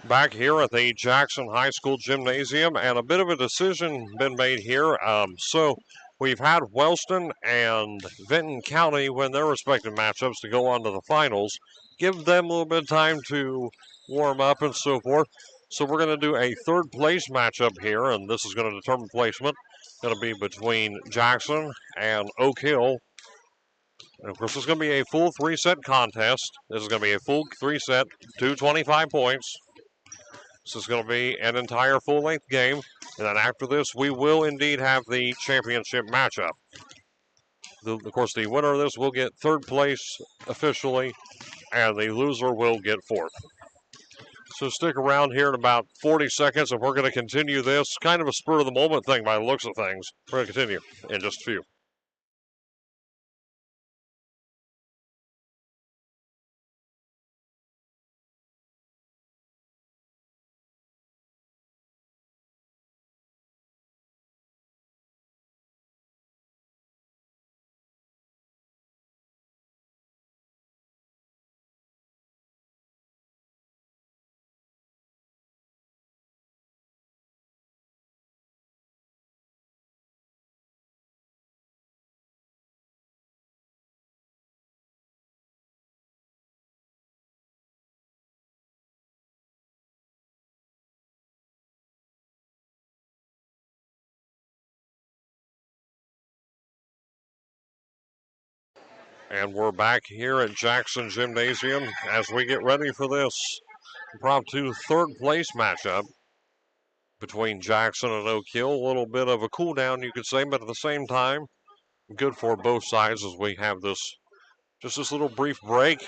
Back here at the Jackson High School Gymnasium, and a bit of a decision been made here. So we've had Wellston and Vinton County win their respective matchups to go on to the finals. Give them a little bit of time to warm up and so forth. So we're going to do a third place matchup here, and this is going to determine placement. Going to be between Jackson and Oak Hill. And of course, this is going to be a full 3-set contest. This is going to be a full 3-set, 225 points. This is going to be an entire full-length game. And then after this, we will indeed have the championship matchup. Of course, the winner of this will get third place officially, and the loser will get fourth. So stick around here in about 40 seconds, and we're going to continue this. Kind of a spur-of-the-moment thing by the looks of things. We're going to continue in just a few. And we're back here at Jackson Gymnasium as we get ready for this impromptu third place matchup between Jackson and Oak Hill. A little bit of a cool down, you could say, but at the same time, good for both sides as we have this little brief break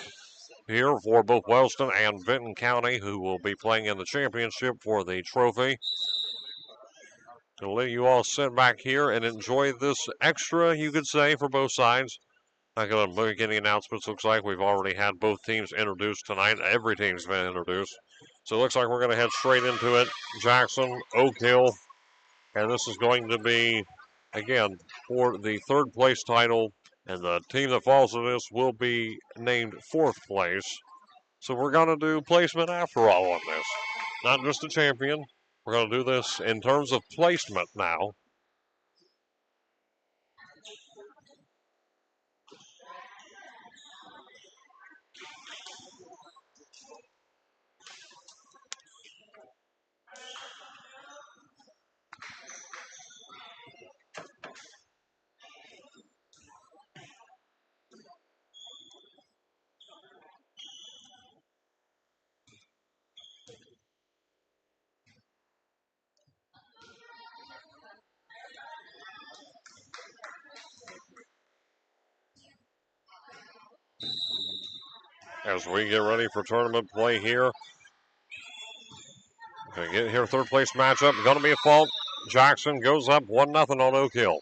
here for both Wellston and Vinton County, who will be playing in the championship for the trophy. I'll let you all sit back here and enjoy this extra, you could say, for both sides. Not going to make any announcements. Looks like we've already had both teams introduced tonight. Every team's been introduced. So it looks like we're going to head straight into it. Jackson, Oak Hill, and this is going to be, again, for the third place title. And the team that falls to this will be named fourth place. So we're going to do placement after all on this. Not just a champion. We're going to do this in terms of placement now. As we get ready for tournament play here. Gonna get here, third place matchup. Gonna be a fault. Jackson goes up 1-0 on Oak Hill.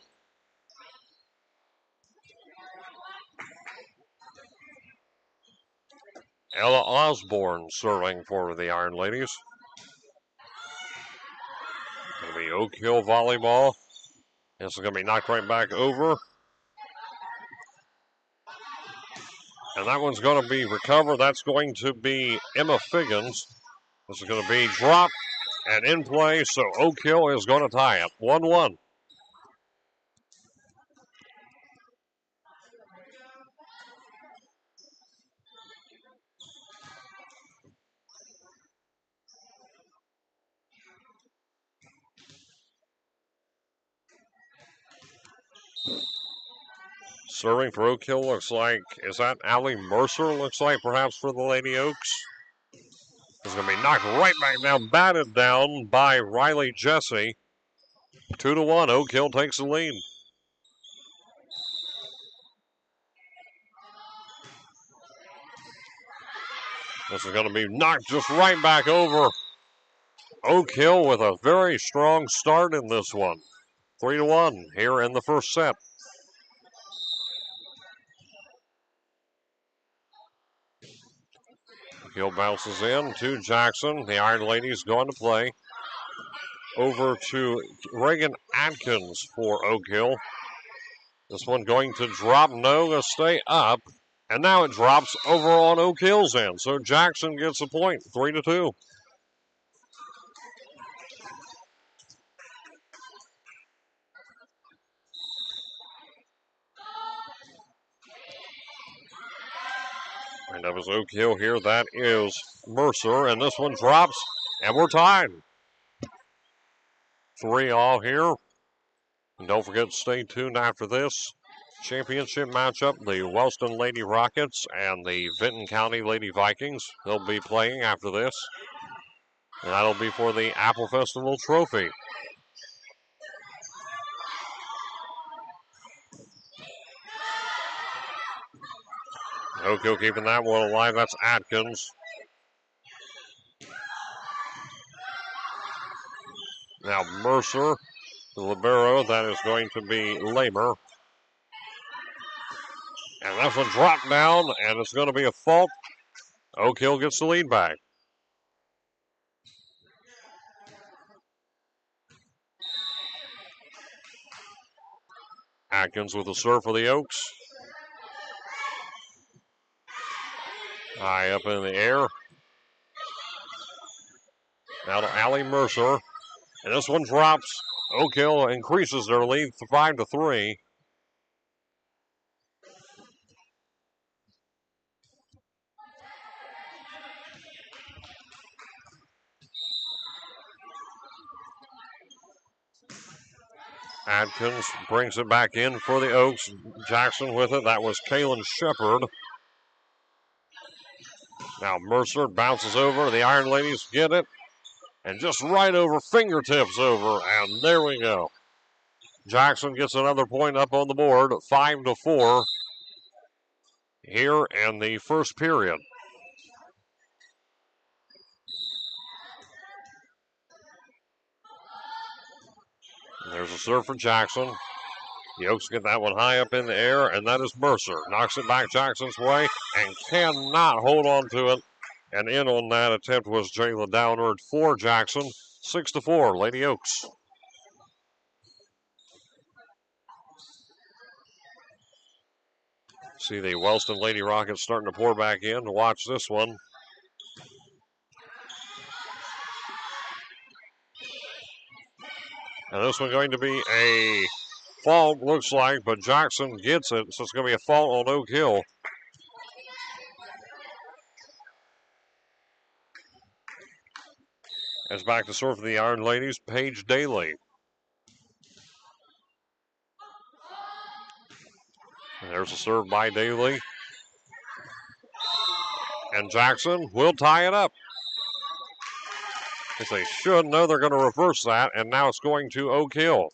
Ella Osborne serving for the Iron Ladies. Gonna be Oak Hill volleyball. This is gonna be knocked right back over. And that one's gonna be recovered. That's going to be Emma Figgins. This is gonna be dropped and in play, so Oak Hill is gonna tie it 1-1. Serving for Oak Hill looks like, is that Allie Mercer? Looks like perhaps for the Lady Oaks. It's going to be knocked right back down, batted down by Riley Jesse. 2-1, Oak Hill takes the lead. This is going to be knocked just right back over. Oak Hill with a very strong start in this one. 3-1 here in the first set. Hill bounces in to Jackson. The Iron Ladies going to play. Over to Reagan Atkins for Oak Hill. This one going to drop. No, going to stay up. And now it drops over on Oak Hill's end. So Jackson gets a point, 3-2. That was Oak Hill here. That is Mercer, and this one drops, and we're tied. 3 all here. And don't forget to stay tuned after this championship matchup, the Wellston Lady Rockets and the Vinton County Lady Vikings. They'll be playing after this. And that'll be for the Apple Festival trophy. Oak Hill keeping that one alive. That's Atkins. Now Mercer, the libero. That is going to be Lamer. And that's one dropped down, and it's going to be a fault. Oak Hill gets the lead back. Atkins with the serve for the Oaks. High up in the air. Now to Allie Mercer. And this one drops. Oak Hill increases their lead 5-3. Atkins brings it back in for the Oaks. Jackson with it. That was Kaylin Shepard. Now Mercer bounces over. The Iron Ladies get it. And just right over, fingertips over. And there we go. Jackson gets another point up on the board. 5-4 here in the first period. There's a serve for Jackson. The Oaks get that one high up in the air, and that is Mercer. Knocks it back Jackson's way and cannot hold on to it. And in on that attempt was Jayla Downward for Jackson. 6-4, Lady Oaks. See the Wellston Lady Rockets starting to pour back in to watch this one. And this one going to be a fault, looks like, but Jackson gets it, so it's going to be a fault on Oak Hill. It's back to serve for the Iron Ladies, Paige Daly. And there's a serve by Daly. And Jackson will tie it up. As they should know, they're going to reverse that, and now it's going to Oak Hill.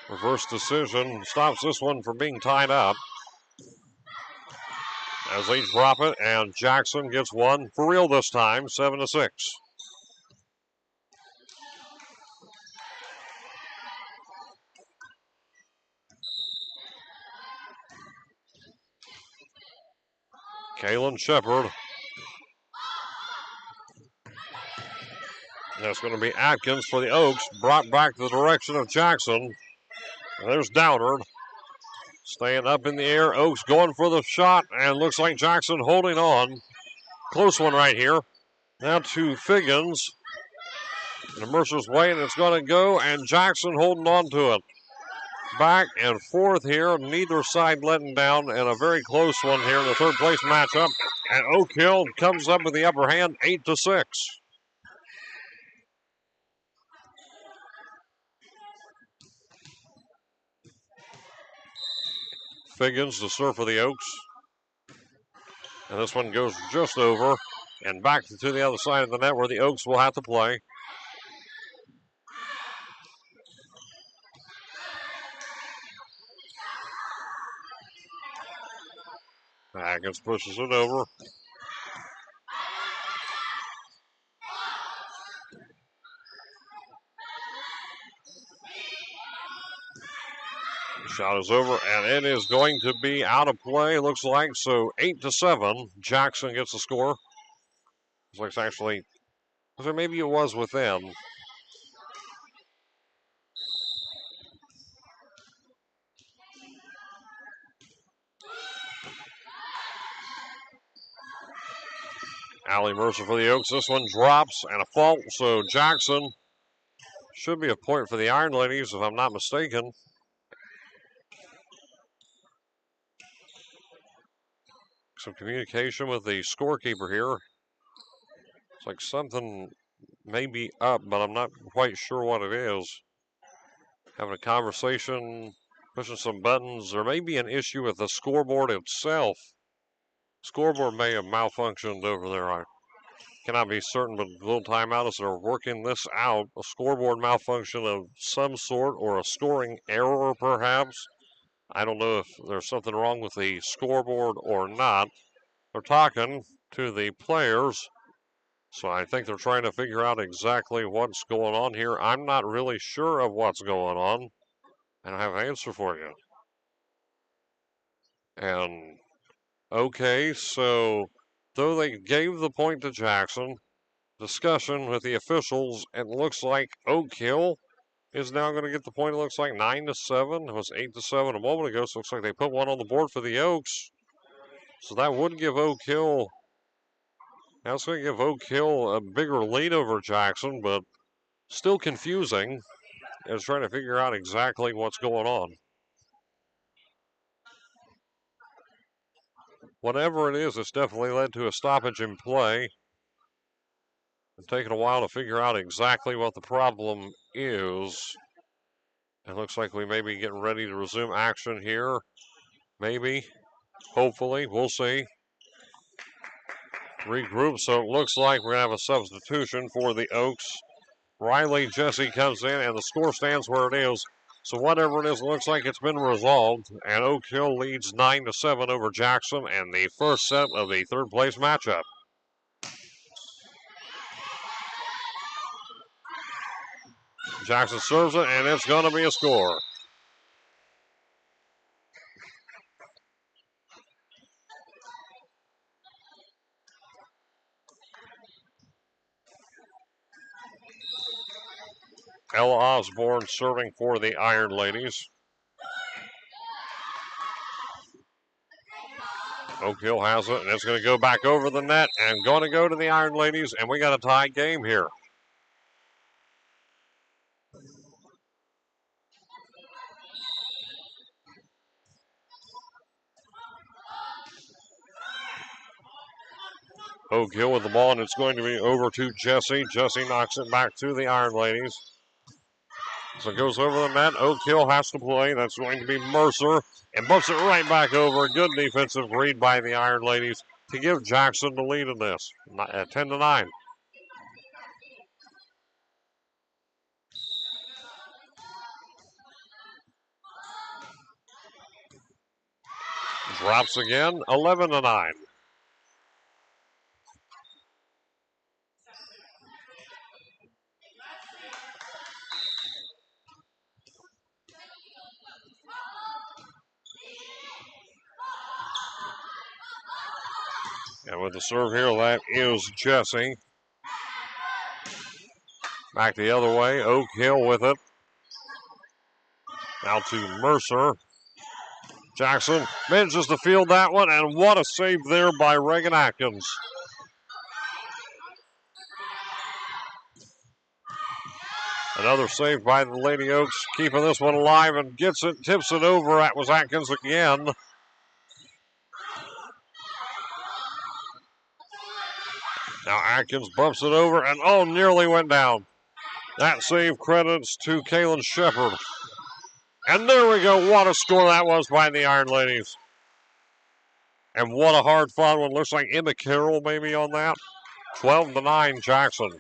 Reverse decision stops this one from being tied up. As they drop it, and Jackson gets one for real this time, 7-6. Kaylin Shepard. That's going to be Atkins for the Oaks, brought back to the direction of Jackson. And there's Downard. Staying up in the air. Oaks going for the shot, and looks like Jackson holding on. Close one right here. Now to Figgins. And Mercer's way, and it's going to go, and Jackson holding on to it. Back and forth here. Neither side letting down, and a very close one here in the third place matchup. And Oak Hill comes up with the upper hand, 8-6. Figgins to serve for the Oaks. And this one goes just over and back to the other side of the net where the Oaks will have to play. Atkins pushes it over. Shot is over, and it is going to be out of play, looks like. So 8-7. Jackson gets the score. Looks like it's actually, so maybe it was within. Allie Mercer for the Oaks. This one drops and a fault. So Jackson should be a point for the Iron Ladies, if I'm not mistaken. some communication with the scorekeeper here. It's like something may be up, but I'm not quite sure what it is. Having a conversation, pushing some buttons. There may be an issue with the scoreboard itself. Scoreboard may have malfunctioned over there. I cannot be certain, but a little timeout as they're working this out. A scoreboard malfunction of some sort or a scoring error, perhaps. I don't know if there's something wrong with the scoreboard or not. They're talking to the players, so I think they're trying to figure out exactly what's going on here. I'm not really sure of what's going on. I don't have an answer for you. And okay, so though they gave the point to Jackson, discussion with the officials, it looks like Oak Hill is now going to get the point. It looks like 9-7. It was 8-7 a moment ago, so it looks like they put one on the board for the Oaks. So that would give Oak Hill, that's going to give Oak Hill a bigger lead over Jackson, but still confusing as trying to figure out exactly what's going on. Whatever it is, it's definitely led to a stoppage in play. It's taken a while to figure out exactly what the problem is. It looks like we may be getting ready to resume action here. Maybe. Hopefully. We'll see. Regroup. So it looks like we're going to have a substitution for the Oaks. Riley Jesse comes in, and the score stands where it is. So whatever it is, it looks like it's been resolved. And Oak Hill leads 9-7 over Jackson and the first set of the third place matchup. Jackson serves it, and it's going to be a score. Ella Osborne serving for the Iron Ladies. Oak Hill has it, and it's going to go back over the net and going to go to the Iron Ladies, and we got a tie game here. Oak Hill with the ball, and it's going to be over to Jesse. Jesse knocks it back to the Iron Ladies. So it goes over the net. Oak Hill has to play. That's going to be Mercer, and bumps it right back over. Good defensive read by the Iron Ladies to give Jackson the lead in this at 10-9. Drops again, 11-9. And with the serve here, that is Jesse. Back the other way, Oak Hill with it. Now to Mercer. Jackson manages to field that one, and what a save there by Reagan Atkins. Another save by the Lady Oaks, keeping this one alive and gets it, tips it over. That was Atkins again. Now Atkins bumps it over, and oh, nearly went down. That save credits to Kaylin Shepard. And there we go. What a score that was by the Iron Ladies. And what a hard-fought one. Looks like Emma Carroll maybe on that. 12-9 Jackson.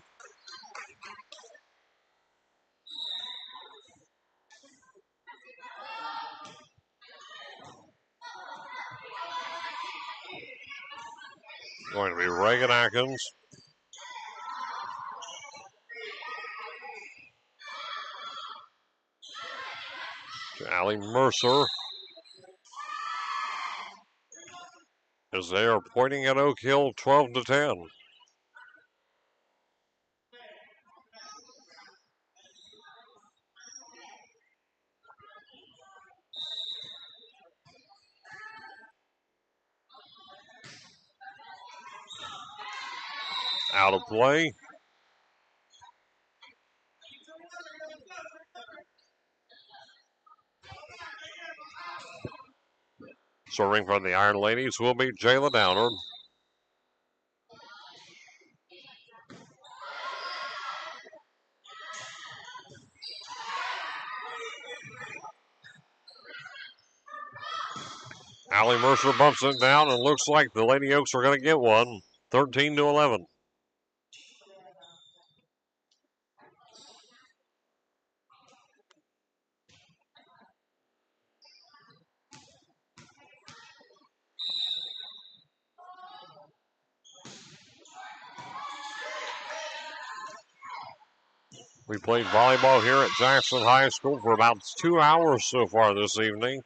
Going to be Reagan Atkins. To Allie Mercer. As they are pointing at Oak Hill 12-10. Out of play. Serving from the Iron Ladies will be Jayla Downard. Allie Mercer bumps it down, and looks like the Lady Oaks are going to get one. 13-11. We played volleyball here at Jackson High School for about 2 hours so far this evening.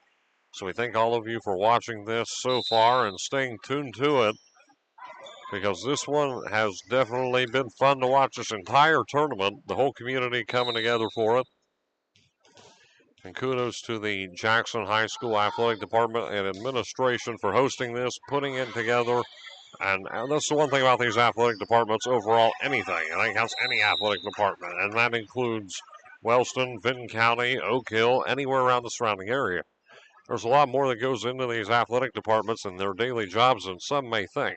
So we thank all of you for watching this so far and staying tuned to it, because this one has definitely been fun to watch this entire tournament, the whole community coming together for it. And kudos to the Jackson High School Athletic Department and administration for hosting this, putting it together. And that's the one thing about these athletic departments overall, anything. I think that's any athletic department, and that includes Wellston, Vinton County, Oak Hill, anywhere around the surrounding area. There's a lot more that goes into these athletic departments and their daily jobs than some may think.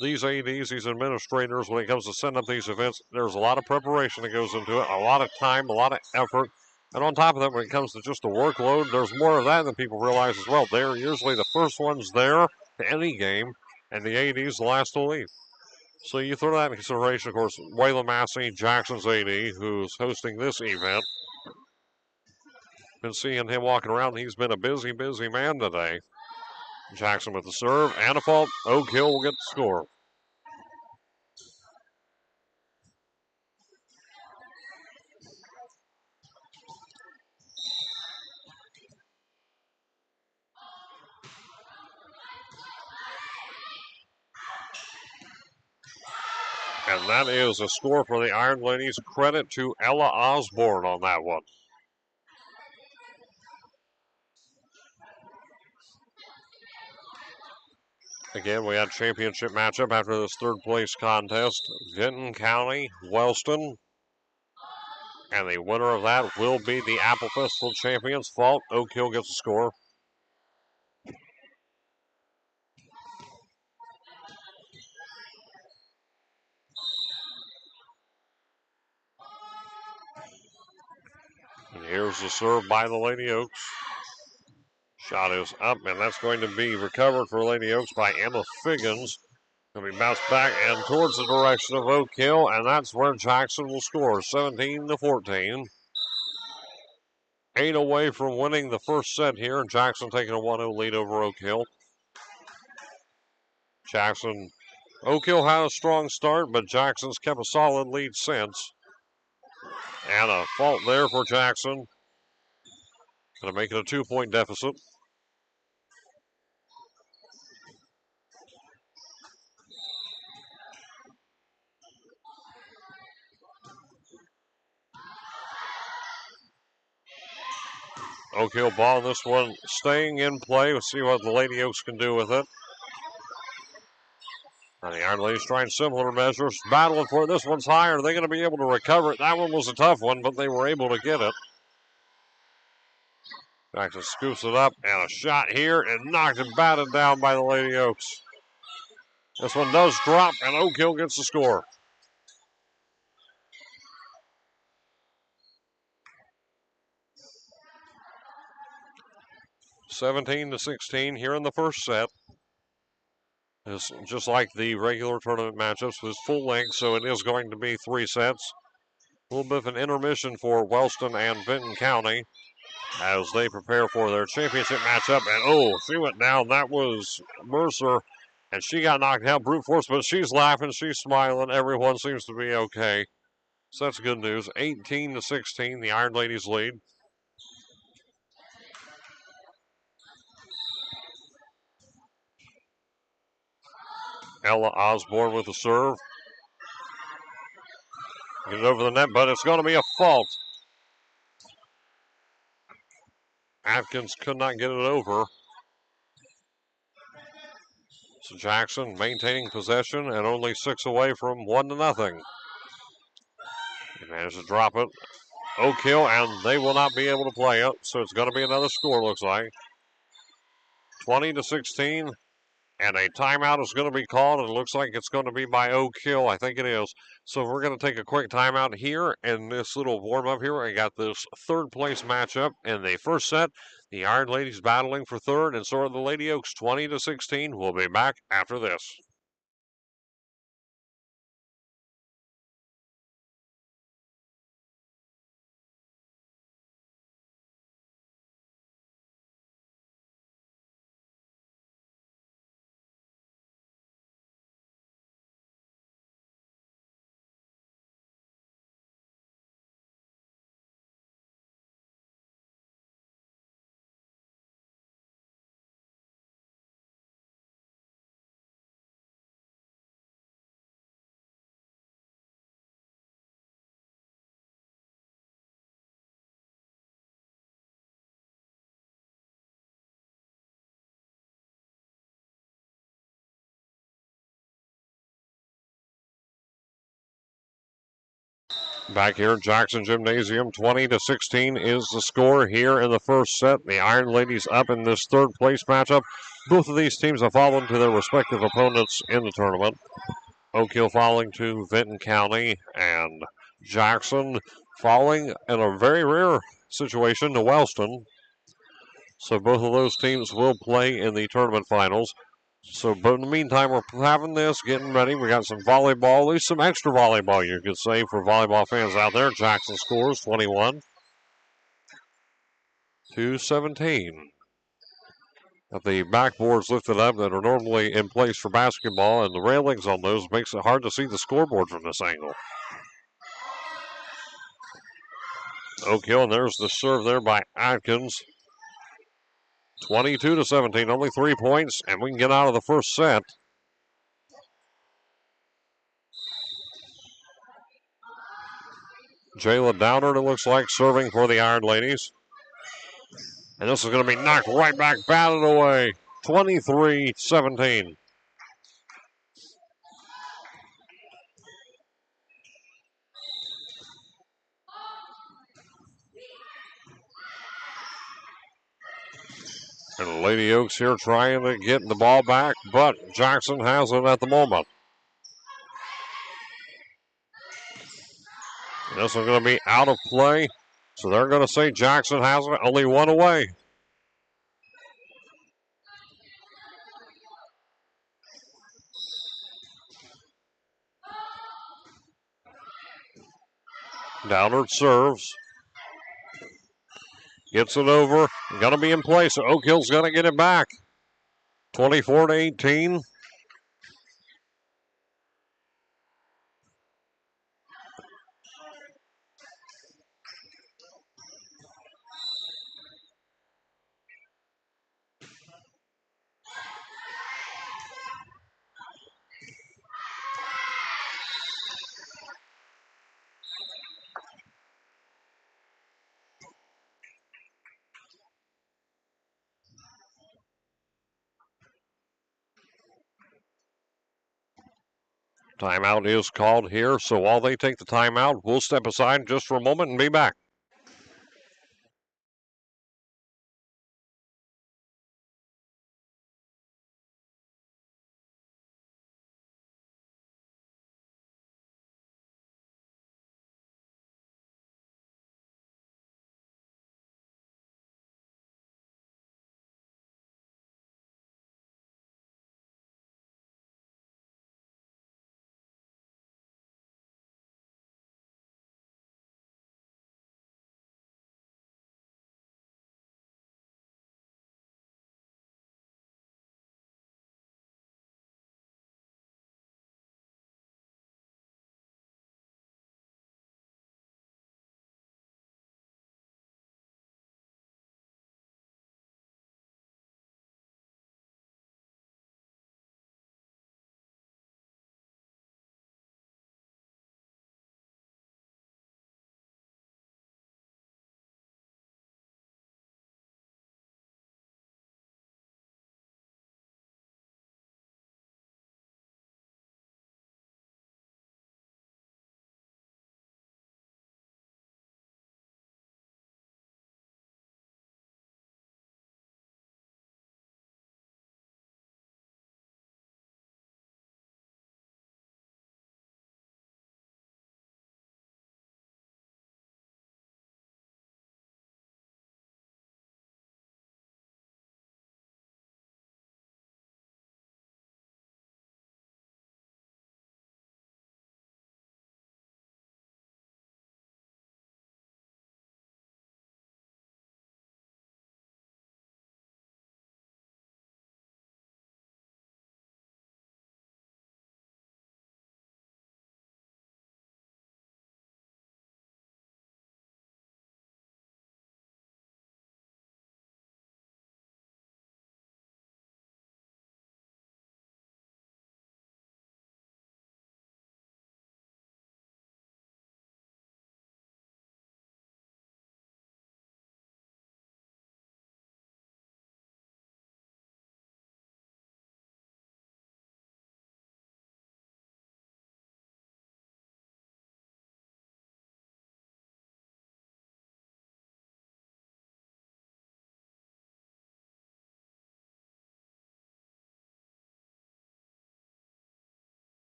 These ADs, these administrators, when it comes to setting up these events, there's a lot of preparation that goes into it, a lot of time, a lot of effort. And on top of that, when it comes to just the workload, there's more of that than people realize as well. They're usually the first ones there to any game, and the AD's the last to leave. So you throw that in consideration. Of course, Waylon Massey, Jackson's AD, who's hosting this event. Been seeing him walking around. He's been a busy, busy man today. Jackson with the serve and a fault. Oak Hill will get the score. And that is a score for the Iron Ladies. Credit to Ella Osborne on that one. Again, we had championship matchup after this third place contest. Vinton County, Wellston. And the winner of that will be the Apple Festival champions. Fault. Oak Hill gets the score. And here's the serve by the Lady Oaks. Shot is up, and that's going to be recovered for Lady Oaks by Emma Figgins. Going to be bounced back and towards the direction of Oak Hill, and that's where Jackson will score, 17-14. 8 away from winning the first set here, and Jackson taking a 1-0 lead over Oak Hill. Oak Hill had a strong start, but Jackson's kept a solid lead since. And a fault there for Jackson. Going to make it a 2-point deficit. Oak Hill ball in this one staying in play. We'll see what the Lady Oaks can do with it. And the Iron Ladies trying similar measures. Battling for it. This one's higher. They're going to be able to recover it. That one was a tough one, but they were able to get it. Jackson scoops it up, and a shot here, and knocked and batted down by the Lady Oaks. This one does drop, and Oak Hill gets the score. (17-16) here in the first set. It's just like the regular tournament matchups, it's full length, so it is going to be 3 sets. A little bit of an intermission for Wellston and Vinton County as they prepare for their championship matchup. And she went down. That was Mercer, and she got knocked down brute force, but she's laughing, she's smiling. Everyone seems to be okay. So that's good news. 18-16, the Iron Ladies lead. Ella Osborne with the serve. Get it over the net, but it's going to be a fault. Atkins could not get it over. So Jackson maintaining possession and only 6 away from 1-0. He managed to drop it. Oak Hill, and they will not be able to play it, so it's going to be another score, looks like. 20-16. And a timeout is going to be called, and it looks like it's going to be by Oak Hill. I think it is. So we're going to take a quick timeout here in this little warm-up here. I got this third-place matchup in the first set. The Iron Ladies battling for third, and so are the Lady Oaks 20-16. We'll be back after this. Back here, Jackson Gymnasium, 20-16 is the score here in the first set. The Iron Ladies up in this third place matchup. Both of these teams have fallen to their respective opponents in the tournament. Oak Hill falling to Vinton County, and Jackson falling in a very rare situation to Wellston. So both of those teams will play in the tournament finals. So, but in the meantime, we're having this, getting ready. We got some volleyball, at least some extra volleyball, you could say, for volleyball fans out there. Jackson scores 21-17. Got the backboards lifted up that are normally in place for basketball, and the railings on those makes it hard to see the scoreboard from this angle. Oak Hill, and there's the serve there by Atkins. 22-17, only 3 points, and we can get out of the first set. Jayla Downer, it looks like, serving for the Iron Ladies. And this is going to be knocked right back, batted away. 23-17. And Lady Oaks here trying to get the ball back, but Jackson has it at the moment. This is going to be out of play, so they're going to say Jackson has it, only one away. Downward serves. Gets it over. Going to be in place. Oak Hill's going to get it back. 24-18. Timeout is called here, so while they take the timeout, we'll step aside just for a moment and be back.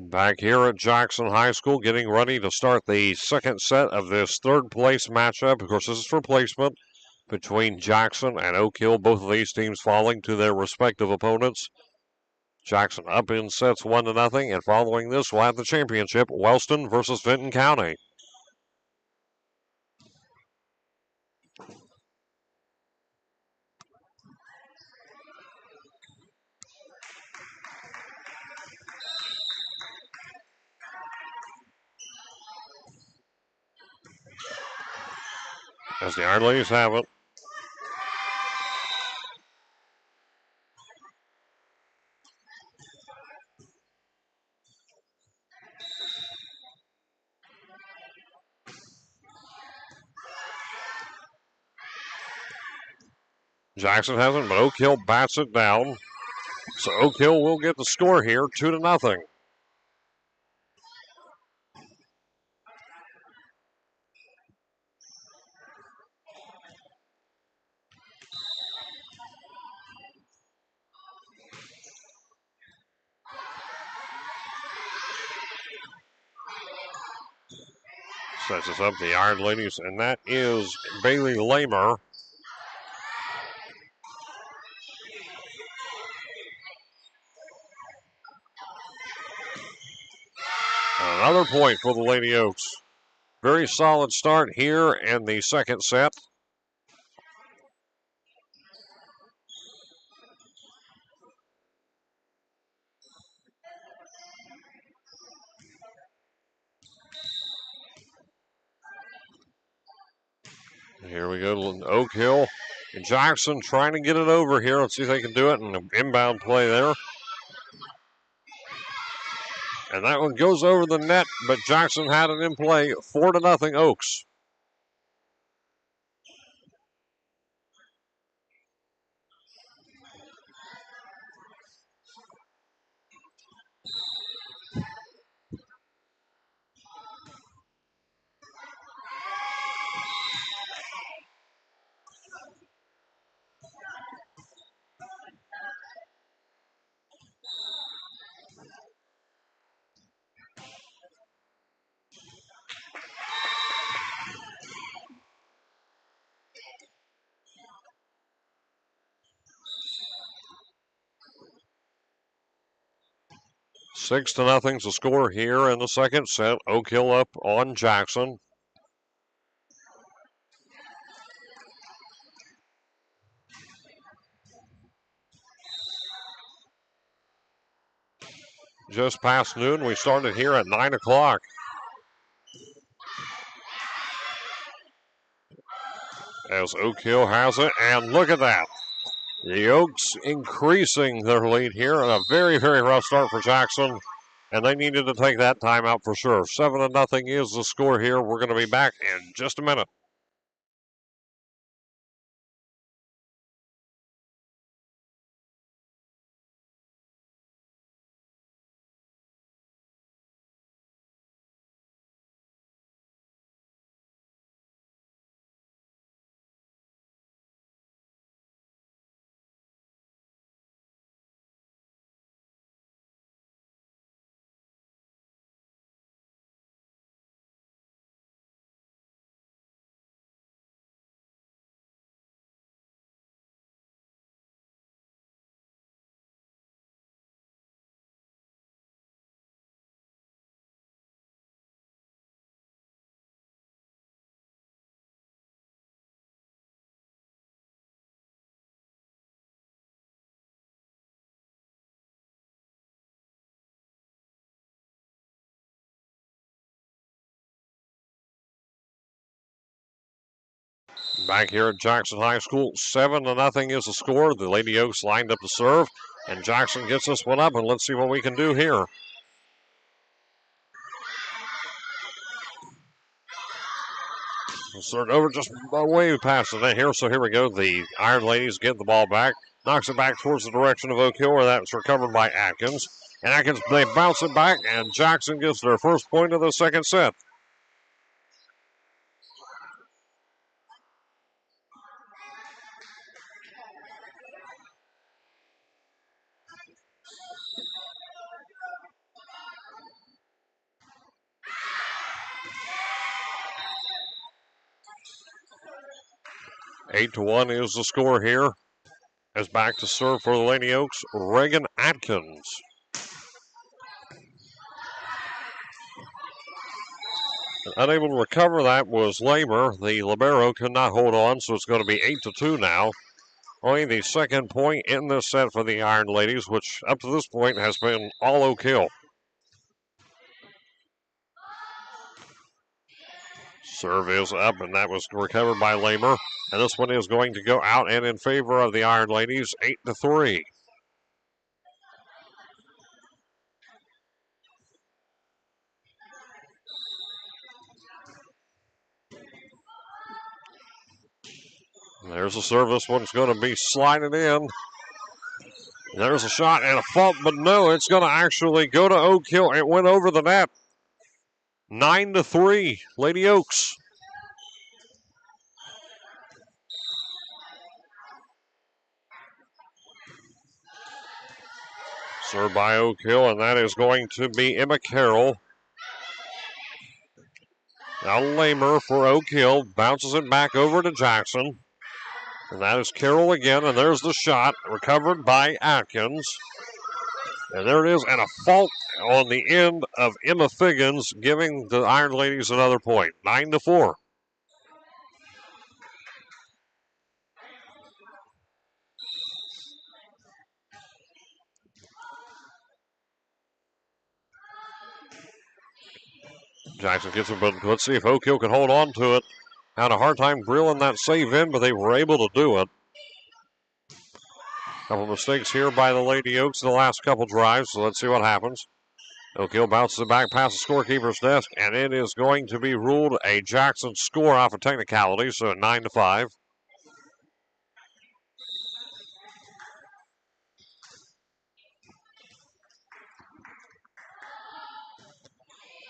Back here at Jackson High School, getting ready to start the second set of this third place matchup. Of course, this is for placement between Jackson and Oak Hill. Both of these teams falling to their respective opponents. Jackson up in sets 1-0, and following this, we'll have the championship, Wellston versus Vinton County. As the Iron Ladies have it. Jackson hasn't, but Oak Hill bats it down. So Oak Hill will get the score here, 2-0. Sets us up the Iron Ladies, and that is Bailey Lamer. Another point for the Lady Oaks. Very solid start here in the second set. Here we go, Oak Hill and Jackson trying to get it over here. Let's see if they can do it. And an inbound play there. And that one goes over the net, but Jackson had it in play. 4-0 Oaks. Six to nothing's the score here in the second set. Oak Hill up on Jackson. Just past noon. We started here at 9 o'clock. As Oak Hill has it, and look at that. The Oaks increasing their lead here, and a very, very rough start for Jackson. And they needed to take that timeout for sure. 7-0 is the score here. We're going to be back in just a minute. Back here at Jackson High School, 7-0 is the score. The Lady Oaks lined up to serve, and Jackson gets this one up, and let's see what we can do here. Start over just way past the net here, so here we go. The Iron Ladies get the ball back, knocks it back towards the direction of Oak Hill, where that's recovered by Atkins. And Atkins, they bounce it back, and Jackson gets their first point of the second set. 8-1 is the score here. As back to serve for the Lady Oaks, Reagan Atkins. Unable to recover that was Lamer. The libero could not hold on, so it's going to be 8-2 now. Only the second point in this set for the Iron Ladies, which up to this point has been all Oak Hill. Serve is up, and that was recovered by Lamer. And this one is going to go out and in favor of the Iron Ladies, 8-3. There's a serve. This one's going to be sliding in. There's a shot and a fault, but no, it's going to actually go to Oak Hill. It went over the net. 9-3, Lady Oaks. Served by Oak Hill, and that is going to be Emma Carroll. Now Lamer for Oak Hill. Bounces it back over to Jackson. And that is Carroll again, and there's the shot. Recovered by Atkins. And there it is, and a fault on the end of Emma Figgins, giving the Iron Ladies another point. 9-4. Jackson gets it, but let's see if Oak Hill can hold on to it. Had a hard time drilling that save in, but they were able to do it. Couple mistakes here by the Lady Oaks in the last couple drives, so let's see what happens. Oak Hill bounces it back past the scorekeeper's desk, and it is going to be ruled a Jackson score off a technicality, so 9-5.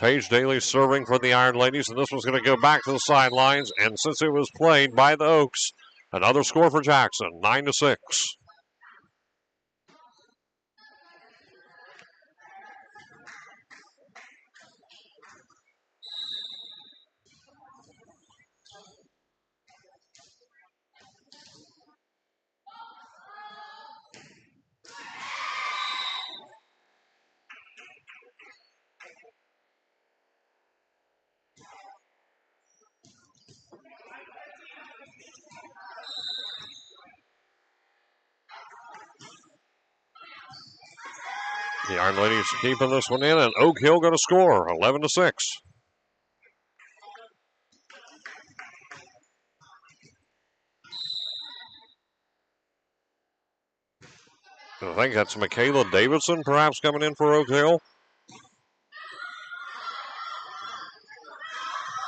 Paige Daly serving for the Iron Ladies, and this one's going to go back to the sidelines, and since it was played by the Oaks, another score for Jackson, 9-6. The Iron Ladies keeping this one in, and Oak Hill going to score 11-6. I think that's Michaela Davidson perhaps coming in for Oak Hill.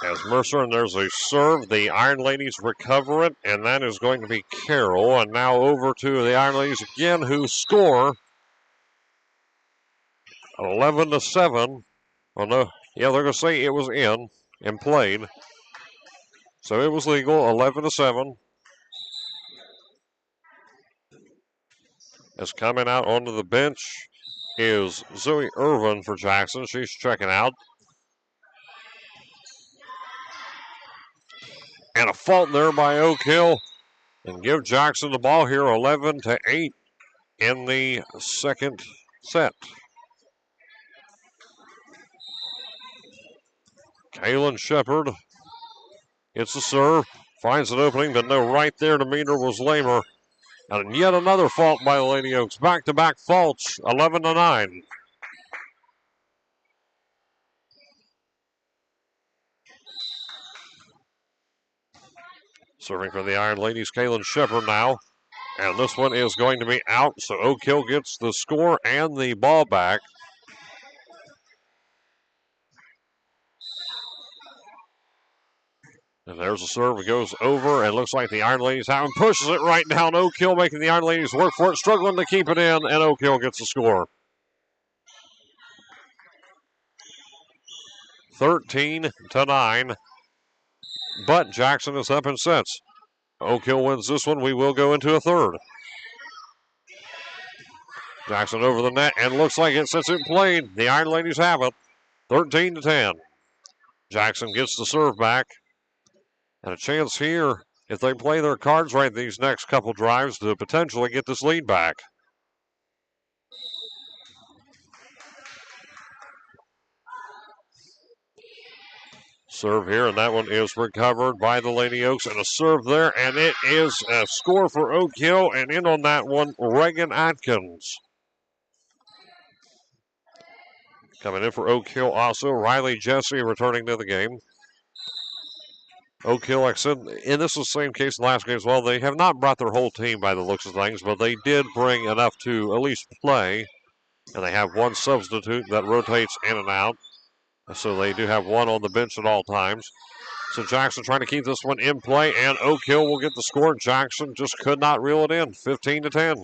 As Mercer, and there's a serve. The Iron Ladies recover it, and that is going to be Carroll. And now over to the Iron Ladies again, who score 11-7. Well, no, yeah, they're going to say it was in and played. So it was legal, 11-7. As coming out onto the bench is Zoe Irvin for Jackson. She's checking out. And a fault there by Oak Hill. And give Jackson the ball here, 11-8 in the second set. Kaylin Shepard gets the serve, finds an opening, but no, right there to meet her was Lamer. And yet another fault by the Lady Oaks. Back-to-back faults, 11-9. Serving for the Iron Ladies, Kaylin Shepard now. And this one is going to be out, so Oak Hill gets the score and the ball back. And there's a serve. It goes over, and looks like the Iron Ladies have him. Pushes it right down. Oak Hill making the Iron Ladies work for it, struggling to keep it in, and Oak Hill gets the score. 13-9. But Jackson is up in sets. Oak Hill wins this one. We will go into a third. Jackson over the net, and looks like it since it played. The Iron Ladies have it. 13-10. Jackson gets the serve back. And a chance here if they play their cards right these next couple drives to potentially get this lead back. Serve here, and that one is recovered by the Lady Oaks, and a serve there, and it is a score for Oak Hill, and in on that one, Reagan Atkins. Coming in for Oak Hill also, Riley Jesse returning to the game. Oak Hill, like I said, and this is the same case in last game as well. They have not brought their whole team by the looks of things, but they did bring enough to at least play. And they have one substitute that rotates in and out. So they do have one on the bench at all times. So Jackson trying to keep this one in play, and Oak Hill will get the score. Jackson just could not reel it in, 15-10.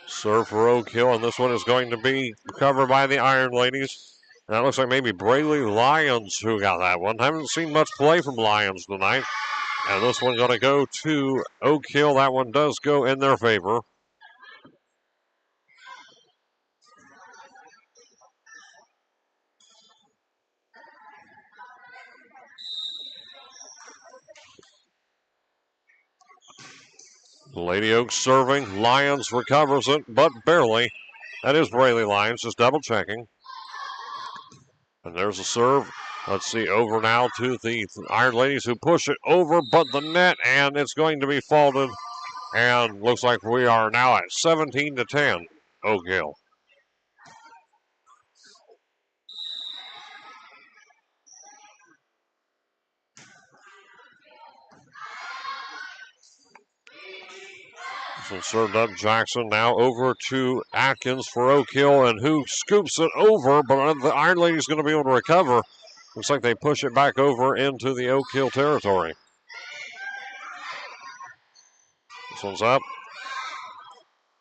Serve for Oak Hill, and this one is going to be covered by the Iron Ladies. That looks like maybe Braley Lyons who got that one. Haven't seen much play from Lyons tonight. And this one going to go to Oak Hill. That one does go in their favor. Lady Oaks serving. Lyons recovers it, but barely. That is Braley Lyons, just double checking. And there's a serve. Let's see, over now to the Iron Ladies who push it over, but the net, and it's going to be faulted. And looks like we are now at 17-10, Oak Hill. So served up Jackson now over to Atkins for Oak Hill, and who scoops it over, but the Iron Lady's going to be able to recover. Looks like they push it back over into the Oak Hill territory. This one's up.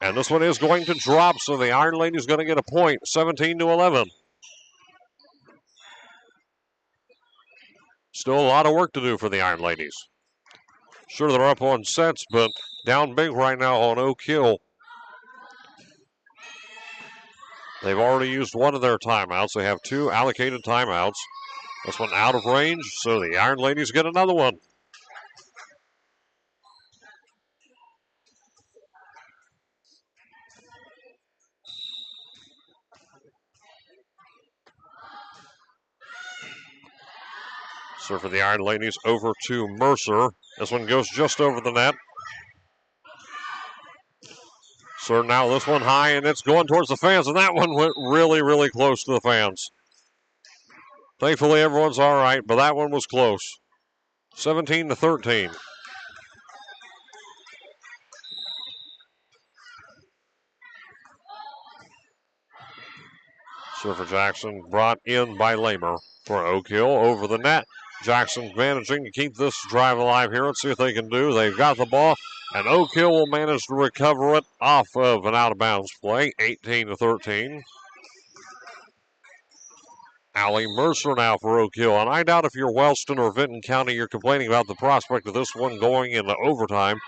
And this one is going to drop, so the Iron Lady's going to get a point, 17-11. Still a lot of work to do for the Iron Ladies. Sure, they're up on sets, but down big right now on Oak Hill. They've already used one of their timeouts. They have 2 allocated timeouts. This one out of range, so the Iron Ladies get another one. So for the Iron Ladies, over to Mercer. This one goes just over the net. So now this one high, and it's going towards the fans, and that one went really, really close to the fans. Thankfully, everyone's all right, but that one was close. 17-13. Surfer Jackson brought in by Lamer for Oak Hill over the net. Jackson managing to keep this drive alive here. Let's see what they can do. They've got the ball, and Oak Hill will manage to recover it off of an out-of-bounds play, 18-13. Allie Mercer now for Oak Hill. And I doubt if you're Wellston or Vinton County, you're complaining about the prospect of this one going into overtime.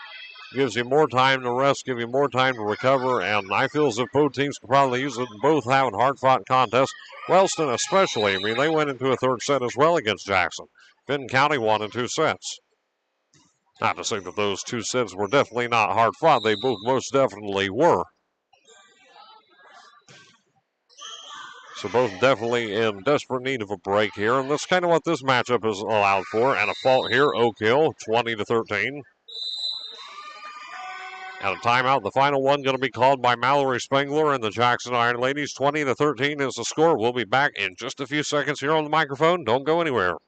Gives you more time to rest, give you more time to recover, and I feel as if both teams could probably use it. Both having hard-fought contests. Wellston especially, I mean, they went into a third set as well against Jackson. Vinton County won in 2 sets. Not to say that those 2 sets were definitely not hard-fought. They both most definitely were. So both definitely in desperate need of a break here, and that's kind of what this matchup is allowed for. And a fault here, Oak Hill, 20-13. And a timeout, the final one going to be called by Mallory Spengler and the Jackson Iron Ladies. 20-13 is the score. We'll be back in just a few seconds here on the microphone. Don't go anywhere.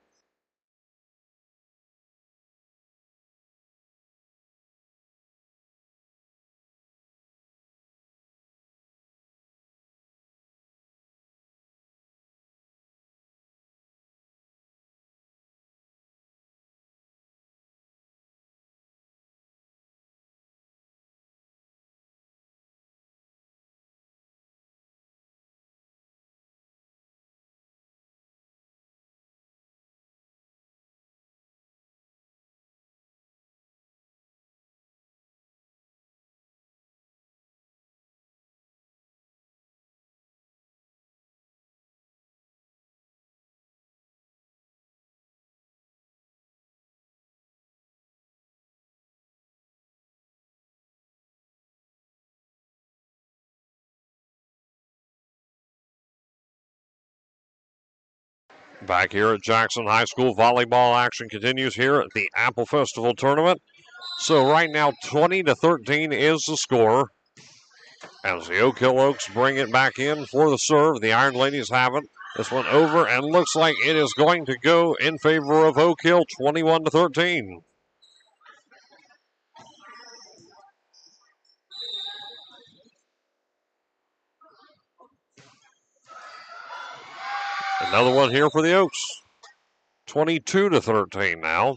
Back here at Jackson High School, volleyball action continues here at the Apple Festival Tournament. So right now, 20-13 is the score. As the Oak Hill Oaks bring it back in for the serve, the Iron Ladies have it. This one over and looks like it is going to go in favor of Oak Hill, 21-13. Another one here for the Oaks. 22-13 now.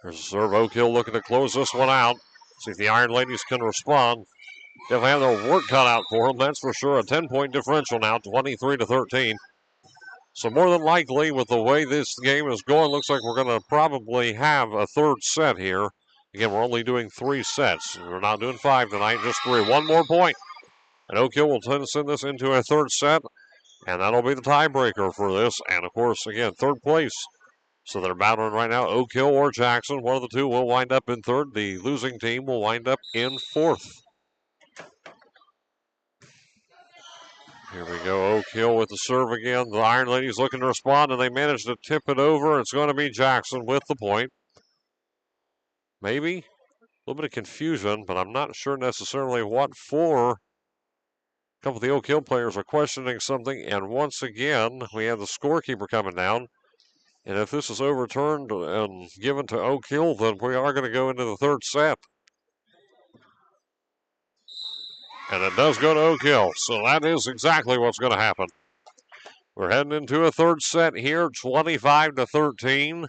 There's a serve. Oak Hill looking to close this one out. See if the Iron Ladies can respond. Definitely have their work cut out for them, that's for sure. A 10-point differential now, 23-13. So more than likely, with the way this game is going, looks like we're going to probably have a third set here. Again, we're only doing 3 sets. We're not doing 5 tonight, just 3. One more point, and Oak Hill will send this into a third set, and that'll be the tiebreaker for this. And, of course, again, third place. So they're battling right now, Oak Hill or Jackson. One of the two will wind up in third. The losing team will wind up in fourth. Here we go, Oak Hill with the serve again. The Iron Ladies looking to respond, and they manage to tip it over. It's going to be Jackson with the point. Maybe a little bit of confusion, but I'm not sure necessarily what for. A couple of the Oak Hill players are questioning something, and once again, we have the scorekeeper coming down. And if this is overturned and given to Oak Hill, then we are going to go into the third set. And it does go to Oak Hill, so that is exactly what's going to happen. We're heading into a third set here, 25-13.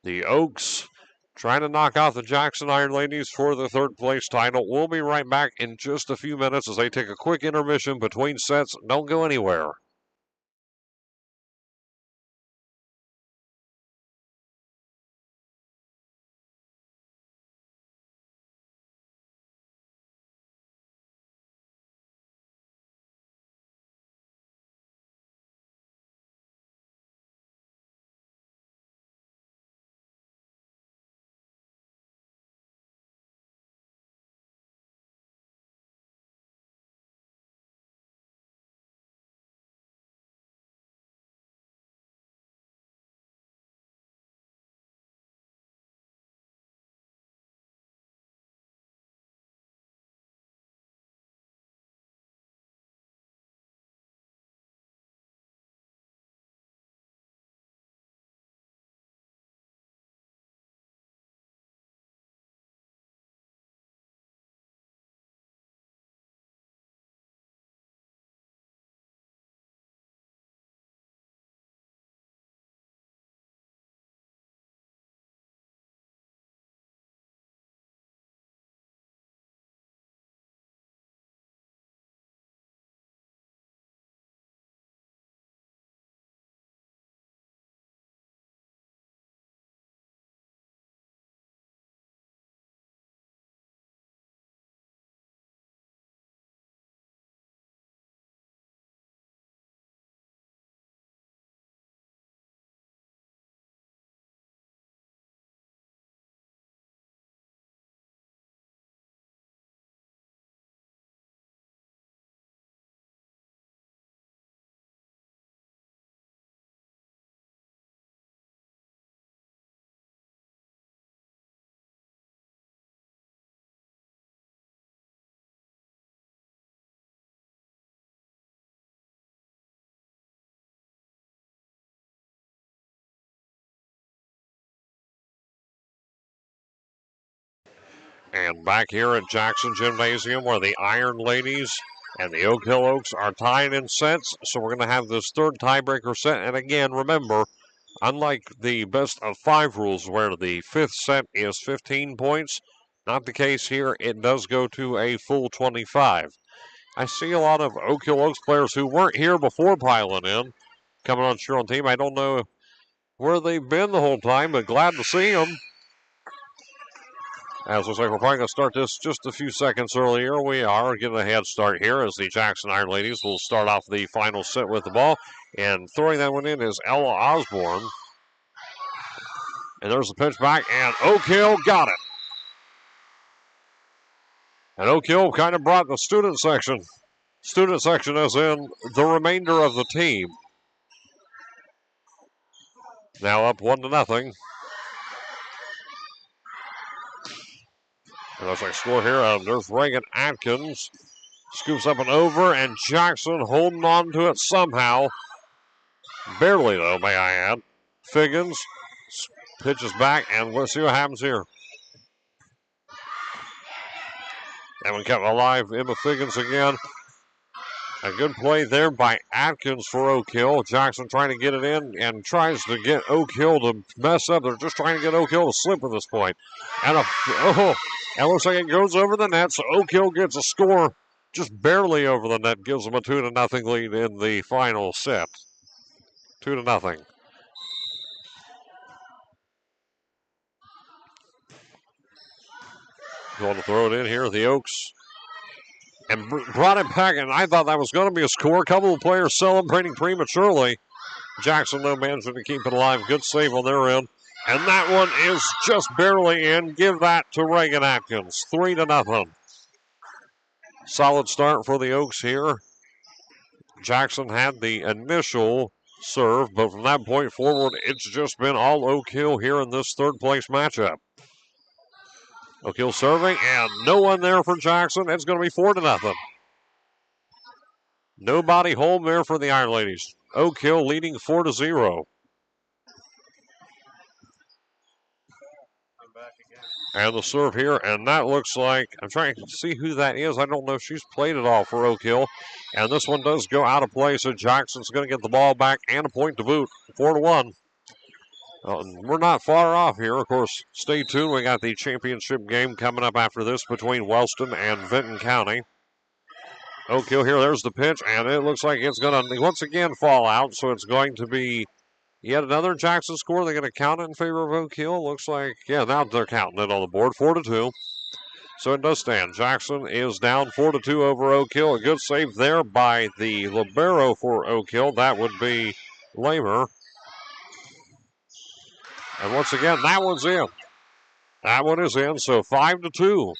The Oaks trying to knock out the Jackson Iron Ladies for the third place title. We'll be right back in just a few minutes as they take a quick intermission between sets. Don't go anywhere. And back here at Jackson Gymnasium, where the Iron Ladies and the Oak Hill Oaks are tied in sets. So we're going to have this third tiebreaker set. And again, remember, unlike the best of 5 rules where the fifth set is 15 points, not the case here. It does go to a full 25. I see a lot of Oak Hill Oaks players who weren't here before piling in, coming on shore on team. I don't know where they've been the whole time, but glad to see them. As looks like we're probably going to start this just a few seconds earlier. We are getting a head start here as the Jackson Iron Ladies will start off the final set with the ball. And throwing that one in is Ella Osborne. And there's the pitch back, and Oak Hill got it. And Oak Hill kind of brought the student section. Student section as in the remainder of the team. Now up 1-0. And looks like score here. There's Reagan Atkins. Scoops up and over, and Jackson holding on to it somehow. Barely, though, may I add. Figgins pitches back, and let's see what happens here. That one kept alive. Emma Figgins again. A good play there by Atkins for Oak Hill. Jackson trying to get it in and tries to get Oak Hill to mess up. They're just trying to get Oak Hill to slip at this point. And it looks like it goes over the net, so Oak Hill gets a score just barely over the net. Gives them a 2-0 lead in the final set. 2-0. Going to throw it in here, the Oaks. And brought it back, and I thought that was going to be a score. A couple of players celebrating prematurely. Jackson, though, managing to keep it alive. Good save on their end. And that one is just barely in. Give that to Reagan Atkins. 3-0. Solid start for the Oaks here. Jackson had the initial serve, but from that point forward, it's just been all Oak Hill here in this third place matchup. Oak Hill serving, and no one there for Jackson. It's going to be 4-0. Nobody home there for the Iron Ladies. Oak Hill leading 4-0. And the serve here, and that looks like, I'm trying to see who that is. I don't know if she's played it all for Oak Hill. And this one does go out of play, so Jackson's going to get the ball back and a point to boot. 4-1. We're not far off here. Of course, stay tuned. We got the championship game coming up after this between Wellston and Vinton County. Oak Hill here, there's the pitch, and it looks like it's going to once again fall out, so it's going to be yet another Jackson score. They're going to count it in favor of Oak Hill. Looks like, yeah, now they're counting it on the board, 4-2. So it does stand. Jackson is down 4-2 over Oak Hill. A good save there by the libero for Oak Hill. That would be Lamer. And once again, that one's in. That one is in, so 5-2.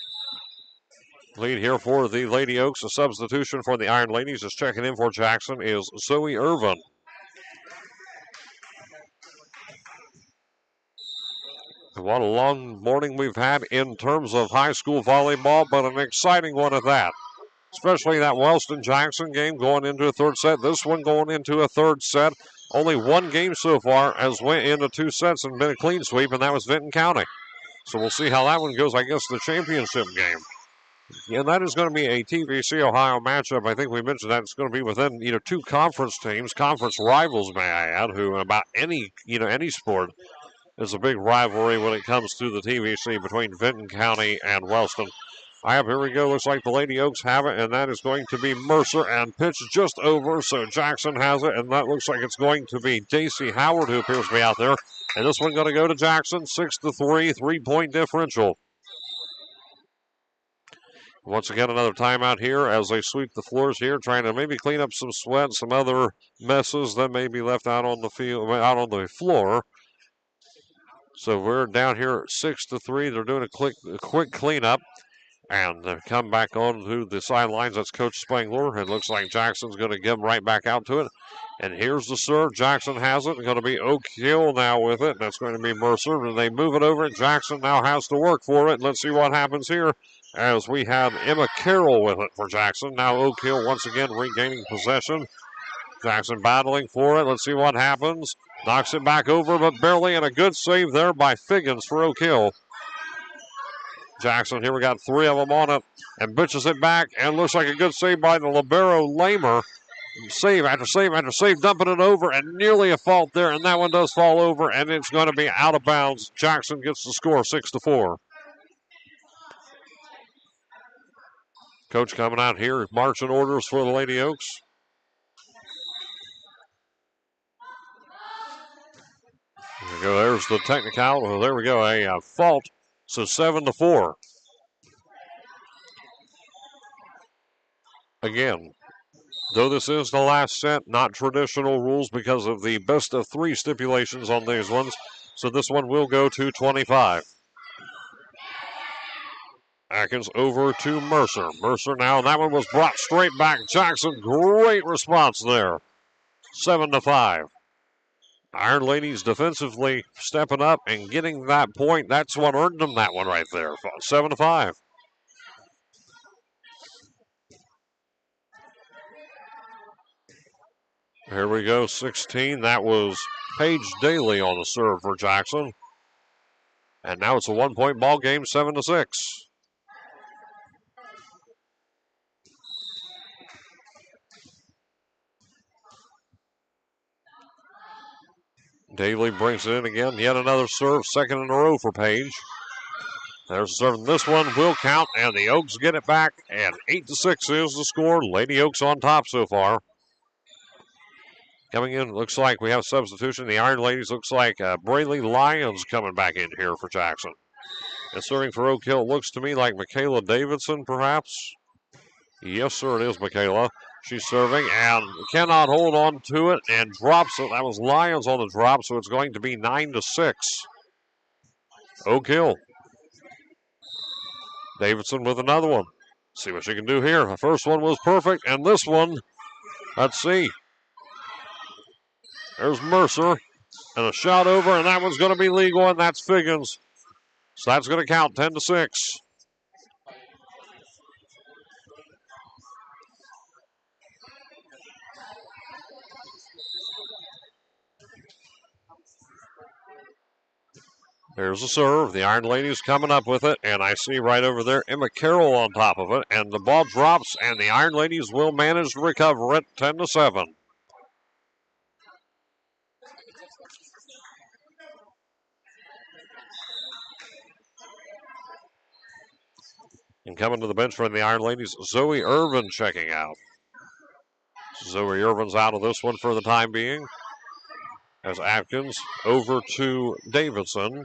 Lead here for the Lady Oaks. A substitution for the Iron Ladies is checking in for Jackson is Zoe Irvin. What a long morning we've had in terms of high school volleyball, but an exciting one at that. Especially that Wellston-Jackson game going into a third set. This one going into a third set. Only one game so far has went into 2 sets and been a clean sweep, and that was Vinton County. So we'll see how that one goes, I guess, the championship game. And that is going to be a TVC Ohio matchup. I think we mentioned that it's going to be within, 2 conference teams, conference rivals, may I add, who about any sport is a big rivalry when it comes to the TVC between Vinton County and Wellston. Here we go. Looks like the Lady Oaks have it, and that is going to be Mercer, and pitch just over, so Jackson has it, and that looks like it's going to be Daisy Howard who appears to be out there. And this one going to go to Jackson, 6-3, 3-point differential. Once again, another timeout here as they sweep the floors here, trying to maybe clean up some sweat, some other messes that may be left out on the field, out on the floor. So we're down here 6-3. They're doing a quick cleanup. And they come back on to the sidelines. That's Coach Spangler. It looks like Jackson's going to give them right back out to it. And here's the serve. Jackson has it. It's going to be Oak Hill now with it. That's going to be Mercer. And they move it over, and Jackson now has to work for it. Let's see what happens here as we have Emma Carroll with it for Jackson. Now Oak Hill once again regaining possession. Jackson battling for it. Let's see what happens. Knocks it back over, but barely, and a good save there by Figgins for Oak Hill. Jackson, here we got 3 of them on it, and bitches it back, and looks like a good save by the libero Lamer. Save after save after save, dumping it over, and nearly a fault there, and that one does fall over, and it's going to be out of bounds. Jackson gets the score, 6-4. Coach coming out here, marching orders for the Lady Oaks. There we go. There's the technical. Oh, there we go. A fault. So 7-4. Again, though this is the last set, not traditional rules because of the best of 3 stipulations on these ones. So this one will go to 25. Atkins over to Mercer. Mercer now, that one was brought straight back. Jackson, great response there. 7-5. Iron Ladies defensively stepping up and getting that point. That's what earned them that one right there. 7-5. Here we go, 16. That was Paige Daly on the serve for Jackson. And now it's a 1-point ball game, 7-6. Daly brings it in again. Yet another serve, second in a row for Paige. There's a serve. This one will count, and the Oaks get it back. And 8-6 is the score. Lady Oaks on top so far. Coming in, looks like we have a substitution. The Iron Ladies looks like Brayley Lyons coming back in here for Jackson. And serving for Oak Hill looks to me like Michaela Davidson, perhaps. Yes, sir, it is Michaela. She's serving and cannot hold on to it and drops it. That was Lyons on the drop, so it's going to be 9-6. Oak Hill. Davidson with another one. See what she can do here. The first one was perfect, and this one, let's see. There's Mercer, and a shot over, and that one's going to be legal, and that's Figgins. So that's going to count 10-6. There's the serve. The Iron Ladies coming up with it, and I see right over there Emma Carroll on top of it, and the ball drops, and the Iron Ladies will manage to recover it 10-7. And coming to the bench for the Iron Ladies, Zoe Irvin checking out. Zoe Irvin's out of this one for the time being. As Atkins over to Davidson.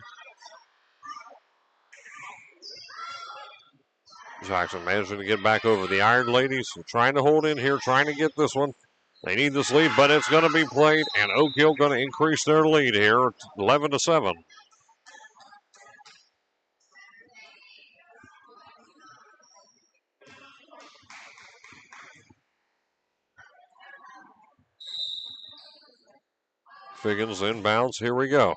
Jackson managing to get back over the Iron Ladies. Trying to hold in here, trying to get this one. They need this lead, but it's going to be played, and Oak Hill going to increase their lead here, 11-7. Figgins inbounds. Here we go.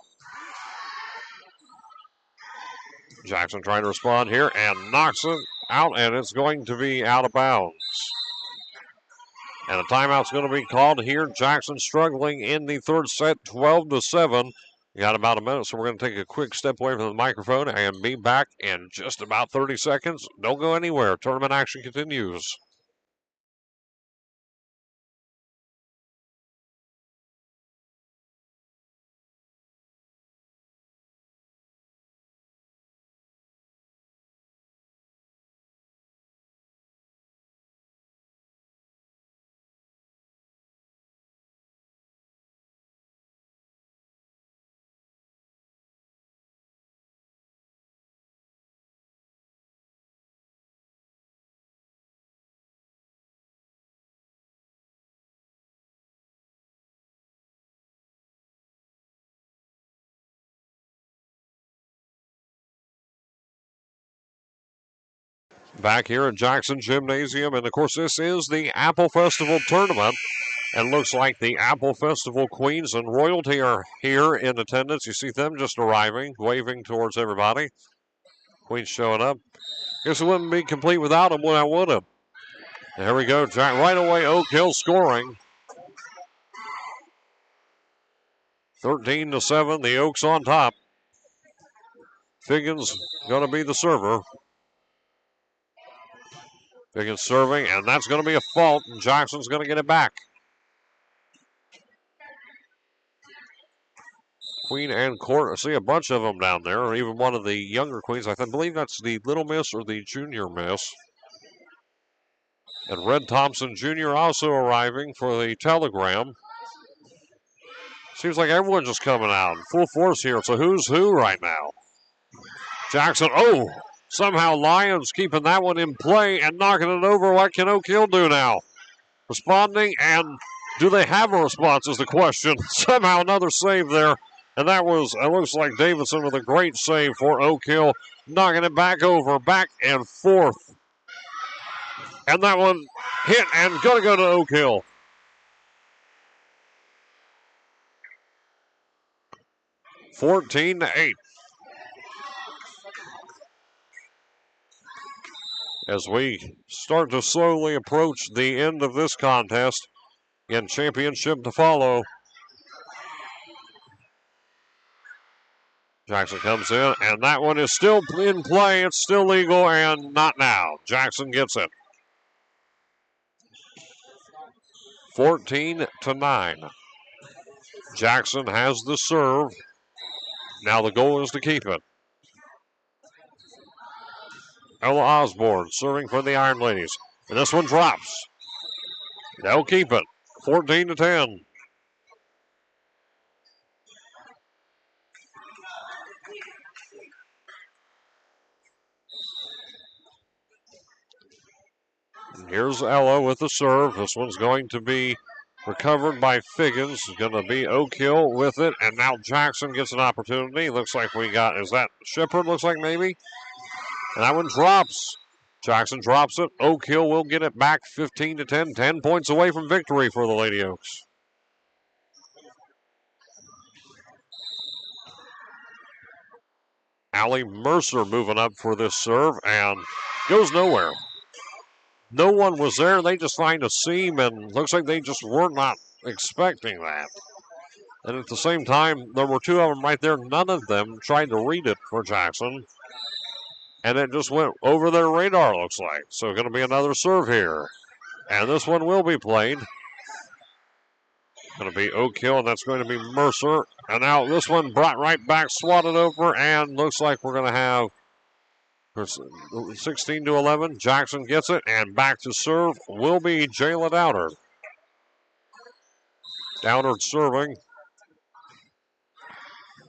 Jackson trying to respond here and knocks it out, and it's going to be out of bounds. And a timeout's going to be called here. Jackson struggling in the third set, 12-7. We got about a minute, so we're going to take a quick step away from the microphone and be back in just about 30 seconds. Don't go anywhere. Tournament action continues. Back here at Jackson Gymnasium, and of course this is the Apple Festival Tournament, and looks like the Apple Festival Queens and royalty are here in attendance. You see them just arriving, waving towards everybody. Queens showing up. Guess it wouldn't be complete without them when I would have. There we go, Jack. Right away, Oak Hill scoring. 13-7, the Oaks on top. Figgins going to be the server. Figgins serving, and that's going to be a fault, and Jackson's going to get it back. Queen and Court, I see a bunch of them down there, or even one of the younger queens. I believe that's the Little Miss or the Junior Miss. And Red Thompson Jr. also arriving for the Telegram. Seems like everyone's just coming out in full force here. It's a who's who right now. Jackson, somehow Lyons keeping that one in play and knocking it over. What can Oak Hill do now? Responding, and do they have a response is the question. Somehow another save there And that was, it looks like Davidson with a great save for Oak Hill, knocking it back over, back and forth. And that one hit and going to go to Oak Hill. 14-8. As we start to slowly approach the end of this contest, and championship to follow. Jackson comes in, and that one is still in play. It's still legal, and not now. Jackson gets it. 14-9. Jackson has the serve. Now the goal is to keep it. Ella Osborne serving for the Iron Ladies. And this one drops. They'll keep it. 14-10. And here's Ella with the serve. This one's going to be recovered by Figgins. Going to be Oak Hill with it. And now Jackson gets an opportunity. Looks like we got, is that Shepard? Looks like maybe. And that one drops. Jackson drops it. Oak Hill will get it back 15-10. 10 points away from victory for the Lady Oaks. Allie Mercer moving up for this serve and goes nowhere. No one was there. They just find a seam, and looks like they just were not expecting that. And at the same time, there were two of them right there. None of them tried to read it for Jackson. And it just went over their radar, looks like. So going to be another serve here. And this one will be played. Going to be Oak Hill, and that's going to be Mercer. And now this one brought right back, swatted over, and looks like we're going to have 16-11. Jackson gets it, and back to serve will be Jayla Downard. Downard serving.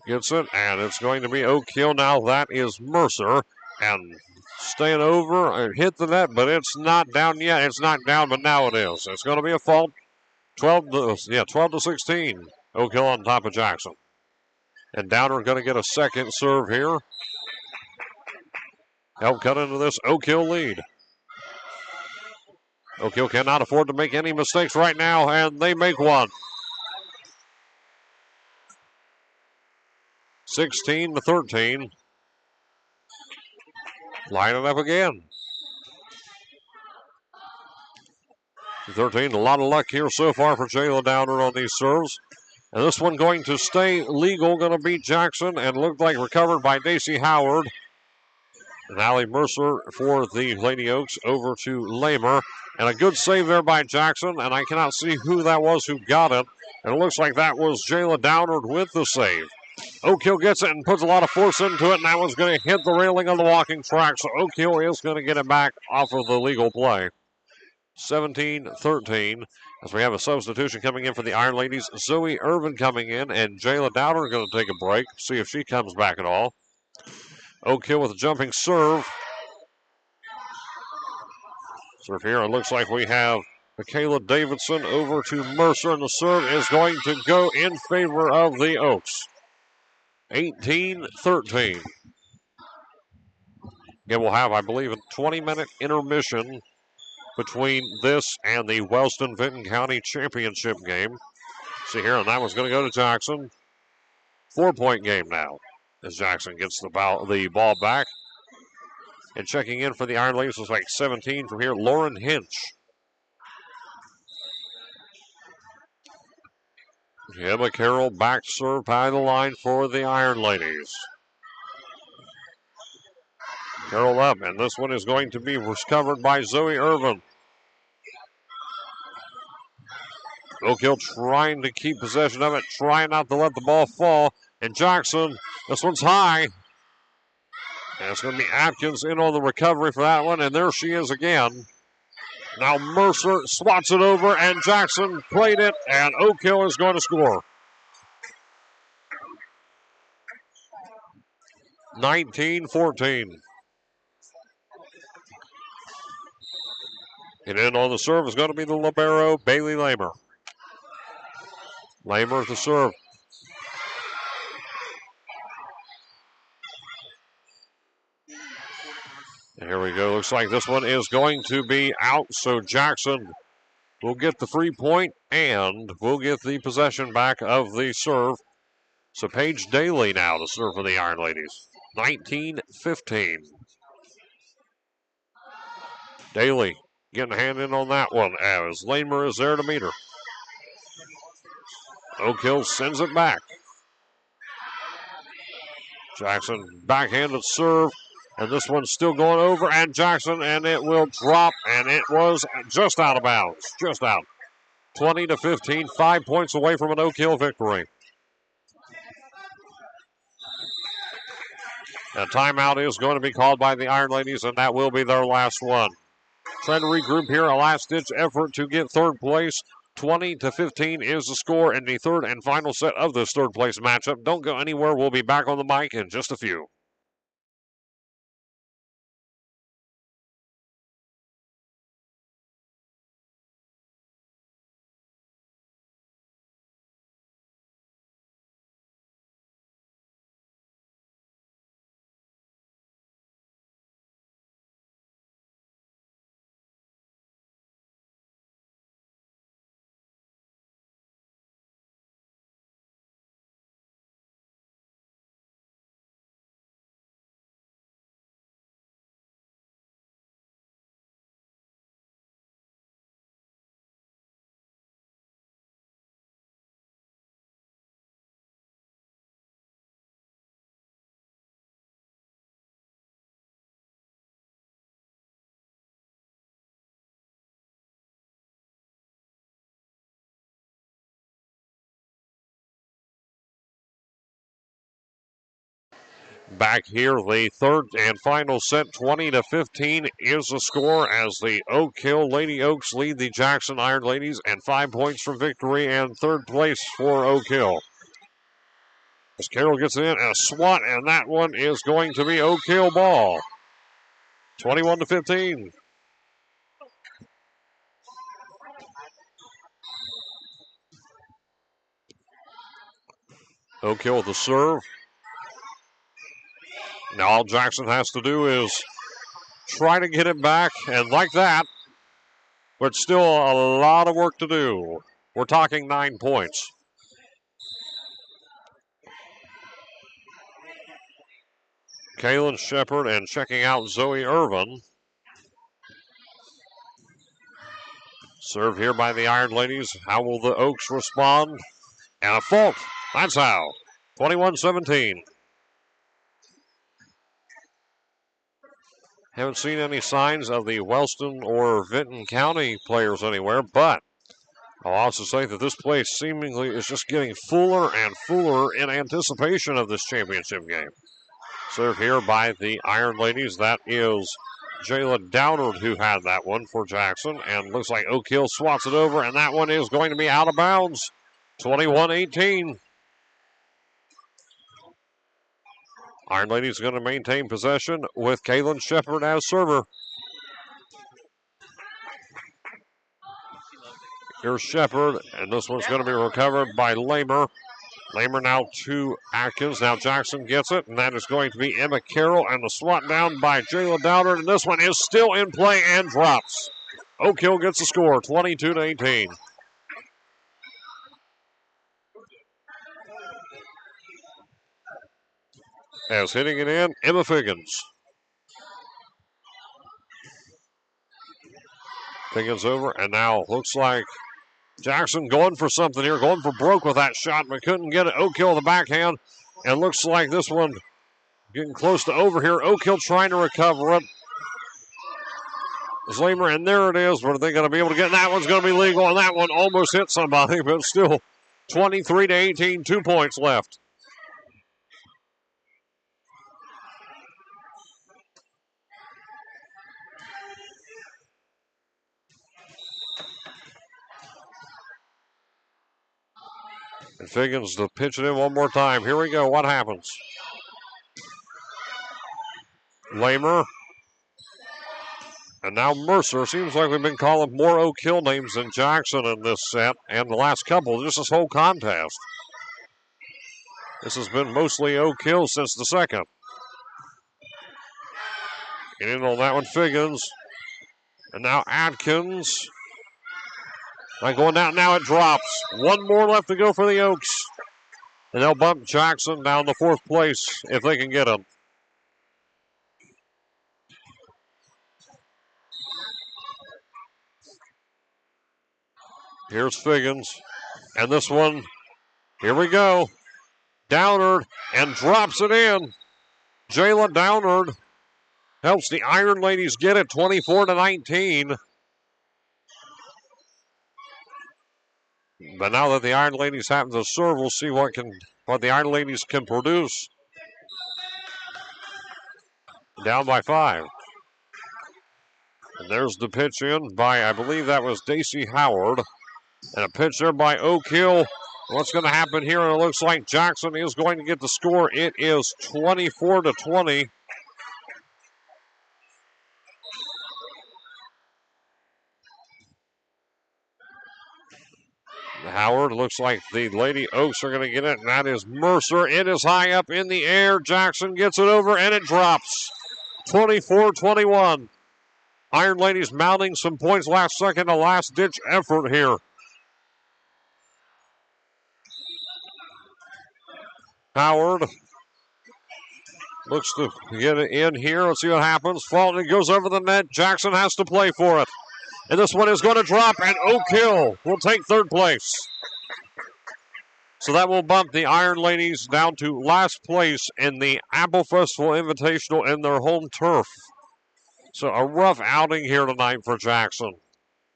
Gets it, and it's going to be Oak Hill. Now that is Mercer. And staying over and hit the net, but it's not down yet. It's not down, but now it is. It's going to be a fault. 12-16. Oak Hill on top of Jackson. And Downer going to get a second serve here. Help cut into this Oak Hill lead. Oak Hill cannot afford to make any mistakes right now, and they make one. 16-13. Line it up again. 13, a lot of luck here so far for Jayla Downer on these serves. And this one going to stay legal, going to beat Jackson, and looked like recovered by Daisy Howard. And Allie Mercer for the Lady Oaks over to Lamer. And a good save there by Jackson, and I cannot see who that was who got it. And it looks like that was Jayla Downer with the save. Oak Hill gets it and puts a lot of force into it, and that one's going to hit the railing on the walking track. So Oak Hill is going to get it back off of the legal play. 17-13 as we have a substitution coming in for the Iron Ladies. Zoe Irvin coming in, and Jayla Downer going to take a break, see if she comes back at all. Oak Hill with a jumping serve. Serve here. It looks like we have Michaela Davidson over to Mercer, and the serve is going to go in favor of the Oaks. 18-13. Again, we'll have, I believe, a 20-minute intermission between this and the Wellston Vinton County Championship game. See here, and that one's going to go to Jackson. 4-point game now as Jackson gets the ball back. And checking in for the Iron Ladies was like 17 from here, Lauren Hinch. Emma Carroll back to serve by the line for the Iron Ladies. Carroll up, and this one is going to be recovered by Zoe Irvin. Oak Hill trying to keep possession of it, trying not to let the ball fall. And Jackson, this one's high. And it's going to be Atkins in on the recovery for that one, and there she is again. Now Mercer swats it over, and Jackson played it, and Oak Hill is going to score. 19-14. And in on the serve is going to be the libero, Bailey Lamer. Lamer to serve. Here we go. Looks like this one is going to be out, so Jackson will get the free point and we'll get the possession back of the serve. So Paige Daly now to serve for the Iron Ladies. 19-15. Daly getting a hand in on that one as Lamer is there to meet her. Oak Hill sends it back. Jackson backhanded serve, and this one's still going over, and Jackson, and it will drop, and it was just out of bounds, just out. 20-15, 5 points away from an Oak Hill victory. A timeout is going to be called by the Iron Ladies, and that will be their last one. Trying to regroup here, a last-ditch effort to get third place. 20-15 is the score in the third and final set of this third-place matchup. Don't go anywhere. We'll be back on the mic in just a few. Back here, the third and final set, 20-15 is the score as the Oak Hill Lady Oaks lead the Jackson Iron Ladies, and 5 points from victory and third place for Oak Hill. As Carroll gets in, a swat, and that one is going to be Oak Hill ball. 21-15. Oak Hill with the serve. Now all Jackson has to do is try to get it back, and like that, but still a lot of work to do. We're talking 9 points. Kaylin Shepard and checking out Zoe Irvin. Serve here by the Iron Ladies. How will the Oaks respond? And a fault. That's how. 21-17. Haven't seen any signs of the Wellston or Vinton County players anywhere, but I'll also say that this place seemingly is just getting fuller and fuller in anticipation of this championship game. Serve here by the Iron Ladies. That is Jayla Downard who had that one for Jackson, and looks like Oak Hill swats it over, and that one is going to be out of bounds. 21-18. Iron Ladies going to maintain possession with Kaylin Shepard as server. Here's Shepard, and this one's going to be recovered by Lamer. Lamer now to Atkins. Now Jackson gets it, and that is going to be Emma Carroll, and the swat down by Jayla Downard, and this one is still in play and drops. Oak Hill gets the score, 22-18. As hitting it in, Emma Figgins. Figgins over, and now looks like Jackson going for something here, going for broke with that shot, but couldn't get it. Oak Hill the backhand, and looks like this one getting close to over here. Oak Hill trying to recover it. Lamer, and there it is. But are they going to be able to get it? That one's going to be legal, and that one almost hit somebody, but still 23-18, 2 points left. And Figgins to pitch it in one more time. Here we go. What happens? Lamer. And now Mercer. Seems like we've been calling more Oak Hill names than Jackson in this set and the last couple, just this whole contest. This has been mostly Oak Hill since the second. Getting on that one, Figgins. And now Adkins. Not going down, now it drops. One more left to go for the Oaks. And they'll bump Jackson down to 4th place if they can get him. Here's Figgins. And this one, here we go. Downard and drops it in. Jayla Downard helps the Iron Ladies get it 24-19. But now that the Iron Ladies happen to serve, we'll see what the Iron Ladies can produce. Down by 5. And there's the pitch in by, I believe that was Daisy Howard. And a pitch there by Oak Hill. What's going to happen here? And it looks like Jackson is going to get the score. It is 24-20. Howard, looks like the Lady Oaks are going to get it, and that is Mercer. It is high up in the air. Jackson gets it over, and it drops. 24-21. Iron Ladies mounting some points last second, a last-ditch effort here. Howard looks to get it in here. Let's see what happens. Fulton goes over the net. Jackson has to play for it. And this one is going to drop, and Oak Hill will take 3rd place. So that will bump the Iron Ladies down to last place in the Apple Festival Invitational in their home turf. So a rough outing here tonight for Jackson.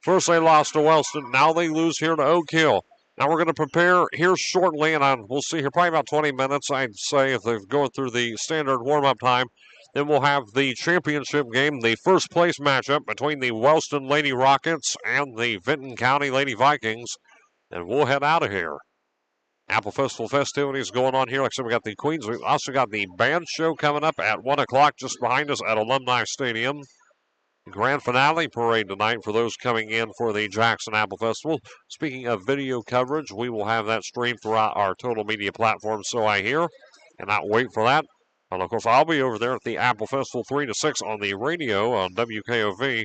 First they lost to Wellston, now they lose here to Oak Hill. Now we're going to prepare here shortly, and we'll see here probably about 20 minutes, I'd say, if they're going through the standard warm-up time. Then we'll have the championship game, the 1st place matchup between the Wellston Lady Rockets and the Vinton County Lady Vikings. And we'll head out of here. Apple Festival festivities going on here. Like I said, we got the Queens. We've also got the band show coming up at 1 o'clock just behind us at Alumni Stadium. Grand finale parade tonight for those coming in for the Jackson Apple Festival. Speaking of video coverage, we will have that streamed throughout our total media platform, so I hear. Cannot wait for that. And of course, I'll be over there at the Apple Festival 3 to 6 on the radio on WKOV.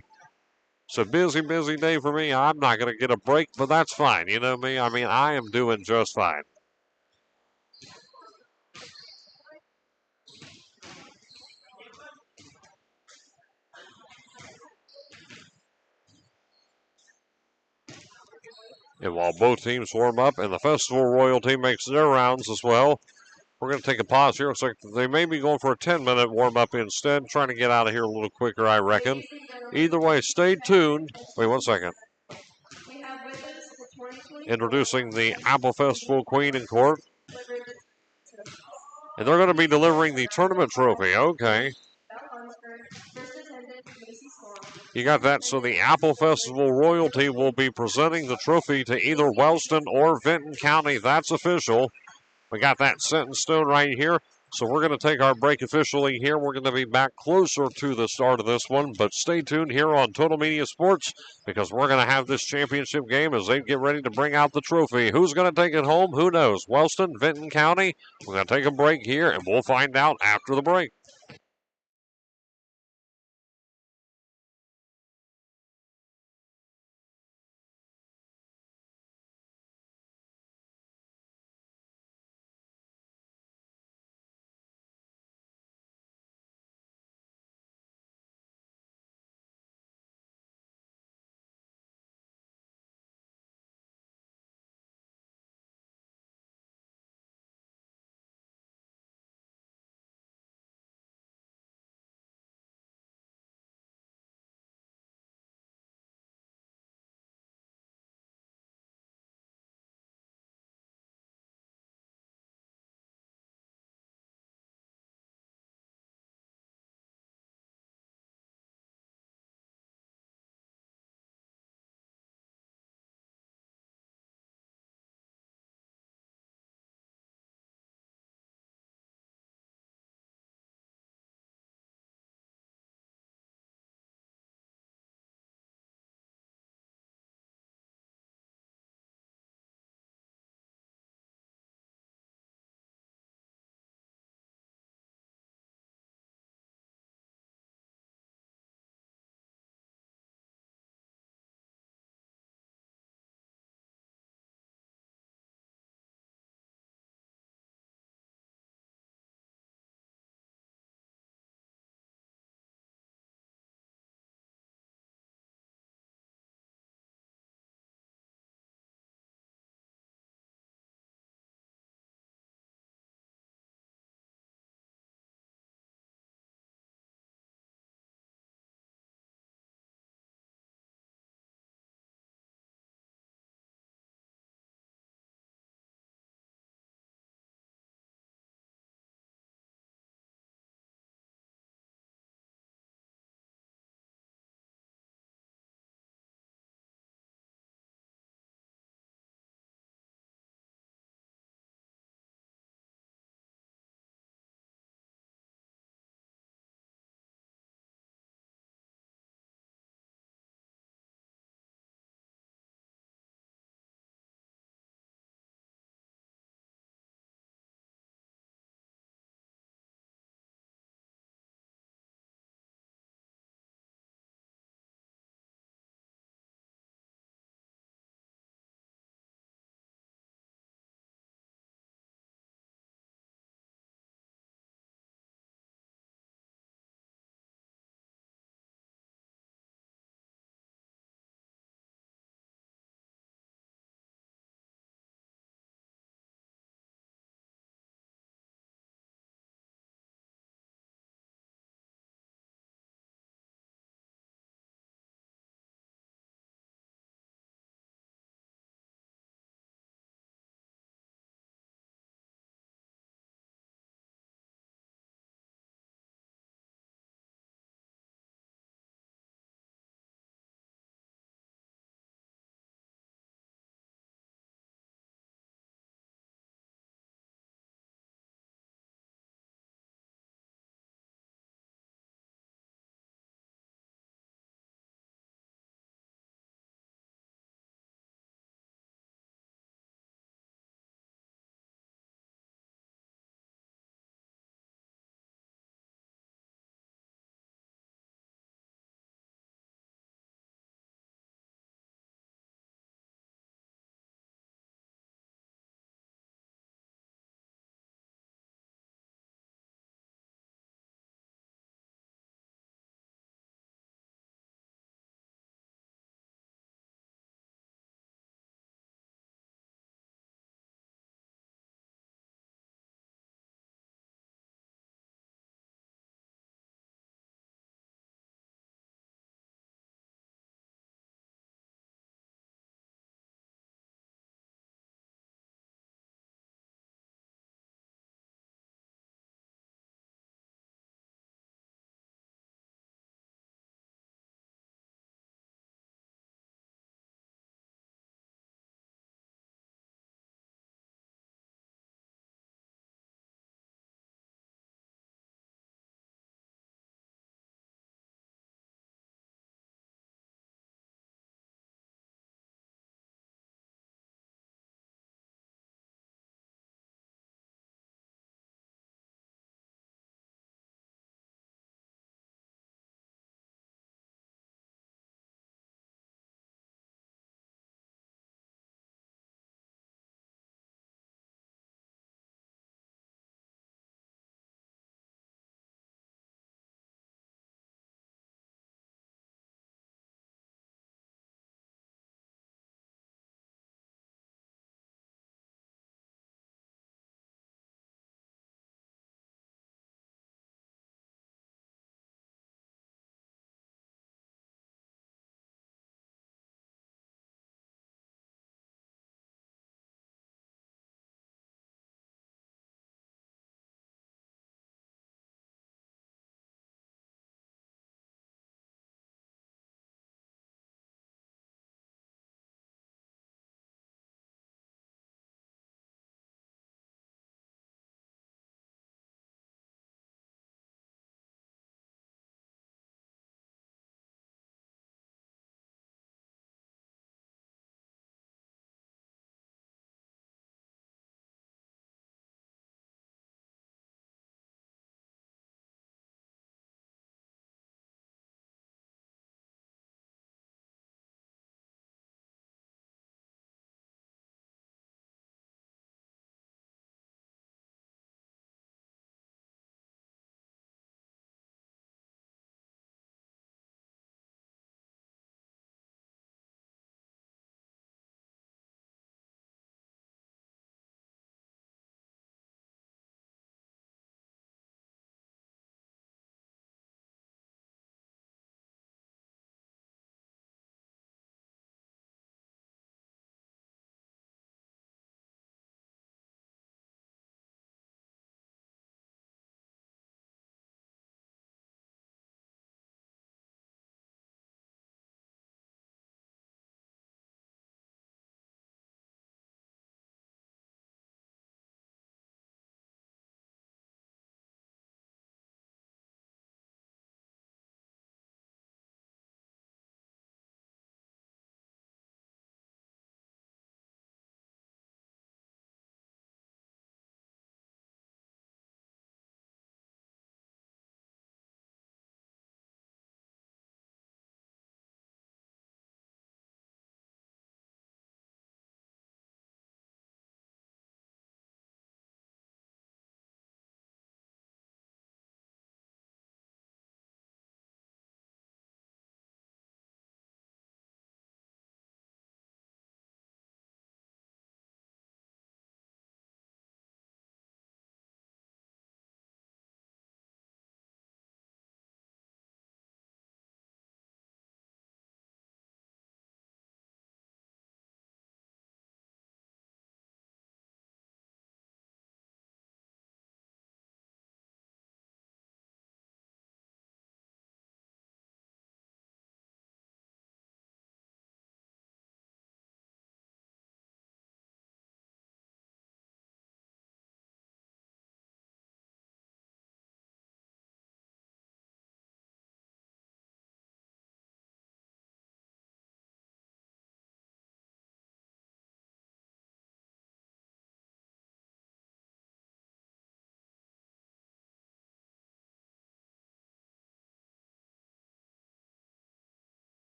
It's a busy, busy day for me. I'm not going to get a break, but that's fine. You know me. I mean, I am doing just fine. And while both teams warm up and the festival royalty makes their rounds as well, we're going to take a pause here. Looks like they may be going for a 10-minute warm-up instead, trying to get out of here a little quicker, I reckon. Either way, stay tuned. Wait 1 second. Introducing the Apple Festival Queen in Court. And they're going to be delivering the tournament trophy. Okay. You got that. So the Apple Festival royalty will be presenting the trophy to either Wellston or Vinton County. That's official. We got that set in stone right here. So we're going to take our break officially here. We're going to be back closer to the start of this one. But stay tuned here on Total Media Sports because we're going to have this championship game as they get ready to bring out the trophy. Who's going to take it home? Who knows? Wellston, Vinton County. We're going to take a break here, and we'll find out after the break.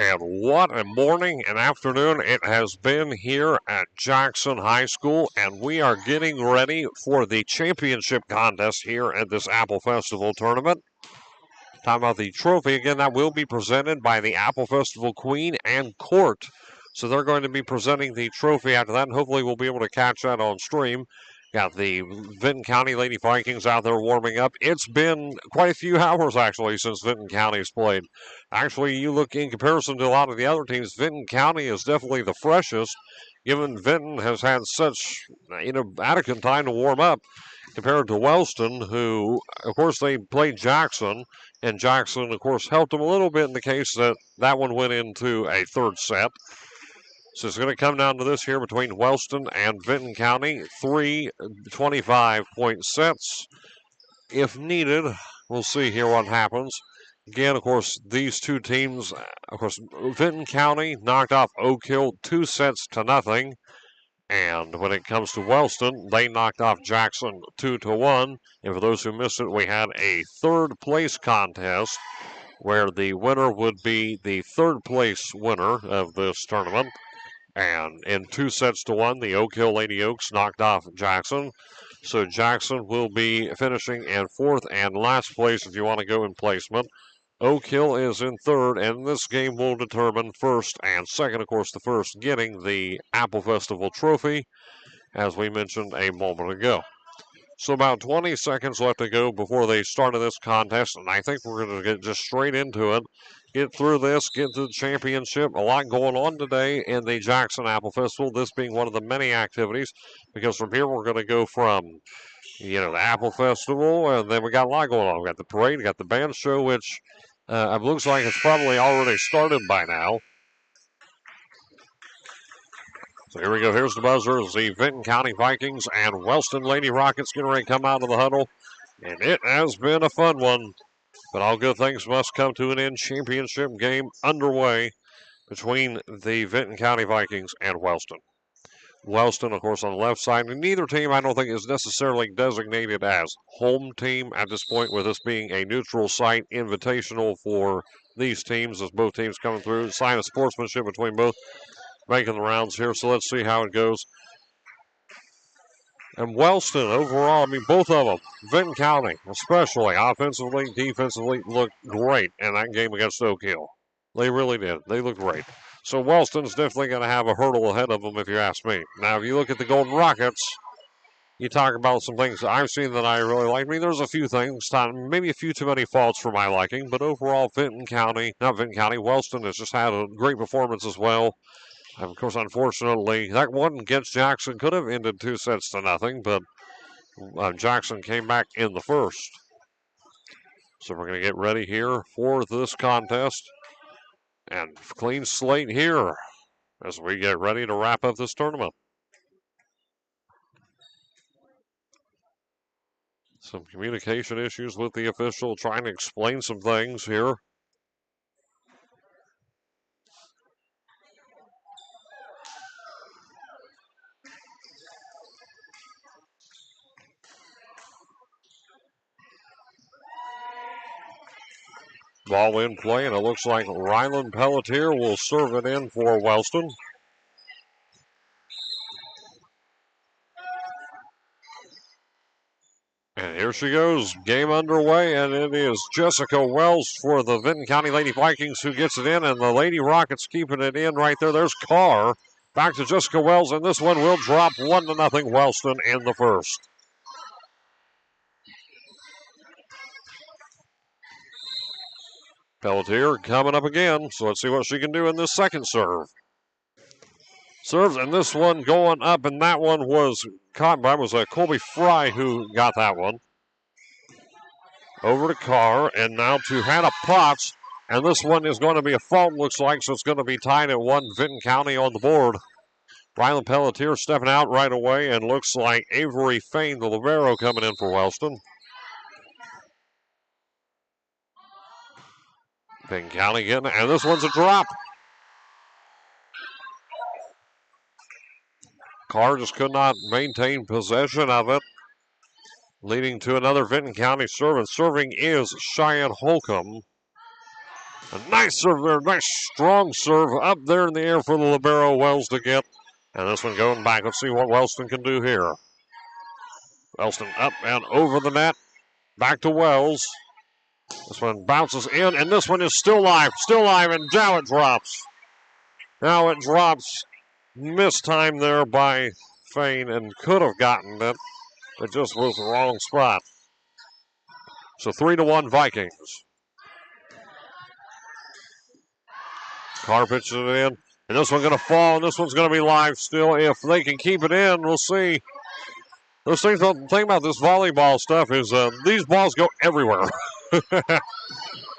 And what a morning and afternoon it has been here at Jackson High School, and we are getting ready for the championship contest here at this Apple Festival tournament. Talking about the trophy, again, that will be presented by the Apple Festival Queen and Court. So they're going to be presenting the trophy after that, and hopefully we'll be able to catch that on stream. Got the Vinton County Lady Vikings out there warming up. It's been quite a few hours, actually, since Vinton County's played. Actually, you look in comparison to a lot of the other teams, Vinton County is definitely the freshest, given Vinton has had such, adequate time to warm up compared to Wellston, who, of course, they played Jackson, and Jackson, of course, helped them a little bit in the case that that one went into a third set. So it's going to come down to this here between Wellston and Vinton County. 3 25-point sets if needed. We'll see here what happens. Again, of course, these two teams, of course, Vinton County knocked off Oak Hill 2 sets to nothing. And when it comes to Wellston, they knocked off Jackson 2-1. And for those who missed it, we had a third place contest where the winner would be the third place winner of this tournament. And in 2 sets to 1, the Oak Hill Lady Oaks knocked off Jackson. So Jackson will be finishing in 4th and last place if you want to go in placement. Oak Hill is in 3rd, and this game will determine 1st and 2nd. Of course, the 1st getting the Apple Festival trophy, as we mentioned a moment ago. So about 20 seconds left to go before they started this contest, and I think we're going to get just straight into it. Get through this, get to the championship. A lot going on today in the Jackson Apple Festival, this being one of the many activities, because from here we're going to go from, the Apple Festival, and then we got a lot going on. We got the parade, we got the band show, which it looks like it's probably already started by now. So here we go. Here's the buzzer. The Vinton County Vikings and Wellston Lady Rockets getting ready to come out of the huddle. And it has been a fun one. But all good things must come to an end. Championship game underway between the Vinton County Vikings and Wellston. Wellston, of course, on the left side. And neither team, I don't think, is necessarily designated as home team at this point, with this being a neutral site invitational for these teams, as both teams coming through. Sign of sportsmanship between both making the rounds here. So let's see how it goes. And Wellston, overall, both of them, Vinton County, especially offensively, defensively, looked great in that game against Oak Hill. They really did. They looked great. So Wellston's definitely going to have a hurdle ahead of them, if you ask me. Now, if you look at the Golden Rockets, you talk about some things I've seen that I really like. There's a few things, maybe a few too many faults for my liking, but overall, Wellston has just had a great performance as well. Of course, unfortunately, that one against Jackson could have ended 2 sets to nothing, but Jackson came back in the first. So we're going to get ready here for this contest. And clean slate here as we get ready to wrap up this tournament. Some communication issues with the official trying to explain some things here. Ball in play, and it looks like Ryland Pelletier will serve it in for Wellston. And here she goes, game underway, and it is Jessica Wells for the Vinton County Lady Vikings who gets it in, and the Lady Rockets keeping it in right there. There's Carr. Back to Jessica Wells, and this one will drop 1-0 Wellston in the first. Pelletier coming up again, so let's see what she can do in this second serve. Serves, and this one going up, and that one was caught by, Colby Fry who got that one. Over to Carr, and now to Hannah Potts, and this one is going to be a fault, looks like, so it's going to be tied at 1, Vinton County on the board. Ryland Pelletier stepping out right away, and looks like Avery Fain, the libero, coming in for Wellston. Vinton County getting it, and this one's a drop. Carr just could not maintain possession of it, leading to another Vinton County serve, and serving is Cheyenne Holcomb. A nice serve there, nice strong serve up there in the air for the libero Wells to get. And this one going back. Let's see what Wellston can do here. Wellston up and over the net. Back to Wells. This one bounces in, and this one is still live, and now it drops. Now it drops. Missed time there by Fain and could have gotten it. It just was the wrong spot. So 3-1 Vikings. Carr pitches it in, and this one's going to fall, and this one's going to be live still. If they can keep it in, we'll see. Those things, the thing about this volleyball stuff is these balls go everywhere.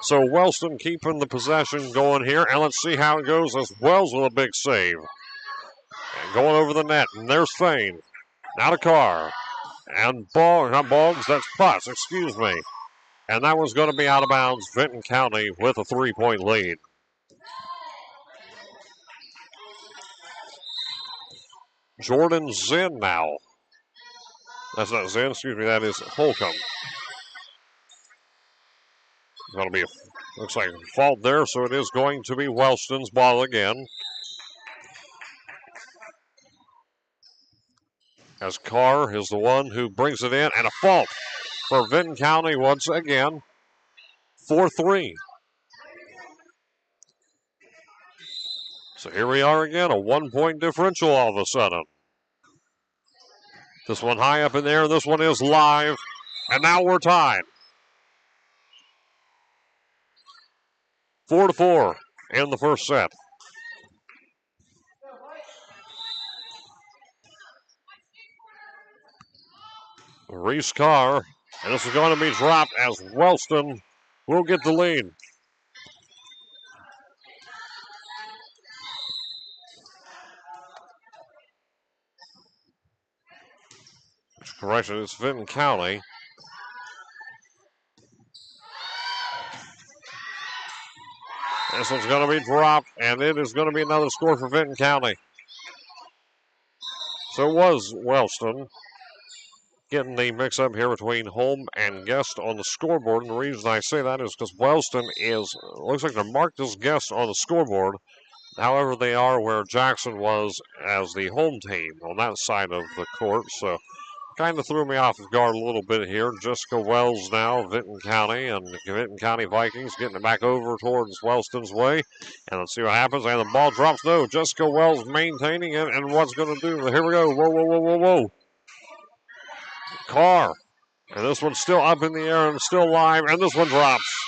So Wellston keeping the possession going here, and let's see how it goes as Wells with a big save. And going over the net, and there's Fain. Now to Carr. And not Boggs, that's Putz, excuse me. And that one's going to be out of bounds. Vinton County with a 3-point lead. Jordan Zinn now. That's not Zinn, excuse me, that is Holcomb. Going to be, looks like a fault there, so it is going to be Wellston's ball again. As Carr is the one who brings it in, and a fault for Vinton County once again. 4-3. So here we are again, a 1-point differential all of a sudden. This one high up in there, this one is live, and now we're tied. 4-4 in the first set. Reese Carr, and this is going to be dropped as Wellston will get the lead. Correction, it's Vinton County. This one's going to be dropped, and it is going to be another score for Vinton County. So it was Wellston getting the mix-up here between home and guest on the scoreboard. And the reason I say that is because Wellston looks like they're marked as guests on the scoreboard. However, they are where Jackson was as the home team on that side of the court. So kind of threw me off guard a little bit here. Jessica Wells now, Vinton County, and the Vinton County Vikings getting it back over towards Wellston's way. And let's see what happens. And the ball drops. No, Jessica Wells maintaining it. And what's going to do? Here we go. Whoa, whoa, whoa, whoa, whoa. Carr. And this one's still up in the air and still live. And this one drops.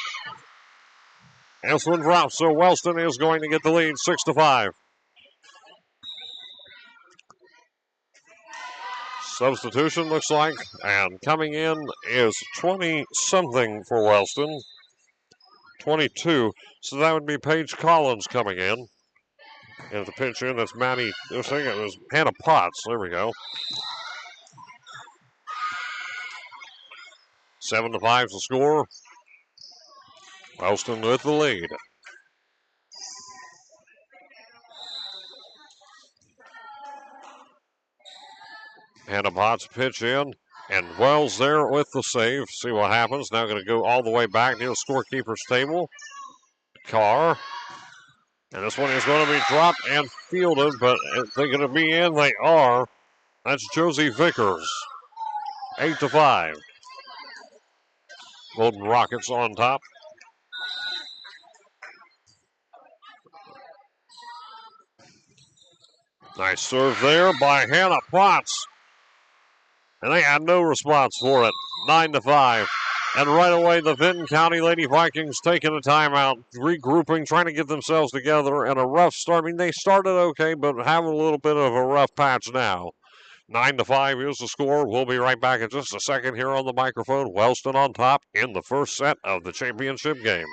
And this one drops. So Wellston is going to get the lead 6-5. Substitution looks like, and coming in is 20-something for Wellston. 22, so that would be Paige Collins coming in. And the pitch in, that's Maddie, I was thinking it was Hannah Potts. There we go. 7-5 is the score. Wellston with the lead. Hannah Potts pitch in, and Wells there with the save. See what happens. Now going to go all the way back near the scorekeeper's table. Carr. And this one is going to be dropped and fielded, but if they're going to be in, they are. That's Josie Vickers. 8-5. Golden Rockets on top. Nice serve there by Hannah Potts. And they had no response for it. 9-5. And right away, the Vinton County Lady Vikings taking a timeout, regrouping, trying to get themselves together. And a rough start. I mean, they started okay, but have a little bit of a rough patch now. 9-5 is the score. We'll be right back in just a second here on the microphone. Wellston on top in the first set of the championship game.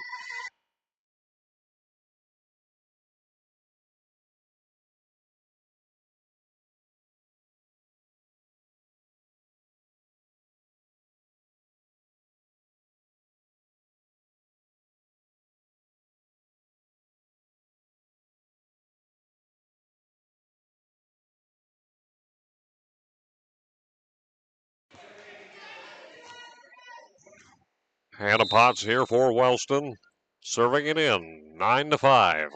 Hannah Potts here for Wellston. Serving it in, 9-5.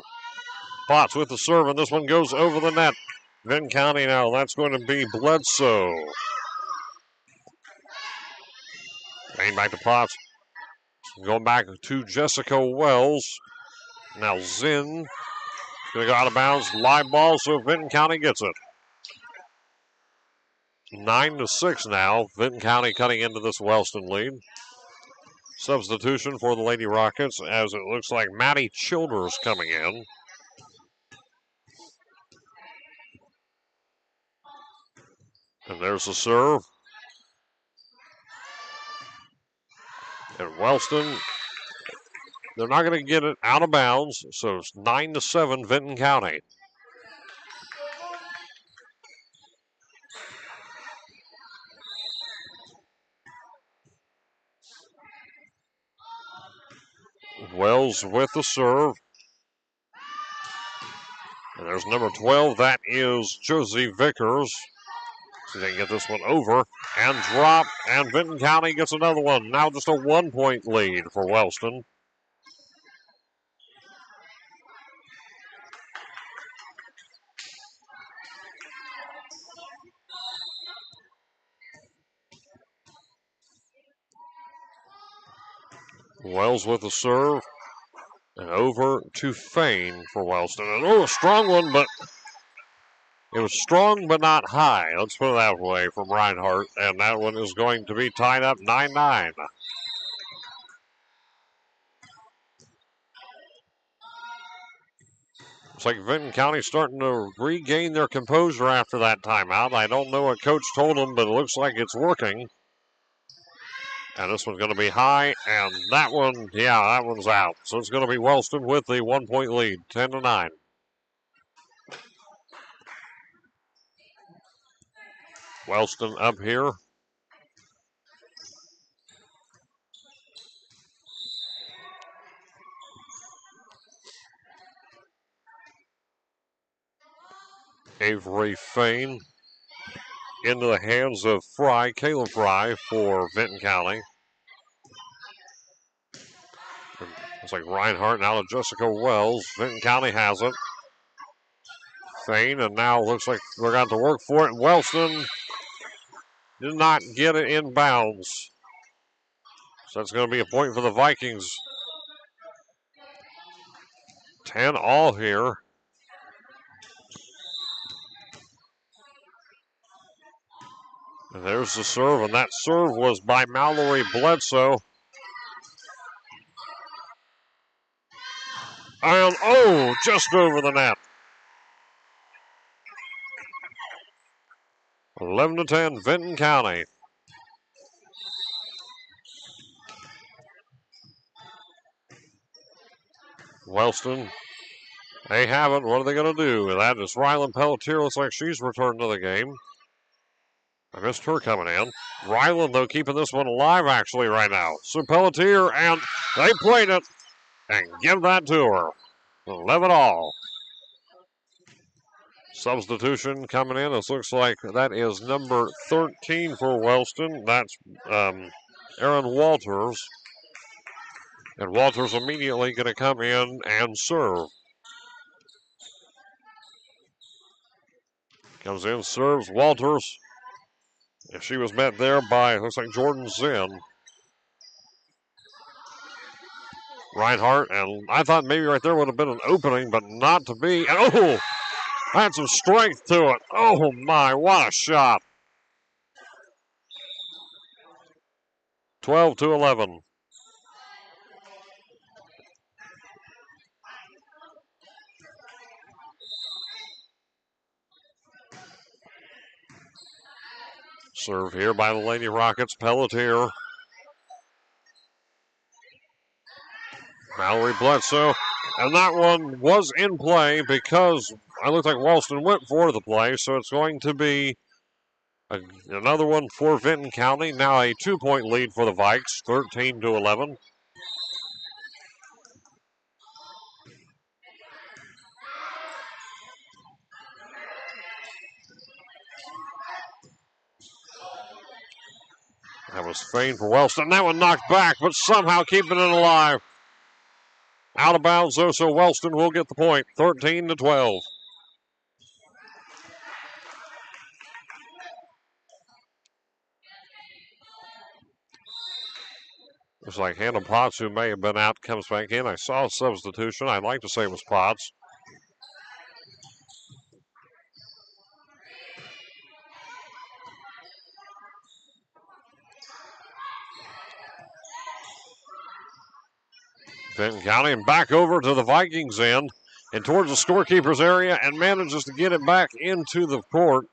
Potts with the serve, and this one goes over the net. Vinton County now, that's going to be Bledsoe. Paying back to Potts. Going back to Jessica Wells. Now Zinn going to go out of bounds. Live ball, so Vinton County gets it. 9-6 now. Vinton County cutting into this Wellston lead. Substitution for the Lady Rockets as it looks like Maddie Childers coming in. And there's the serve. And Wellston, they're not going to get it out of bounds, so it's 9-7 Vinton County. Wells with the serve. And there's number 12, that is Josie Vickers. See if they can get this one over and drop, and Vinton County gets another one. Now just a 1-point lead for Wellston. Wells with the serve. And over to Fain for Wellston. And a strong one, but it was strong but not high. Let's put it that way from Reinhardt. And that one is going to be tied up 9-9. Looks like Vinton County starting to regain their composure after that timeout. I don't know what coach told them, but it looks like it's working. And this one's going to be high, and that one, yeah, that one's out. So it's going to be Wellston with the 1-point lead, 10-9. Wellston up here. Avery Fain into the hands of Fry, Caleb Fry for Vinton County. It's like Reinhardt now to Jessica Wells. Vinton County has it. Fain, and now looks like they're going to work for it. Wellston did not get it in bounds. So that's going to be a point for the Vikings. 10 all here. And there's the serve, and that serve was by Mallory Bledsoe. And oh, just over the net. 11-10, Vinton County. Wellston, they have it. What are they going to do? That is Rylan Pelletier. Looks like she's returned to the game. I missed her coming in. Rylan, though, keeping this one alive, actually, right now. So Pelletier, and they played it. And give that to her. 11 all. Substitution coming in. This looks like that is number 13 for Wellston. That's Aaron Walters. And Walters immediately going to come in and serve. Comes in, serves Walters. And she was met there by, looks like Jordan Zinn. Reinhardt, and I thought maybe right there would have been an opening, but not to be. And oh, had some strength to it. Oh my, what a shot. 12-11. Serve here by the Lady Rockets. Pelletier. Mallory Bledsoe. And that one was in play because I looked like Wellston went for the play. So it's going to be another one for Vinton County. Now a 2-point lead for the Vikes, 13-11. That was Fain for Wellston. That one knocked back, but somehow keeping it alive. Out of bounds, though, so Wellston will get the point. 13-12. Looks like Hannah Potts, who may have been out, comes back in. I saw a substitution. I'd like to say it was Potts. Vinton County and back over to the Vikings end and towards the scorekeeper's area and manages to get it back into the court.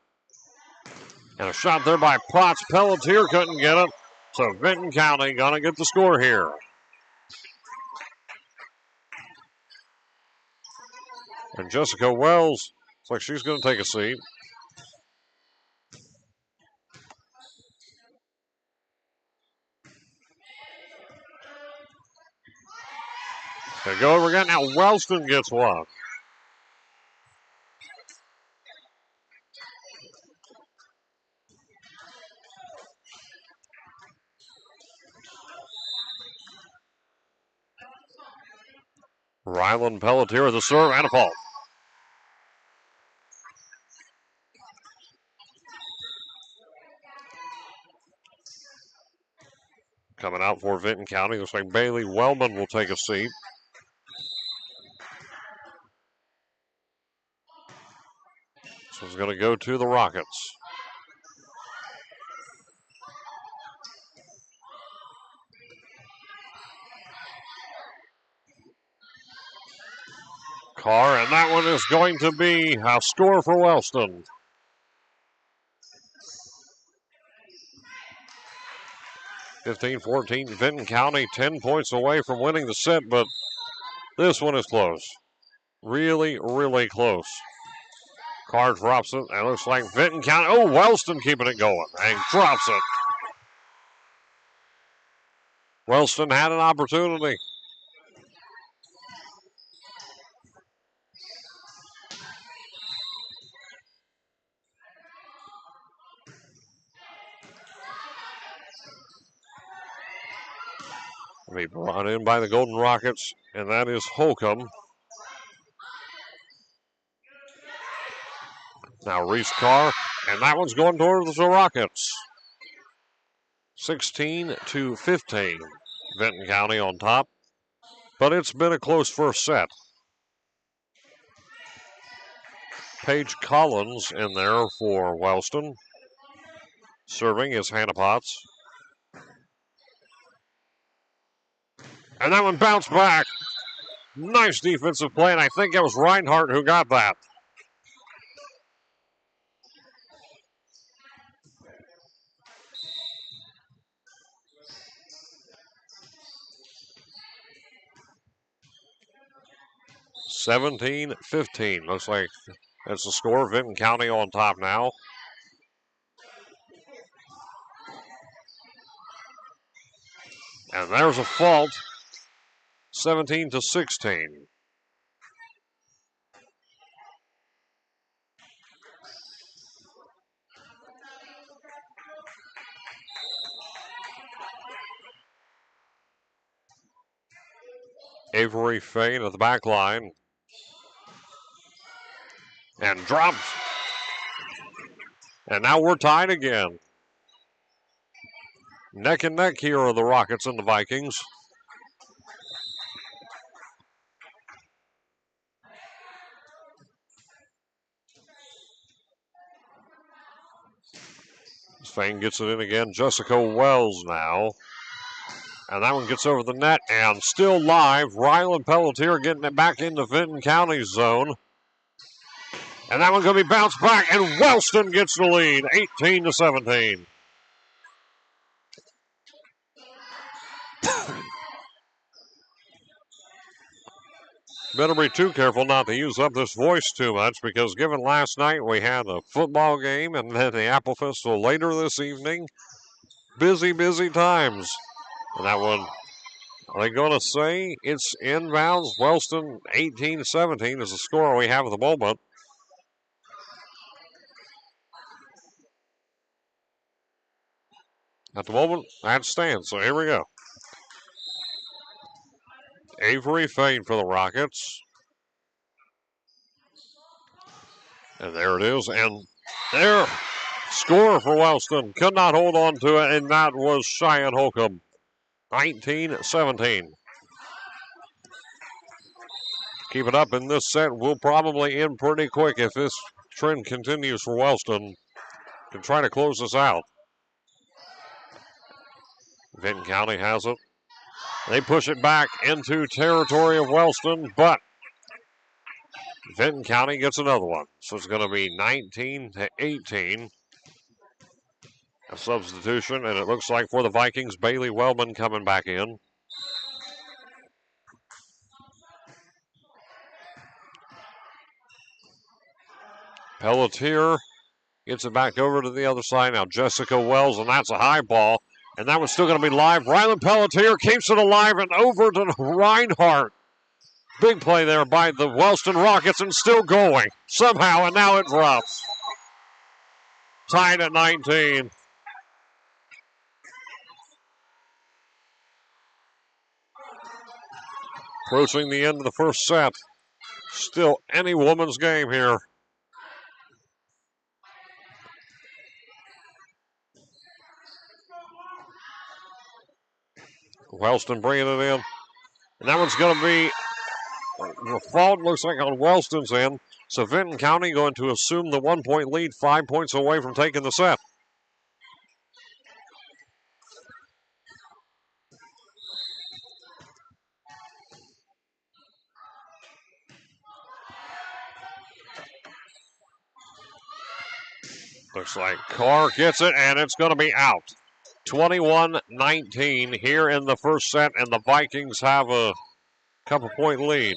And a shot there by Potts. Pelletier couldn't get it. So Vinton County going to get the score here. And Jessica Wells, looks like she's going to take a seat. They go over again. Now Wellston gets one. Ryland Pelletier with a serve and a fault. Coming out for Vinton County, looks like Bailey Wellman will take a seat. This one's going to go to the Rockets. Carr, and that one is going to be a score for Wellston. 15-14, Vinton County 10 points away from winning the set, but this one is close. Really, really close. Carr drops it, and it looks like Vinton County. Oh, Wellston keeping it going, and drops it. Wellston had an opportunity. Be brought in by the Golden Rockets, and that is Holcomb. Now Reese Carr, and that one's going towards the Rockets. 16-15, Vinton County on top, but it's been a close first set. Paige Collins in there for Wellston. Serving is Hannah Potts. And that one bounced back. Nice defensive play, and I think it was Reinhardt who got that. (17-15). Looks like that's the score. Vinton County on top now. And there's a fault. 17-16. Avery Fain at the back line. And dropped. And now we're tied again. Neck and neck here are the Rockets and the Vikings. Fain gets it in again. Jessica Wells now. And that one gets over the net and still live. Ryland Pelletier getting it back into Vinton County's zone. And that one's going to be bounced back, and Wellston gets the lead, 18-17. Better be too careful not to use up this voice too much, because given last night we had a football game and then the Apple Festival later this evening, busy, busy times. And that one, are they going to say it's inbounds? Wellston 18-17 is the score we have at the moment. At the moment, that stands. So here we go. Avery Fain for the Rockets. And there it is. And there, score for Wellston. Could not hold on to it, and that was Cheyenne Holcomb. 19-17. Keep it up in this set. We'll probably end pretty quick if this trend continues for Wellston. Can try to close this out. Vinton County has it. They push it back into territory of Wellston, but Vinton County gets another one. So it's going to be 19-18. A substitution, and it looks like for the Vikings, Bailey Wellman coming back in. Pelletier gets it back over to the other side. Now Jessica Wells, and that's a high ball. And that one's still going to be live. Ryland Pelletier keeps it alive and over to Reinhardt. Big play there by the Wellston Rockets and still going somehow, and now it drops. Tied at 19. Approaching the end of the first set. Still any woman's game here. Wellston bringing it in. And that one's going to be, the fault looks like on Wellston's end. So Vinton County going to assume the 1-point lead, 5 points away from taking the set. Looks like Carr gets it, and it's going to be out. 21-19 here in the first set, and the Vikings have a couple-point lead.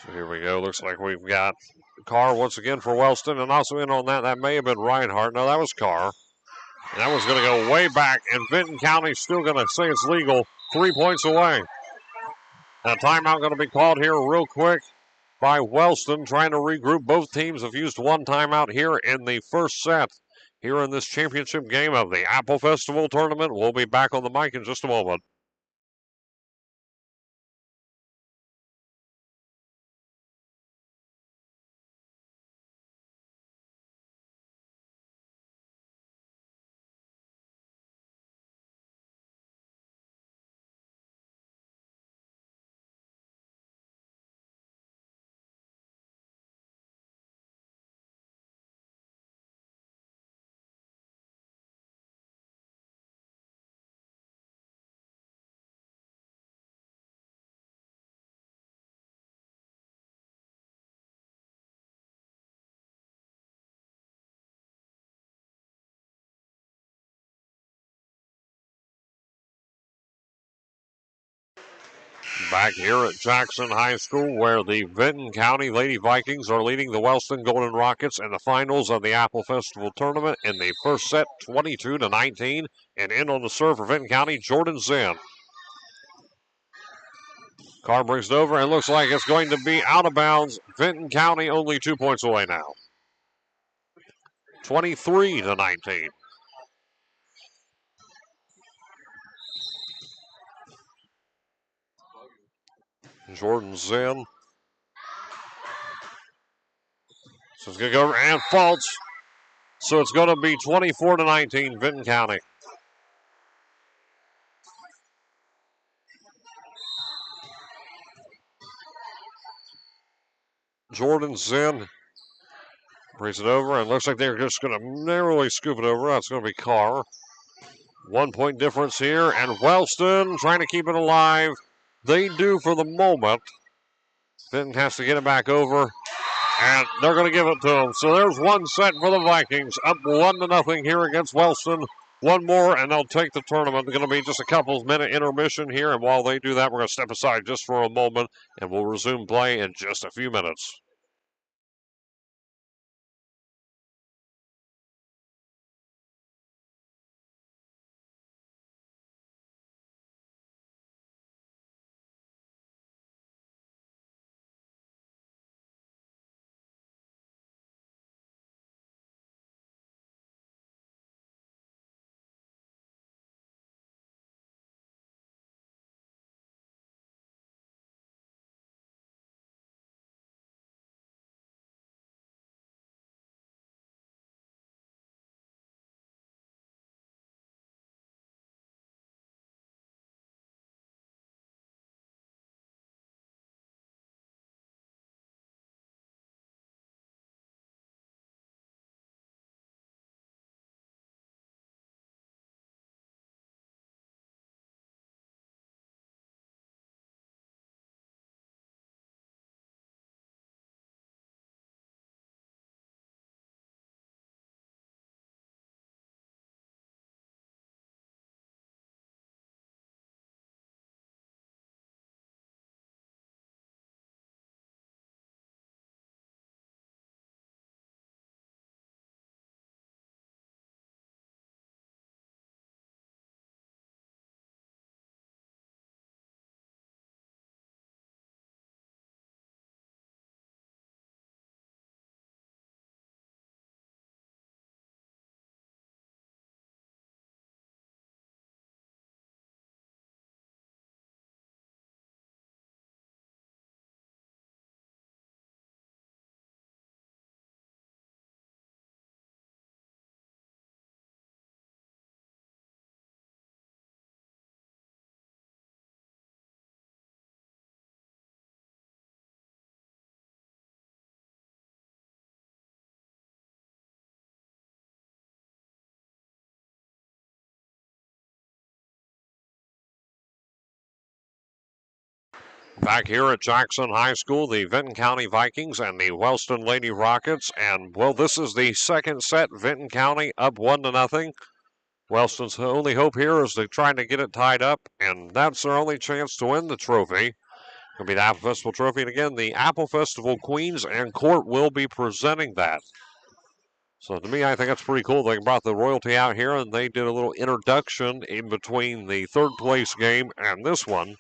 So here we go. Looks like we've got Carr once again for Wellston, and also in on that, that may have been Reinhardt. No, that was Carr. And that one's going to go way back, and Vinton County's still going to say it's legal. 3 points away. And a timeout going to be called here real quick by Wellston, trying to regroup. Both teams have used one timeout here in the first set, here in this championship game of the Apple Festival Tournament. We'll be back on the mic in just a moment. Back here at Jackson High School, where the Vinton County Lady Vikings are leading the Wellston Golden Rockets in the finals of the Apple Festival Tournament in the first set, 22-19. And in on the serve for Vinton County, Jordan Zinn. Carr brings it over and looks like it's going to be out of bounds. Vinton County only 2 points away now. 23-19. Jordan Zinn. So it's going to go over and faults. So it's going to be 24-19, Vinton County. Jordan Zinn brings it over and looks like they're just going to narrowly scoop it over. That's going to be Carr. 1 point difference here, and Wellston trying to keep it alive. They do for the moment. Vinton has to get it back over, and they're going to give it to them. So there's one set for the Vikings, up 1-0 here against Wellston. One more, and they'll take the tournament. It's going to be just a couple-minute intermission here, and while they do that, we're going to step aside just for a moment, and we'll resume play in just a few minutes. Back here at Jackson High School, the Vinton County Vikings and the Wellston Lady Rockets. And, well, this is the second set. Vinton County up 1-0. Wellston's only hope here is to try to get it tied up, and that's their only chance to win the trophy. It'll be the Apple Festival Trophy. And again, the Apple Festival Queens and Court will be presenting that. So to me, I think that's pretty cool. They brought the royalty out here, and they did a little introduction in between the third place game and this one.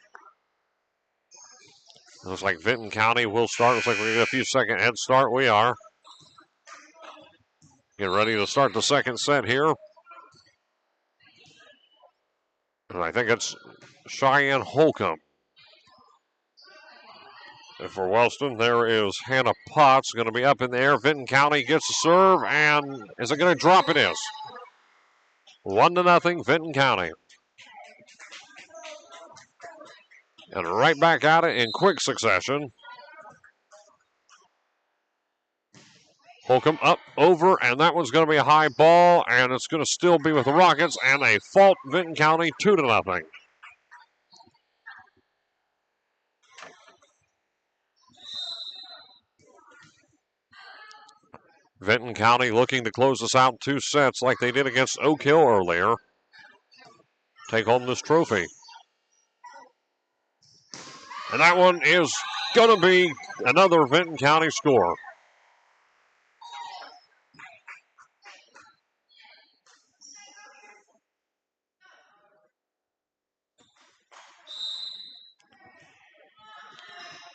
Looks like Vinton County will start. Looks like we're going to get a few second head start. We are. Get ready to start the second set here. And I think it's Cheyenne Holcomb. And for Wellston, there is Hannah Potts going to be up in the air. Vinton County gets the serve, and is it going to drop? It is. 1-0, Vinton County. And right back at it in quick succession. Holcomb up, over, and that one's going to be a high ball, and it's going to still be with the Rockets, and a fault, Vinton County, 2-0. Vinton County looking to close this out in 2 sets like they did against Oak Hill earlier. Take home this trophy. And that one is going to be another Vinton County score.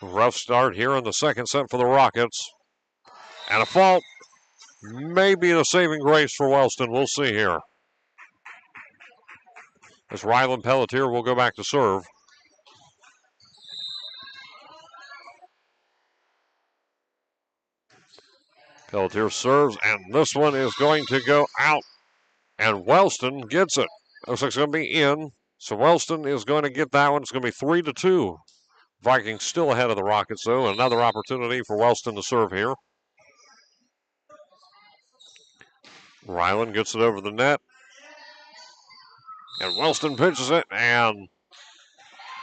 Rough start here in the second set for the Rockets. And a fault. Maybe the saving grace for Wellston. We'll see here. As Rylan Pelletier will go back to serve. Pelletier serves, and this one is going to go out. And Wellston gets it. Looks like it's going to be in. So Wellston is going to get that one. It's going to be 3-2. Vikings still ahead of the Rockets, though. Another opportunity for Wellston to serve here. Ryland gets it over the net. And Wellston pitches it. And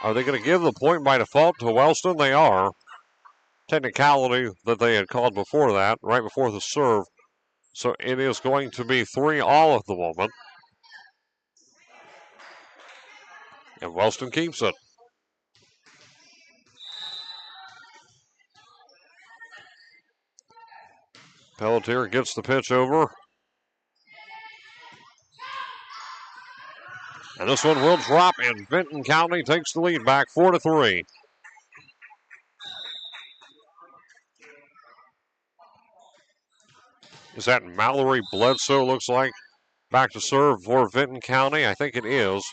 are they going to give the point by default to Wellston? They are. Technicality that they had called before that, right before the serve. So it is going to be 3-all at the moment. And Wellston keeps it. Pelletier gets the pitch over. And this one will drop, and Vinton County takes the lead back 4-3. Is that Mallory Bledsoe, looks like? Back to serve for Vinton County. I think it is.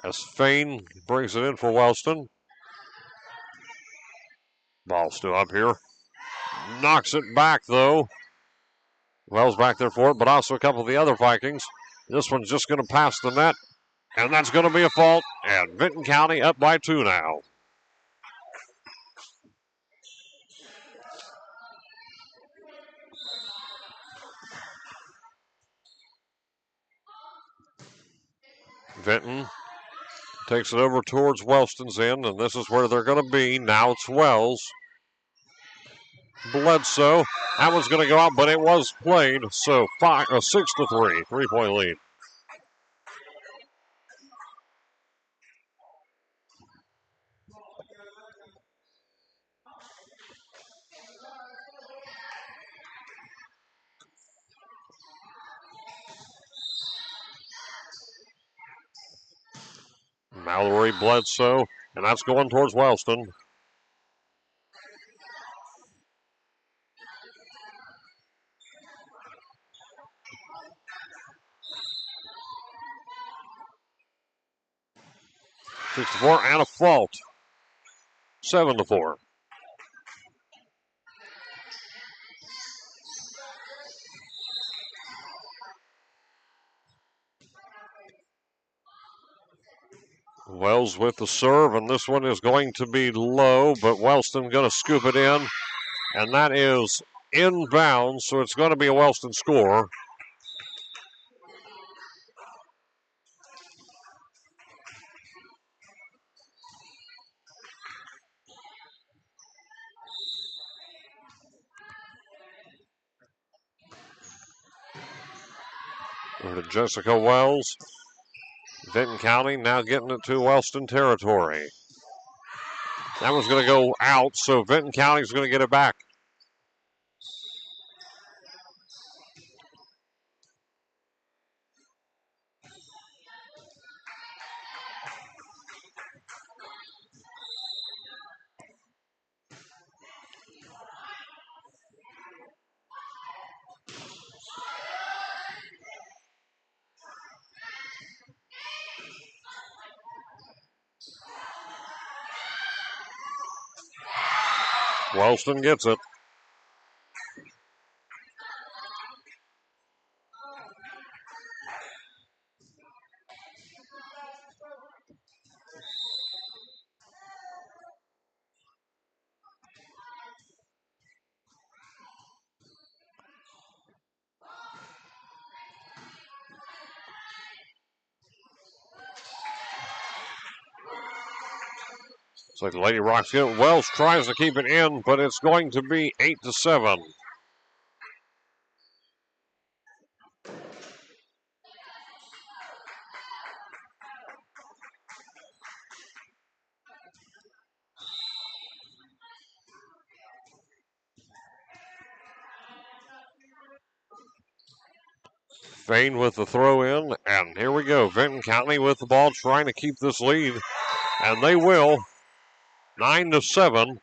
As Fain brings it in for Wellston. Ball still up here. Knocks it back, though. Wells back there for it, but also a couple of the other Vikings. This one's just going to pass the net, and that's going to be a fault. And Vinton County up by 2 now. Vinton takes it over towards Wellston's end, and this is where they're going to be. Now it's Wells. Bledsoe. That one's going to go out, but it was played. So 6-3, 3-point lead. Mallory Bledsoe, and that's going towards Wellston. .64 and a fault. 7-4. Wells with the serve, and this one is going to be low, but Wellston going to scoop it in, and that is inbounds, so it's going to be a Wellston score. Over to Jessica Wells. Vinton County now getting it to Wellston territory. That one's going to go out, so Vinton County's going to get it back. Wellston gets it. It's like the Lady Rocks get it. Wells tries to keep it in, but it's going to be 8-7. Fain with the throw in, and here we go. Vinton County with the ball trying to keep this lead, and they will. 9-7.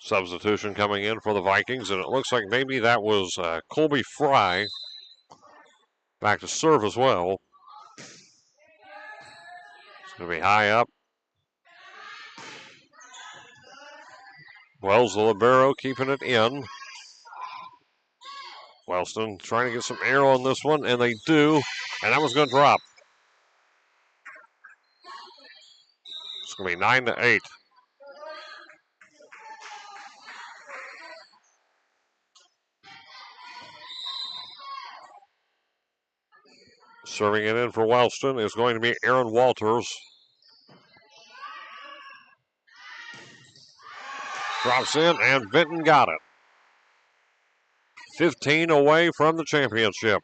Substitution coming in for the Vikings, and it looks like maybe that was Colby Fry back to serve as well. It's going to be high up. Wells, the libero, keeping it in. Wellston trying to get some air on this one, and they do, and that one's going to drop. It's going to be 9-8. Serving it in for Wellston is going to be Aaron Walters. Drops in, and Vinton got it. 15 away from the championship.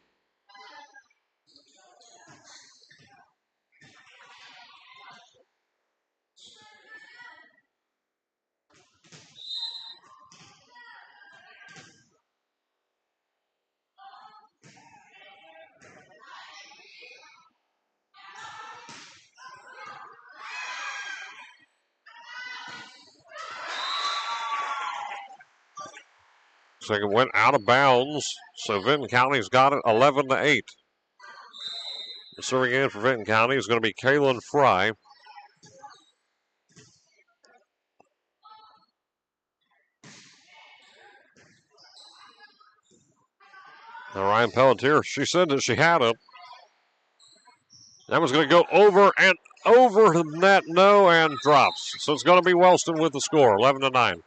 Second went out of bounds, so Vinton County's got it 11-8. Serving in for Vinton County is going to be Kaylin Fry. Now Ryan Pelletier, she said that she had it. That was going to go over and over the net, no, and drops. So it's going to be Wellston with the score, 11-9.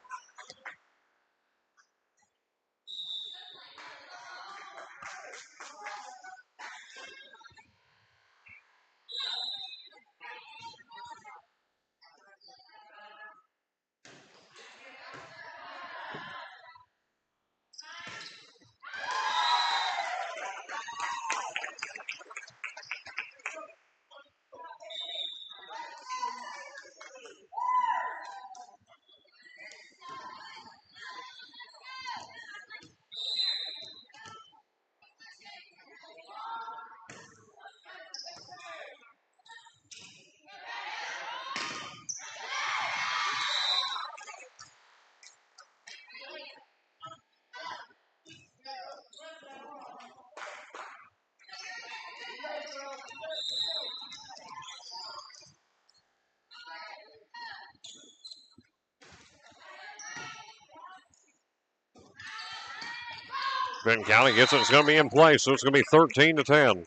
Vinton County gets it. It's going to be in play, so it's going to be 13-10.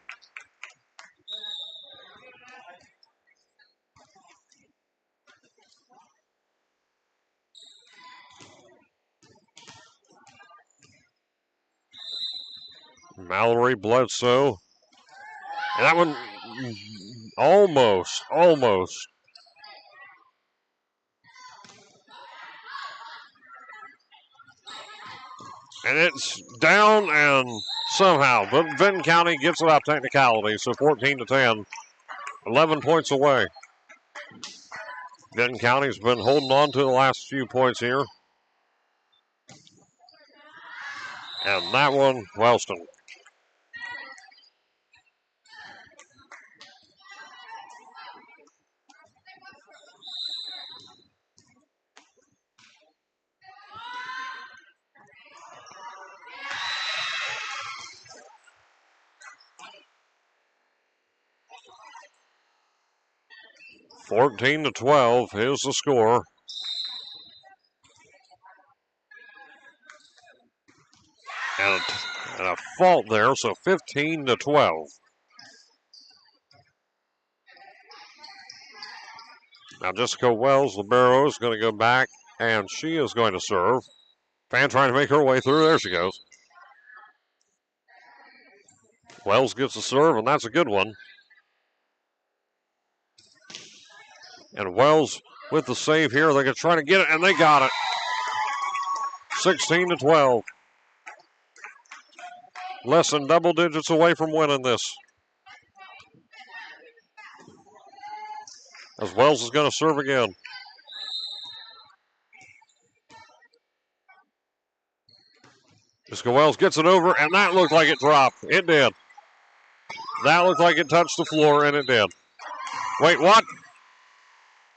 Mallory Bledsoe. And that one almost. And it's down and somehow, but Vinton County gets it out technicality, so 14-10, 11 points away. Vinton County's been holding on to the last few points here. And that one, Wellston. (14-12) is the score. And a fault there, so 15-12. Now Jessica Wells, libero, is going to go back, and she is going to serve. Fan trying to make her way through. There she goes. Wells gets the serve, and that's a good one. And Wells with the save here. They're going to try to get it, and they got it. 16-12. Less than double digits away from winning this. As Wells is going to serve again. Jessica Wells gets it over, and that looked like it dropped. It did. That looked like it touched the floor, and it did. Wait, what?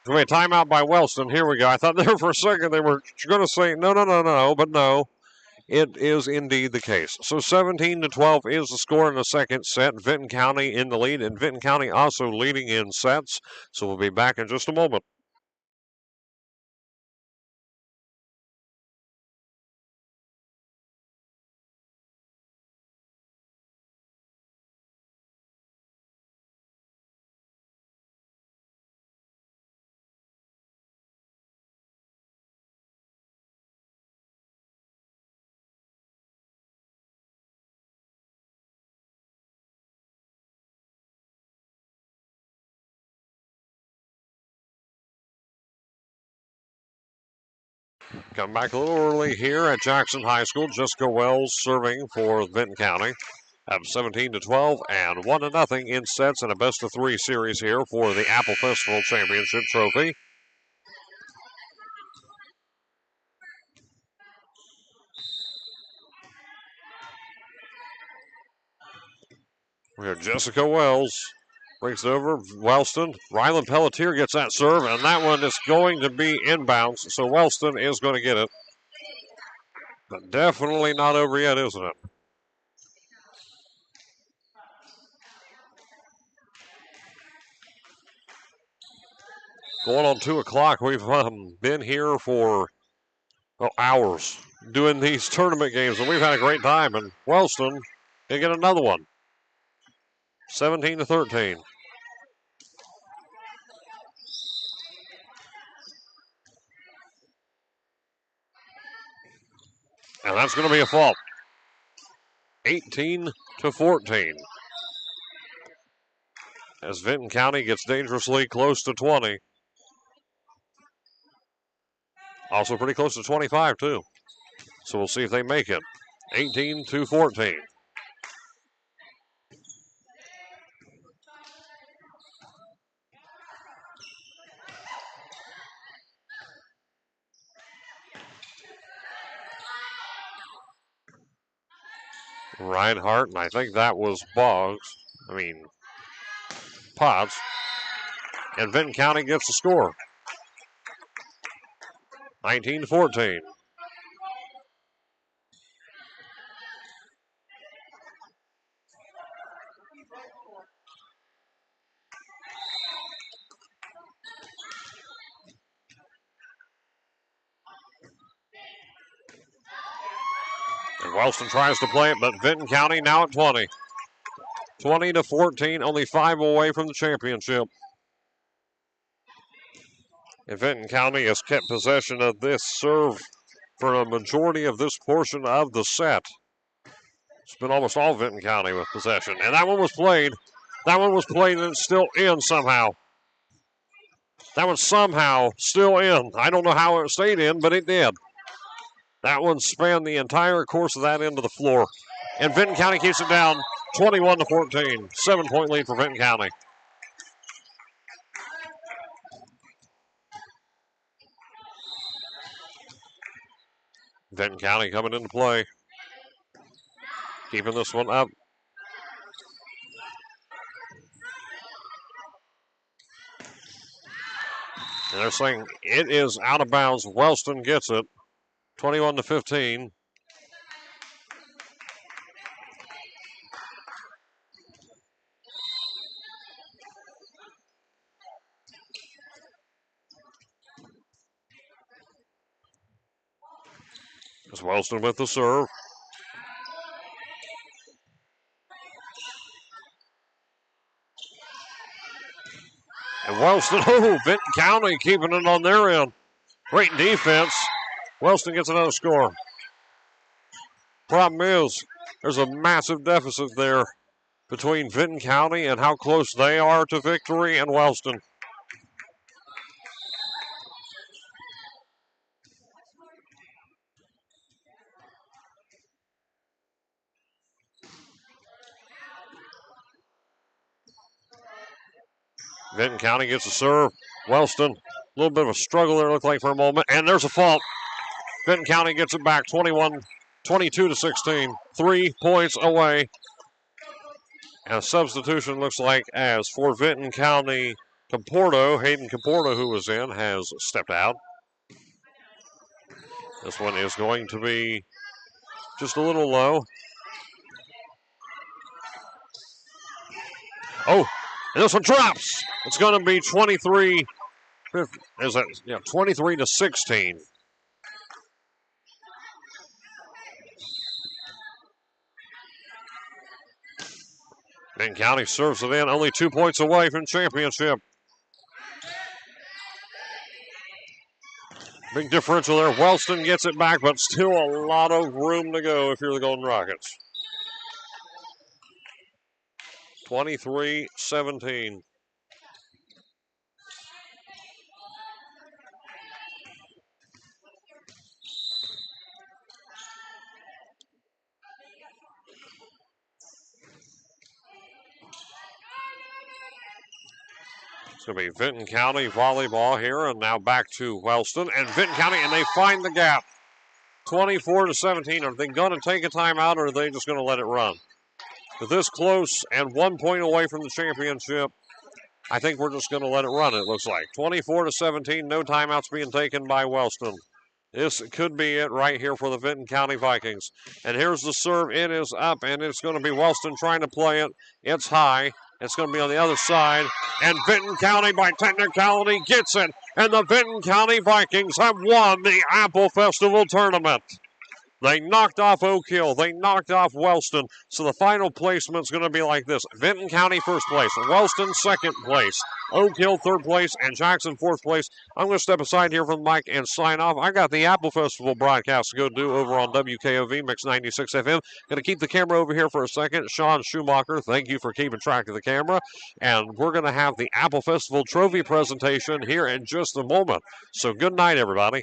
A timeout by Wellston. Here we go. I thought there for a second they were going to say no, but no. It is indeed the case. So 17-12 is the score in the second set. Vinton County in the lead, and Vinton County also leading in sets. So we'll be back in just a moment. Come back a little early here at Jackson High School. Jessica Wells serving for Vinton County. Have 17-12 and 1-0 in sets and a best-of-3 series here for the Apple Festival Championship Trophy. We have Jessica Wells. Brings it over. Wellston. Rylan Pelletier gets that serve, and that one is going to be inbounds. So Wellston is going to get it. But definitely not over yet, isn't it? Going on 2 o'clock. We've been here for hours doing these tournament games, and we've had a great time. And Wellston can get another one. 17-13. And that's going to be a fault. 18-14. As Vinton County gets dangerously close to 20. Also pretty close to 25, too. So we'll see if they make it. 18-14. Reinhardt, and I think that was Potts. And Vinton County gets the score. 19-14. And Wellston tries to play it, but Vinton County now at 20. 20-14, only 5 away from the championship. And Vinton County has kept possession of this serve for a majority of this portion of the set. It's been almost all Vinton County with possession. And that one was played. That one was played and it's still in somehow. That one's somehow still in. I don't know how it stayed in, but it did. That one spanned the entire course of that end of the floor. And Vinton County keeps it down 21-14. 7-point lead for Vinton County. Vinton County coming into play. Keeping this one up. And they're saying it is out of bounds. Wellston gets it. 21-15. It's Wellston with the serve. And Wellston, Vinton County keeping it on their end. Great defense. Wellston gets another score. Problem is, there's a massive deficit there between Vinton County and how close they are to victory and Wellston. Vinton County gets a serve. Wellston, a little bit of a struggle there, looked like for a moment. And there's a fault. Vinton County gets it back 22-16. 3 points away. And a substitution looks like as for Vinton County, Caporto, Hayden Caporto, who was in, has stepped out. This one is going to be just a little low. Oh, and this one drops. It's going to be 23-16. Vinton County serves it in, only 2 points away from championship. Big differential there. Wellston gets it back, but still a lot of room to go if you're the Golden Rockets. 23-17. It's going to be Vinton County volleyball here, and now back to Wellston. And Vinton County, and they find the gap. 24-17. Are they going to take a timeout, or are they just going to let it run? With this close and 1 point away from the championship, I think we're just going to let it run, it looks like. 24-17, no timeouts being taken by Wellston. This could be it right here for the Vinton County Vikings. And here's the serve. It is up, and it's going to be Wellston trying to play it. It's high. It's going to be on the other side. And Vinton County, by technicality, gets it. And the Vinton County Vikings have won the Apple Festival Tournament. They knocked off Oak Hill. They knocked off Wellston. So the final placement's going to be like this. Vinton County first place. Wellston second place. Oak Hill third place. And Jackson fourth place. I'm going to step aside here from the mic and sign off. I got the Apple Festival broadcast to go do over on WKOV Mix 96 FM. Going to keep the camera over here for a second. Sean Schumacher, thank you for keeping track of the camera. And we're going to have the Apple Festival trophy presentation here in just a moment. So good night, everybody.